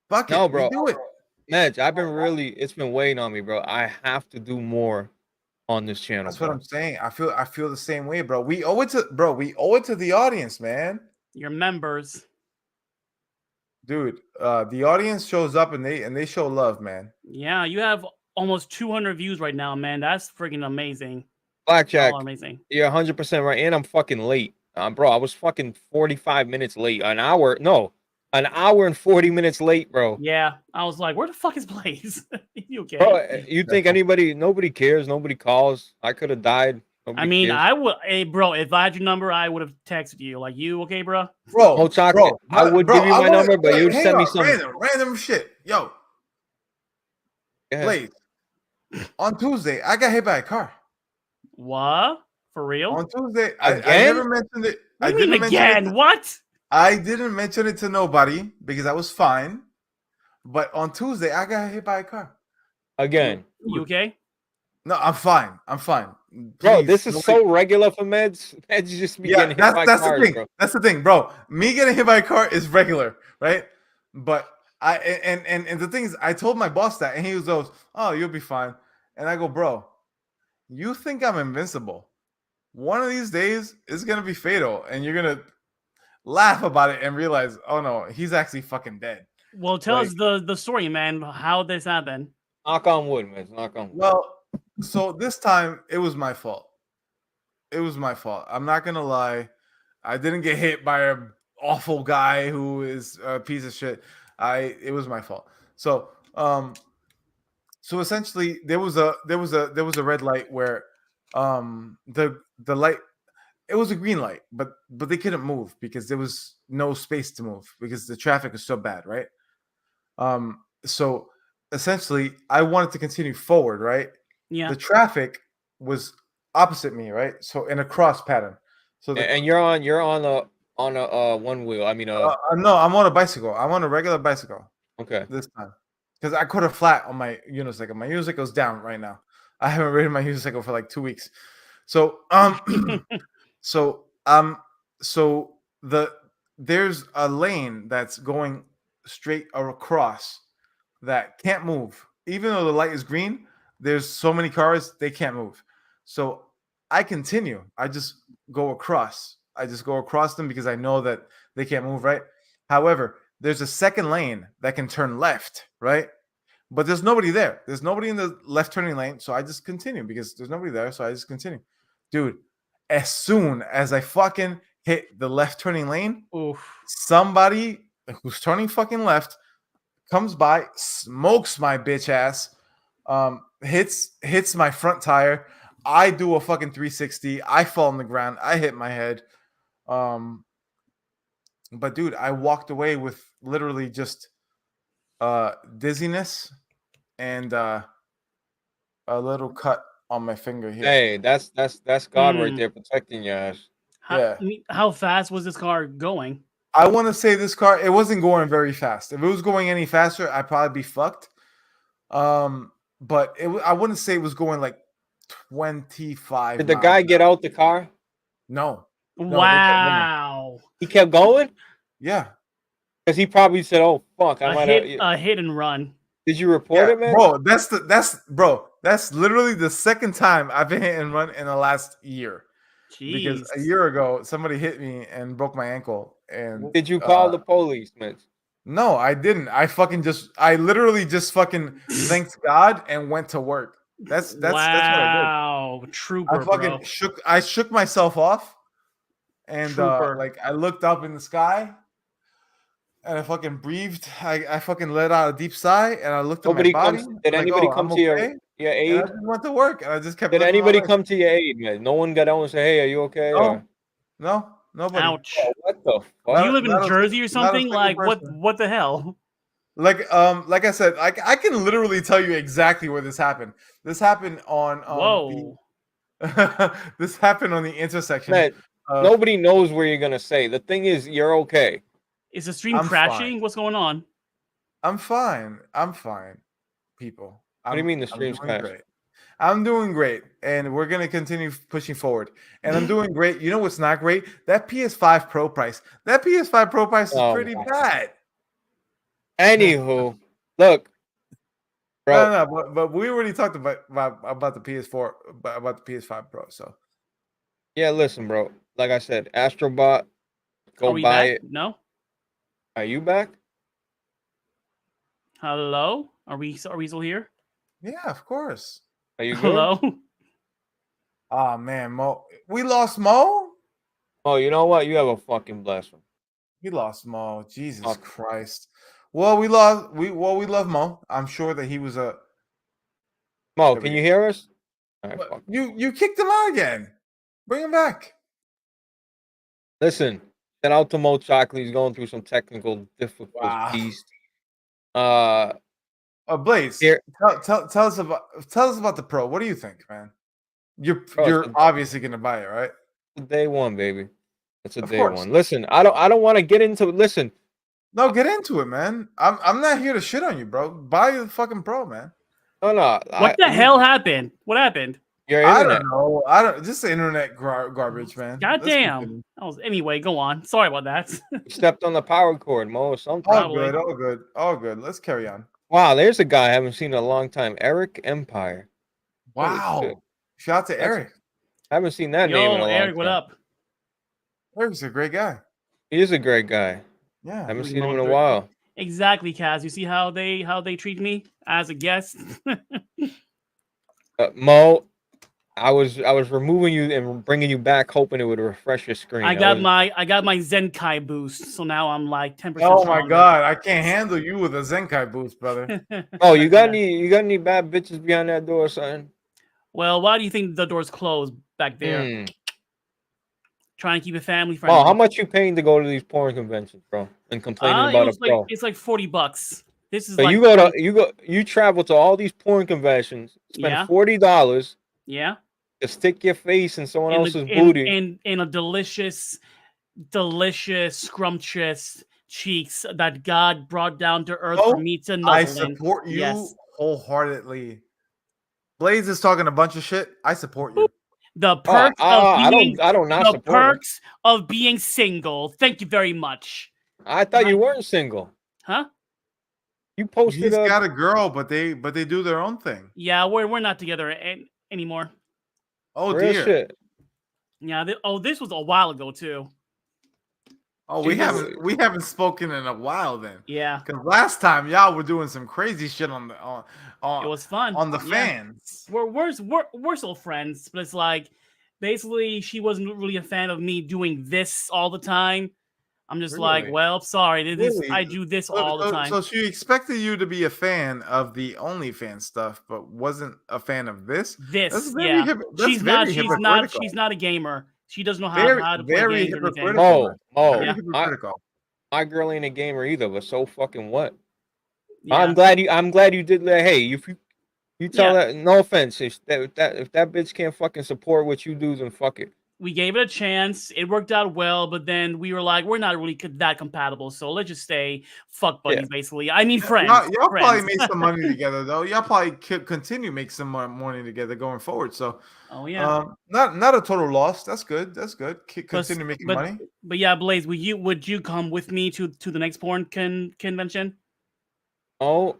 Fuck it, No, bro. we do it. Madge, it's been weighing on me, bro. I have to do more on this channel. That's what I'm saying. I feel the same way, bro. We owe it to the audience, man. Your members. Dude, the audience shows up and they show love, man. Yeah, you have almost 200 views right now, man. That's freaking amazing. Blackjack, amazing. You're 100% right, and I'm fucking late, bro. I was fucking 45 minutes late. An hour and 40 minutes late, bro. Yeah, I was like, where the fuck is Blaze? You okay? Bro, you think nobody cares? Nobody calls? I could have died. I mean, I would, hey, bro. If I had your number, I would have texted you. Like, you okay, bro? Bro, chocolate. I would give you my number, but you'd send me some random shit. Yo, yeah. Blaze. On Tuesday, I got hit by a car. What? For real? On Tuesday, Again? I never mentioned it. What do you mean again? What? I didn't mention it to nobody because I was fine. But on Tuesday, I got hit by a car. Again. You okay? No, I'm fine. Bro, this is so regular for Meds. Meds just be getting hit by cars, the thing. bro. That's the thing, bro. Me getting hit by a car is regular, right? But and the thing is, I told my boss that, and he goes, "Oh, you'll be fine." And I go, "Bro, you think I'm invincible? One of these days it's gonna be fatal, and you're gonna laugh about it and realize, oh no, he's actually fucking dead." Well, tell us the story, man. How this happened? Knock on wood, man. Knock on wood. Well, so this time it was my fault. I'm not gonna lie. I didn't get hit by an awful guy who is a piece of shit. It was my fault. So essentially there was a red light where the light, it was a green light, but they couldn't move because there was no space to move because the traffic is so bad, right? So essentially I wanted to continue forward, right? Yeah. The traffic was opposite me, right? So in a cross pattern. So And you're on a one wheel. I mean, no, I'm on a bicycle. I'm on a regular bicycle. Okay. This time, because I caught a flat on my unicycle. My unicycle's down right now. I haven't ridden my unicycle for like 2 weeks. So there's a lane that's going straight across that can't move, even though the light is green. There's so many cars, they can't move. So I continue. I just go across. Them because I know that they can't move, right? However, there's a second lane that can turn left, right? But there's nobody there. There's nobody in the left turning lane. So I just continue because there's nobody there. So I just continue. Dude, as soon as I fucking hit the left turning lane, Oof. somebody who's turning fucking left comes by, smokes my bitch ass, hits my front tire. I do a fucking 360. I fall on the ground. I hit my head. But dude, I walked away with literally just dizziness and a little cut on my finger here. Hey, that's God right there protecting your ass. How fast was this car going? I want to say this car, it wasn't going very fast. If it was going any faster, I'd probably be fucked. But I wouldn't say it was going like 25. Did the guy get out the car? No. Wow. He kept going? Yeah. Because he probably said, "Oh fuck, I might have a hit and run." Did you report it, man? Bro, that's literally the second time I've been hit and run in the last year. Jeez. Because a year ago somebody hit me and broke my ankle. And did you call the police, man? No, I didn't. I literally just fucking thanked God and went to work. That's what I did. Wow, trooper. I shook myself off, and like I looked up in the sky, and I fucking breathed. I fucking let out a deep sigh, and I looked at my body. Did anybody come to your aid? And I just went to work, and I just kept. Did anybody come to your aid, man? No one got out and say, "Hey, are you okay?" No, nobody. Ouch! Oh, what the fuck? You live in Jersey or something? Like what the hell? Like I said, I can literally tell you exactly where this happened. This happened on this happened on the intersection. Man, nobody knows where you're gonna say. The thing is, you're okay. Is the stream crashing? Fine. What's going on? I'm fine. People. What do you mean the stream's crashing? I'm doing great, and we're gonna continue pushing forward. And I'm doing great. You know what's not great? That PS5 Pro price. That PS5 Pro price is pretty bad. Anywho, look, bro. No, but we already talked about the PS4, about the PS5 Pro. So, yeah, listen, bro. Like I said, Astrobot, go buy it. No, are you back? Hello, are we still here? Yeah, of course. Are you good? Hello? Oh man, Mo, we lost Mo. Oh, you know what? You have a fucking blessing. We lost Mo. Jesus Christ. Well, we love Mo. I'm sure that he was a Mo. Can you hear us? Right, you kicked him out again. Bring him back. Listen, shout out to Mo Chocolate. He's going through some technical difficulties. Blaze, here, tell us about the Pro. What do you think, man? You're obviously gonna buy it, right? Day one, baby. It's a day one. Listen, I don't want to get into it. Listen. No, get into it, man. I'm not here to shit on you, bro. Buy the fucking Pro, man. No. What the hell happened? What happened? Your internet. I don't know. Just the internet garbage, man. Goddamn. Anyway, go on. Sorry about that. You stepped on the power cord, Mo, or something. All good. Let's carry on. Wow, there's a guy I haven't seen in a long time. Eric Empire. Wow. Shout out to Eric. I haven't seen that name in a long Eric, time. what up? Eric's a great guy. He is a great guy. Yeah. I haven't seen him in a while. Exactly, Kaz. You see how they treat me as a guest? Mo, I was removing you and bringing you back, hoping it would refresh your screen. I got my Zenkai boost, so now I'm like 10%. Oh my god, I can't handle you with a Zenkai boost, brother. Oh, you got any bad bitches behind that door, son? Well, why do you think the door's closed back there? Trying to keep it family friendly. Oh, how much you paying to go to these porn conventions, bro? And complaining about a Pro? It's like $40. This is so like you travel to all these porn conventions, spend $40. Yeah. To stick your face in someone else's booty. In a delicious, scrumptious cheeks that God brought down to earth for me to nuzzle. I support you wholeheartedly. Blaze is talking a bunch of shit. I support you. The perks of being single. Thank you very much. I thought you weren't single. Huh? You posted. He's got a girl, but they do their own thing. Yeah, we're not together anymore. Oh dear. Shit. Yeah. This was a while ago too. Oh, we haven't spoken in a while then. Yeah. Because last time y'all were doing some crazy shit on it was fun on the fans. We're still friends, but it's like basically she wasn't really a fan of me doing this all the time. I'm just like, Really? well, sorry, Really? I do this all the time. So she expected you to be a fan of the OnlyFans stuff, but wasn't a fan of this. This, yeah. That's very hypocritical. She's not a gamer. She doesn't know Very, how to play very games or anything. hypocritical. man. Oh, Very Yeah. hypocritical. my girl ain't a gamer either, but so fucking what? Yeah. I'm glad you did that. Hey, if you tell that, no offense, if that bitch can't fucking support what you do, then fuck it. We gave it a chance. It worked out well, but then we were like, we're not really that compatible, so let's just stay fuck buddies, basically. I mean, friends. Y'all probably friends. made some money together, though. Y'all probably continue to make some money together going forward. So, Oh yeah. not a total loss. That's good. That's good. Continue making money. But yeah, Blaze, would you come with me to the next porn convention? Oh,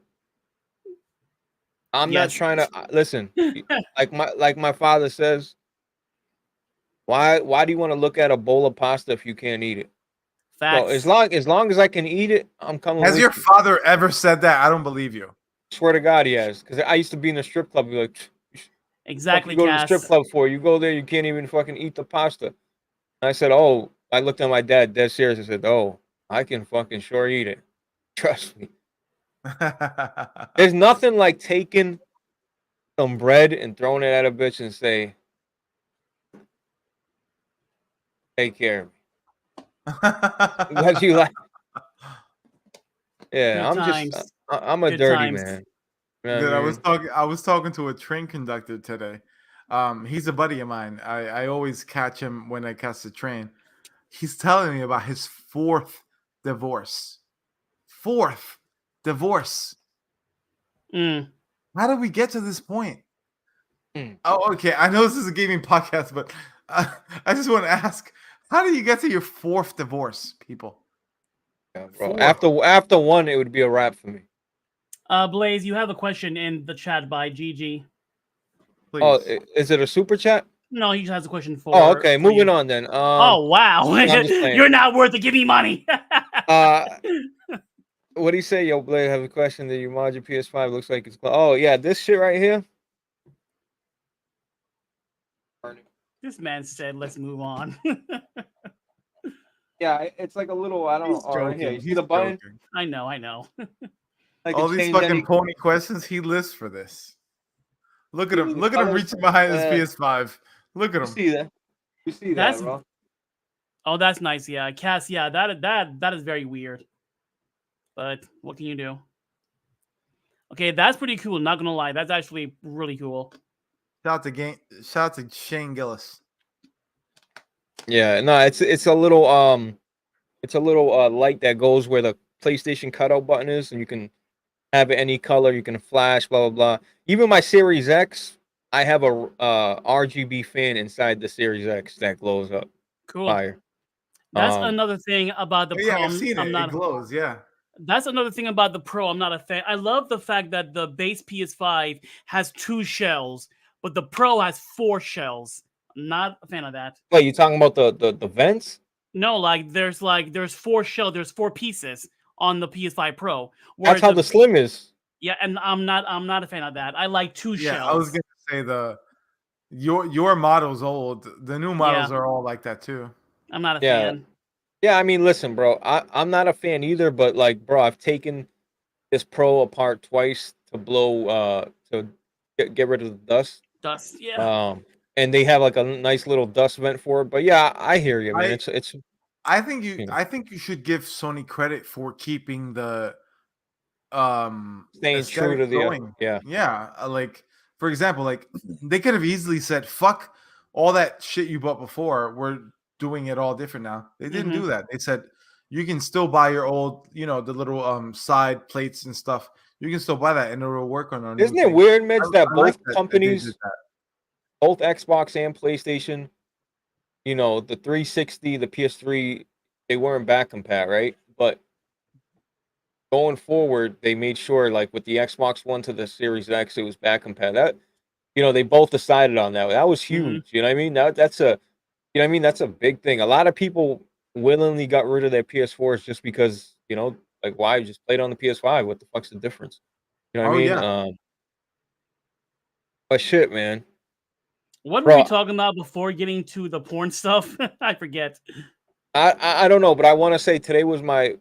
I'm not Yes. trying to listen. like my father says, why do you want to look at a bowl of pasta if you can't eat it? Facts. So as long as I can eat it, I'm coming. Has with your you. father ever said that? I don't believe you. Swear to God, he has. Because I used to be in a strip club. Be like, Exactly. you go to the Cass. strip club for? You go there, you can't even fucking eat the pasta. And I said, oh, I looked at my dad dead serious. I said, oh, I can fucking sure eat it. Trust me. There's nothing like taking some bread and throwing it at a bitch and say, take care of me. Because you like, yeah, Good I'm a Good dirty times. man. You know Dude, what I mean? I was talking to a train conductor today. He's a buddy of mine. I always catch him when I catch the train. He's telling me about his fourth divorce. Fourth divorce. Mm. How did we get to this point? Mm. Oh, okay. I know this is a gaming podcast, but I just want to ask, how do you get to your fourth divorce, people? Yeah, bro. After one, it would be a wrap for me. Blaze, you have a question in the chat by GG. Please. Oh, is it a super chat? No, he just has a question for. Oh, okay. for Moving you. on then. Oh wow, I'm just playing. you're not worth it. Give me money. What do you say, yo, Blade? Have a question that you mod your PS5 looks like it's. Oh yeah, this shit right here. This man said, "Let's move on." Yeah, it's like a little. I don't know. Oh, right here. You see the button? I know. Like all these fucking pony questions he lists for this. Look at him. Look at him reaching behind his PS5. Look at him. You see that? You see that, bro? Oh, that's nice. Yeah, Cass. Yeah, that is very weird. But what can you do? Okay, that's pretty cool. Not gonna lie, that's actually really cool. Shout out to Shane Gillis. Yeah, no, it's a little light that goes where the PlayStation cutout button is, and you can have it any color. You can flash, blah blah blah. Even my Series X, I have a RGB fan inside the Series X that glows up. Cool. Fire. That's another thing about the Pro. Yeah, I've seen it. It glows. Yeah. That's another thing about the Pro. I'm not a fan. I love the fact that the base PS5 has 2 shells, but the Pro has 4 shells. I'm not a fan of that. Wait, you talking about the vents? No, there's 4 shells. There's 4 pieces on the PS5 Pro. That's how the Slim is. Yeah, and I'm not a fan of that. I like 2 shells. I was gonna say your model's old. The new models are all like that too. I'm not a fan. Yeah, I mean, listen, bro. I'm not a fan either, but like, bro, I've taken this Pro apart twice to blow to get rid of the dust. Yeah. And they have like a nice little dust vent for it. But yeah, I hear you, man. It's. I think you should give Sony credit for keeping the staying true to the like, for example, like they could have easily said, fuck all that shit you bought before, we're doing it all different now. They didn't do that. They said you can still buy your old, the little side plates and stuff. You can still buy that and it'll work on our. Isn't it weird, Mitch, that both companies, both Xbox and PlayStation, the 360, the PS3, they weren't back compat, right? But going forward, they made sure, like with the Xbox One to the Series X, it was back compat. That, they both decided on that. That was huge. You know what I mean? That's a, that's a big thing. A lot of people willingly got rid of their PS4s just because, like, why just play it on the PS5? What the fuck's the difference? You know what I mean? Yeah. But shit, man. What were we talking about before getting to the porn stuff? I forget. I don't know, but I want to say today was my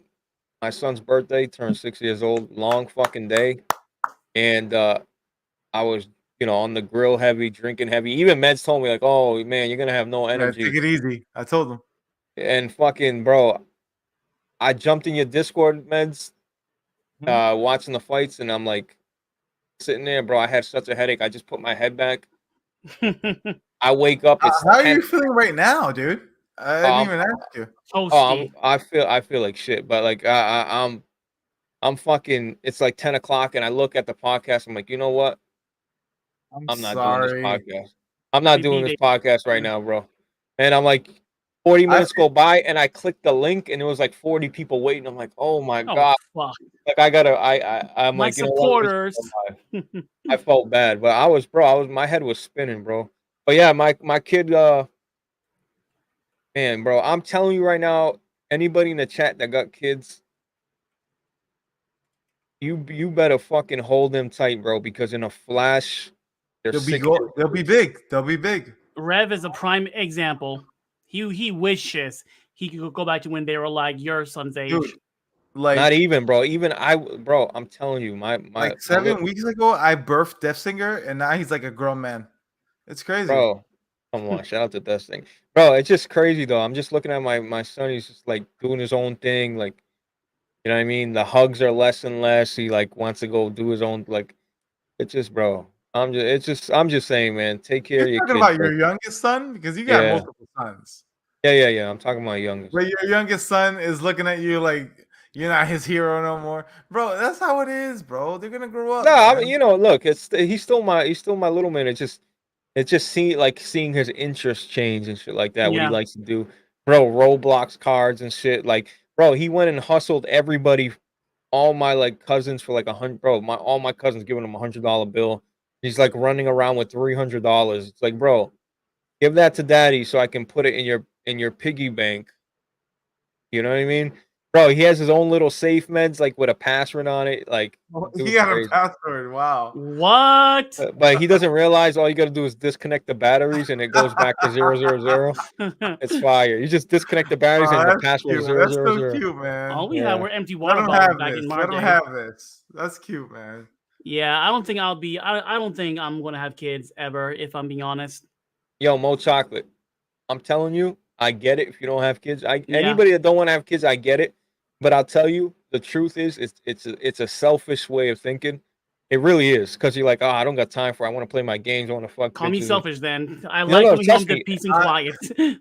son's birthday. Turned 6 years old. Long fucking day, and I was on the grill heavy, drinking heavy. Even Meds told me like, "Oh man, you're gonna have no Yeah, energy." take it easy. I told him. And fucking bro, I jumped in your Discord, Meds, watching the fights, and I'm like sitting there, bro. I had such a headache. I just put my head back. I wake up. It's How are 10. you feeling right now, dude? I didn't even ask you. Toasty. I feel like shit, but like I'm fucking. It's like 10 o'clock, and I look at the podcast. I'm like, you know what? I'm I'm not doing this sorry. podcast. I'm not We doing beat this it. podcast right now, bro. And I'm like, 40 I minutes go by, and I click the link, and it was like 40 people waiting. I'm like, oh my Oh god. fuck. Like I'm My like, you know what? Let me supporters. just go live. I felt bad, but I was my head was spinning, bro. But yeah, my kid, man, bro, I'm telling you right now, anybody in the chat that got kids, you better fucking hold them tight, bro, because in a flash, they're They'll be sick. they'll be big. They'll be big. Rev is a prime example. He wishes he could go back to when they were like your son's age. Dude, like Not even, bro. Even bro, I'm telling you, my like my 7 weeks ago, I birthed Death Singer, and now he's like a grown man. It's crazy. bro. Come on, shout out to Dust Thing. Bro, it's just crazy though. I'm just looking at my son, he's just like doing his own thing, like you know what I mean? The hugs are less and less. He like wants to go do his own like it's just bro. I'm just saying, man, take care You're of your talking kids, about bro. your youngest son because you got Yeah. multiple sons. Yeah. I'm talking about youngest. But your youngest son is looking at you like you're not his hero no more, bro. That's how it is, bro. They're gonna grow up. No, I man. mean, look, he's still my little man. It's just seeing his interests change and shit like that. What he Yeah. likes to do, bro. Roblox cards and shit. Like, bro, he went and hustled everybody, all my like cousins for like 100. Bro, all my cousins giving him $100 bill. He's like running around with $300. It's like, bro, give that to daddy so I can put it in your piggy bank. You know what I mean? Bro, he has his own little safe meds like with a password on it. Like, He dude's got a crazy. password. Wow. What? But he doesn't realize all you got to do is disconnect the batteries and it goes back to 000. It's fire. You just disconnect the batteries and the That's password cute. is That's 000. so cute, man. All we Yeah. had were empty Let water him bottles have back this. in my Let him day. have this. That's cute, man. Yeah, I don't think I'll be. I don't think I'm gonna have kids ever. If I'm being honest. Yo, Mo Chocolate. I'm telling you, I get it if you don't have kids. Yeah. Anybody that don't want to have kids, I get it. But I'll tell you, the truth is, it's a selfish way of thinking. It really is, because you're like, oh, I don't got time for it. I want to play my games. I want to fuck Call me bitches. selfish then. I No, like no, going trust home to me. peace and quiet.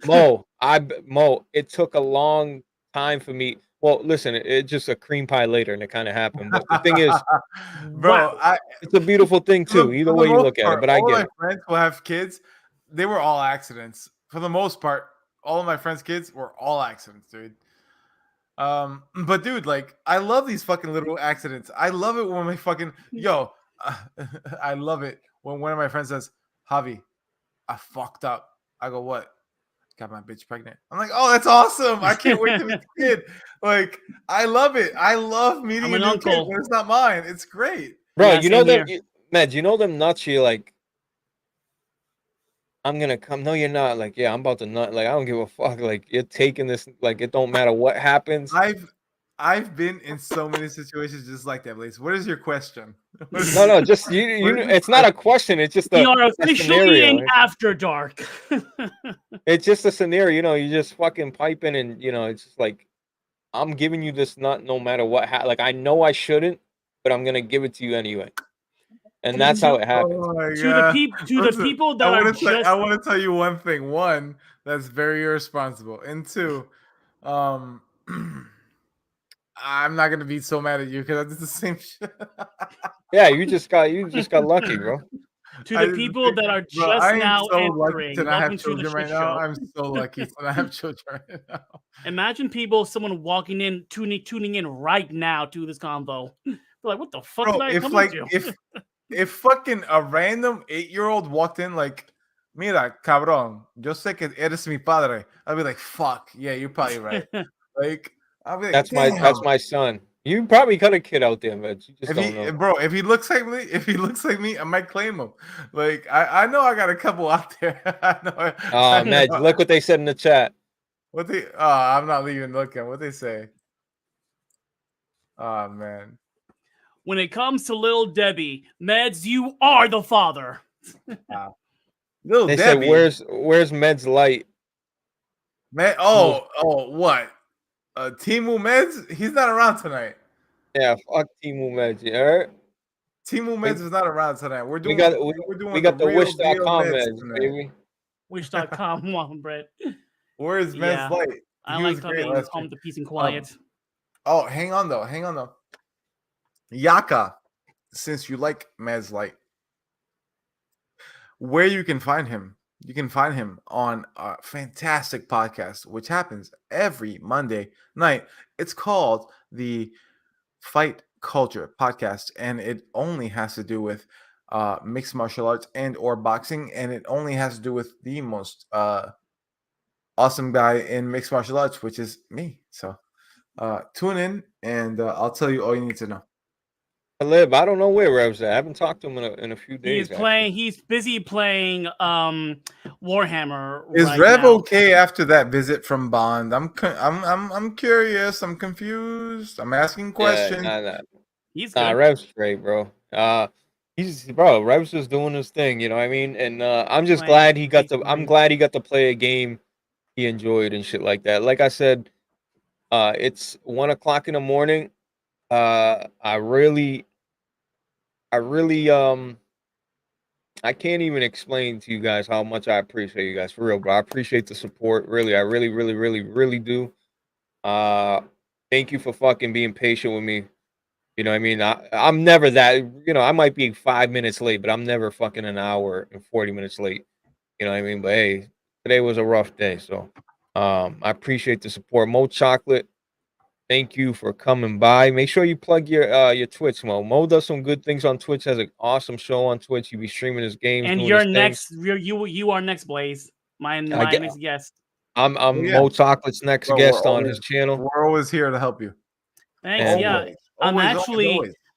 Mo, it took a long time for me. Well, listen, it's just a cream pie later, and it kind of happened. But the thing is, bro, Wow. it's a beautiful thing too. Either for the way you most look at it, part, but I all get my it. friends who have kids, they were all accidents. For the most part, all of my friends' kids were all accidents, dude. But dude, like, I love these fucking little accidents. I love it when my fucking I love it when one of my friends says, "Javi, I fucked up." I go, "What?" Got my bitch pregnant. I'm like, "Oh, that's awesome! I can't wait to meet the kid." Like, I love it. I love meeting I'm a an new uncle. kid when it's not mine. It's great. Bro, Yeah, you know same them, here. Med, you know them nuts. You're like, I'm gonna come. No, you're not. Like, yeah, I'm about to nut. Like, I don't give a fuck. Like, you're taking this. Like, it don't matter what happens. I've been in so many situations just like that, Blaze. What is your question? No, just you. What is your It's not a question. It's just We a are officially scenario. in After Dark. It's just a scenario. You just fucking piping, and it's just like, I'm giving you this nut no matter what. Like, I know I shouldn't, but I'm gonna give it to you anyway. And that's how it happens. Oh my to God. the Listen, people that are just I want to tell you one thing. One, that's very irresponsible. And two, I'm not gonna be so mad at you because I did the same shit. Yeah, you just got lucky, bro. to I the did people same- that are Bro, just I am now so lucky entering. to not Welcome have to the children right shit now. show. I'm so lucky to not have children right now. Imagine someone walking in, tuning in right now to this convo. They're like, what the fuck Bro, did I if come like into? if fucking a random 8-year-old walked in like, mira, cabrón, yo sé que eres mi padre, I'd be like, fuck, yeah, you're probably right. Like, I'll be like, That's damn. my son. You probably got a kid out there, man. You just don't know. Bro, if he looks like me, I might claim him. Like, I know I got a couple out there. I know. Med, look what they said in the chat. What they? I'm not even looking. What they say? Oh man. When it comes to Lil Debbie, Meds, you are the father. Little They Debbie. said, "Where's Med's light?" Man, what? Timu Meds? He's not around tonight. Yeah, fuck Timu Meds. You heard? Timu Meds is not around tonight. We're We doing got the the real deal Wish.com Meds Meds, tonight. baby. Wish.com, one, Brett. Where is Meds Yeah. Light? I He like was great coming last home week. to peace and quiet. Oh, hang on though. Yaka, since you like Meds Light, where you can find him? You can find him on a fantastic podcast, which happens every Monday night. It's called the Fight Culture Podcast, and it only has to do with mixed martial arts and or boxing, and it only has to do with the most awesome guy in mixed martial arts, which is me. So tune in, and I'll tell you all you need to know. I don't know where Rev's at. I haven't talked to him in a few days. He is playing. He's busy playing Warhammer. Is right Rev now. okay after that visit from Bond? I'm curious. I'm confused. I'm asking questions. He's good. Nah, Rev's straight, bro. Rev's just doing his thing, you know what I mean? And I'm just glad he got to. I'm glad he got to play a game he enjoyed and shit like that. Like I said, it's 1 o'clock in the morning. I really I can't even explain to you guys how much I appreciate you guys, for real, bro. I appreciate the support. Really, I really do. Thank you for fucking being patient with me. You know what I mean? I'm never that, I might be 5 minutes late, but I'm never fucking an hour and 40 minutes late. You know what I mean? But hey, today was a rough day. So I appreciate the support. Mo Chocolate, thank you for coming by. Make sure you plug your Twitch, Mo. Mo does some good things on Twitch, has an awesome show on Twitch. You be streaming his games. And doing you're his next. things. You are next, Blaze. My next guest. I'm Yeah. Mo Chocolate's next Bro, guest on his channel. We're always here to help you. Thanks. And, yeah. Always.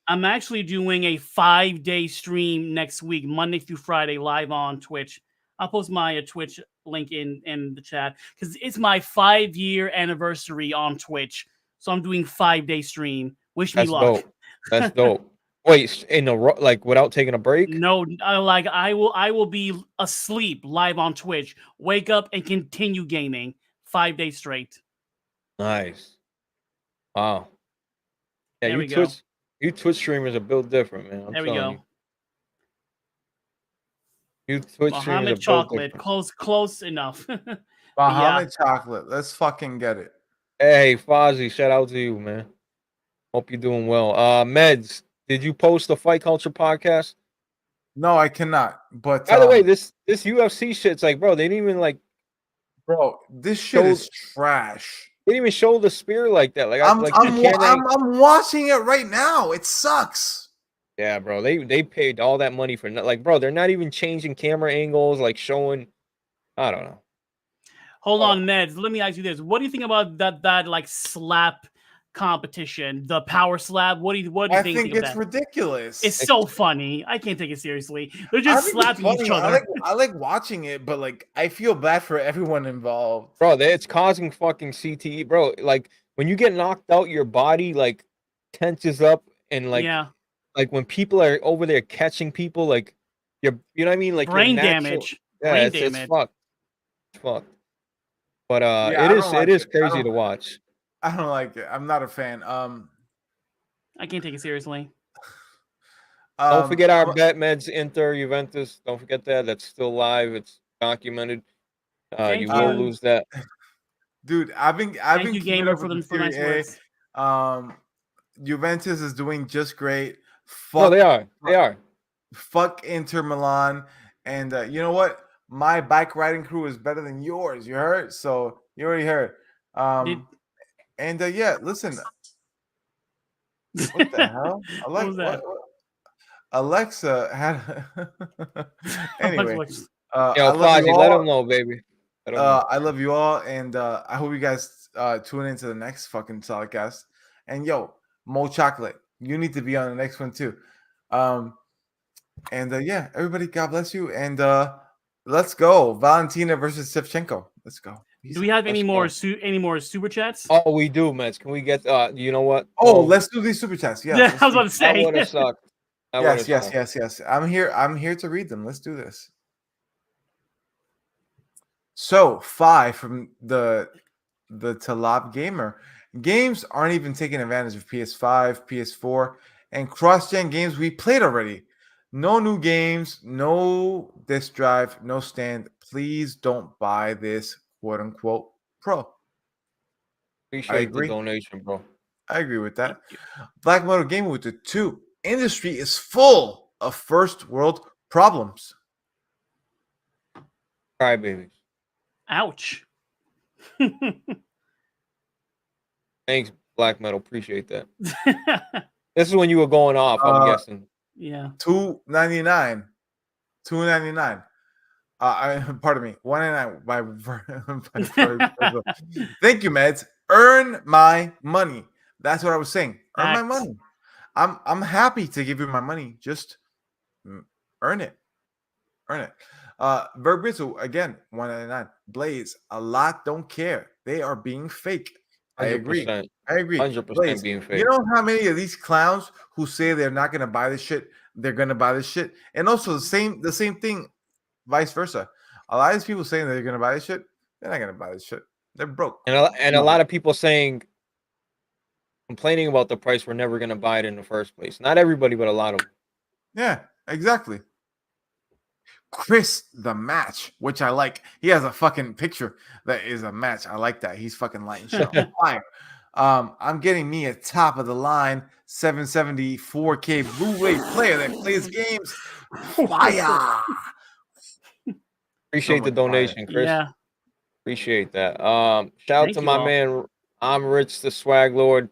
I'm actually doing a 5-day stream next week, Monday through Friday, live on Twitch. I'll post my Twitch link in the chat because it's my 5-year anniversary on Twitch. So I'm doing 5-day stream. Wish me luck. Dope. That's dope. Wait, without taking a break? No, I will be asleep live on Twitch. Wake up and continue gaming 5 days straight. Nice. Wow. Yeah, there we go. You Twitch streamers are built different, man. I'm there we telling go. You Twitch streamers Mohammed are built Chocolate, different. close enough. Mohammed Chocolate. Let's fucking get it. Hey, Fozzie, shout out to you, man. Hope you're doing well. Meds, did you post the Fight Culture podcast? No, I cannot. But by the way, this UFC shit's like, bro, they didn't even bro, this shit is trash. They didn't even show the spear like that. Like I'm watching it right now. It sucks. Yeah, bro. They paid all that money for bro, they're not even changing camera angles, like showing. I don't know. Hold on, Meds. Let me ask you this: what do you think about that like slap competition, the power slap? What do you think? I think it's ridiculous. It's so funny. I can't take it seriously. They're just slapping each other. I like watching it, but I feel bad for everyone involved. Bro, it's causing fucking CTE, bro. Like when you get knocked out, your body tenses up and like when people are over there catching people, like you know what I mean? Like brain damage. Yeah, brain it's damage. fucked. It's fucked. But it is crazy to watch. I don't like it. I'm not a fan. I can't take it seriously. Don't forget our bet, Meds Inter Juventus. Don't forget that. That's still live. It's documented. You will lose that. Dude, I've been Thank you, Gamer, for the nice words. Juventus is doing just great. No, they are. Fuck Inter Milan. And you know what? My bike riding crew is better than yours. You heard? So you already heard. Yeah, listen. What the hell? What? Alexa had. Anyway, Fozzie, let them know, baby. I love you all, and I hope you guys tune into the next fucking SolidCast. And yo, Mo Chocolate, you need to be on the next one too. Yeah, everybody, God bless you, and let's go. Valentina versus Shevchenko. Let's go. Do we have any Let's more super chats? Oh, we do, Mets. Can we get you know what? Oh, let's do these super chats. Yes, Yeah, I was about to That say. would have sucked. That yes, would've yes, sucked. yes, yes. I'm here to read them. Let's do this. So 5 from the Talab Gamer. Games aren't even taking advantage of PS5, PS4, and cross-gen games we played already. No new games, no disk drive, no stand. Please don't buy this quote-unquote Pro. Appreciate the agree. donation, bro. I agree with that. Black Motor Gamer with the 2. Industry is full of first world problems. Crybabies. Ouch. Thanks, Black Metal. Appreciate that. This is when you were going off, I'm guessing. Yeah. $2.99. $2.99. Pardon me. $1.99 by Thank you, Meds. Earn my money. That's what I was saying. Earn my money. I'm happy to give you my money. Just earn it. Earn it. Verb Brittle, again, $1.99. Blaze, a lot don't care. They are being fake. 100%. I agree. 100% Blaze, being fake. you know how many of these clowns who say they're not gonna buy this shit, they're gonna buy this shit, and also the same thing, vice versa. A lot of these people saying they're gonna buy this shit, they're not gonna buy this shit. They're broke. And a lot of people complaining about the price, we're never gonna buy it in the first place. Not everybody, but a lot of them. Yeah, exactly. Chris the Match, which I like. He has a fucking picture that is a match. I like that. He's fucking lighting shit on fire. I'm getting me a top of the line 774K Blu-ray player that plays games. Fire. Appreciate the donation, Chris. Yeah. Appreciate that. Shout out Thank to you my all. man. I'm Rich the Swag Lord.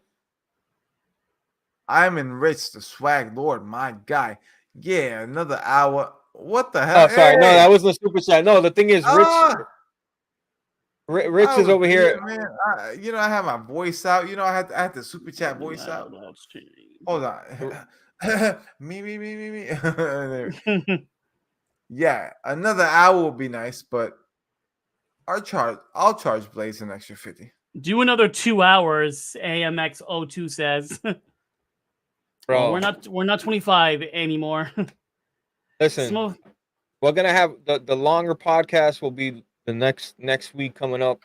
I'm enriched, the Swag Lord, my guy. Yeah, another hour. What the hell? Oh, sorry. No, that was the super chat. No, the thing is, Rich is over here. Man, I have my voice out. I had the super chat voice out. Hold on. me. Yeah, another hour will be nice, but I'll charge Blaze an extra 50. Do another 2 hours, AMX02 says. Bro, we're not 25 anymore. Listen, we're gonna have the longer podcast will be the next week coming up.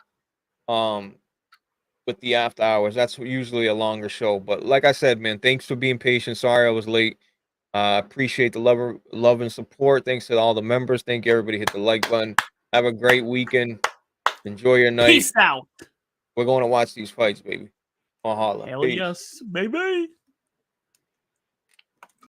With the after hours. That's usually a longer show. But like I said, man, thanks for being patient. Sorry I was late. Appreciate the love and support. Thanks to all the members. Thank you, everybody. Hit the like button. Have a great weekend. Enjoy your night. Peace out. We're going to watch these fights, baby. Mahalo. Hell Peace. yes, baby.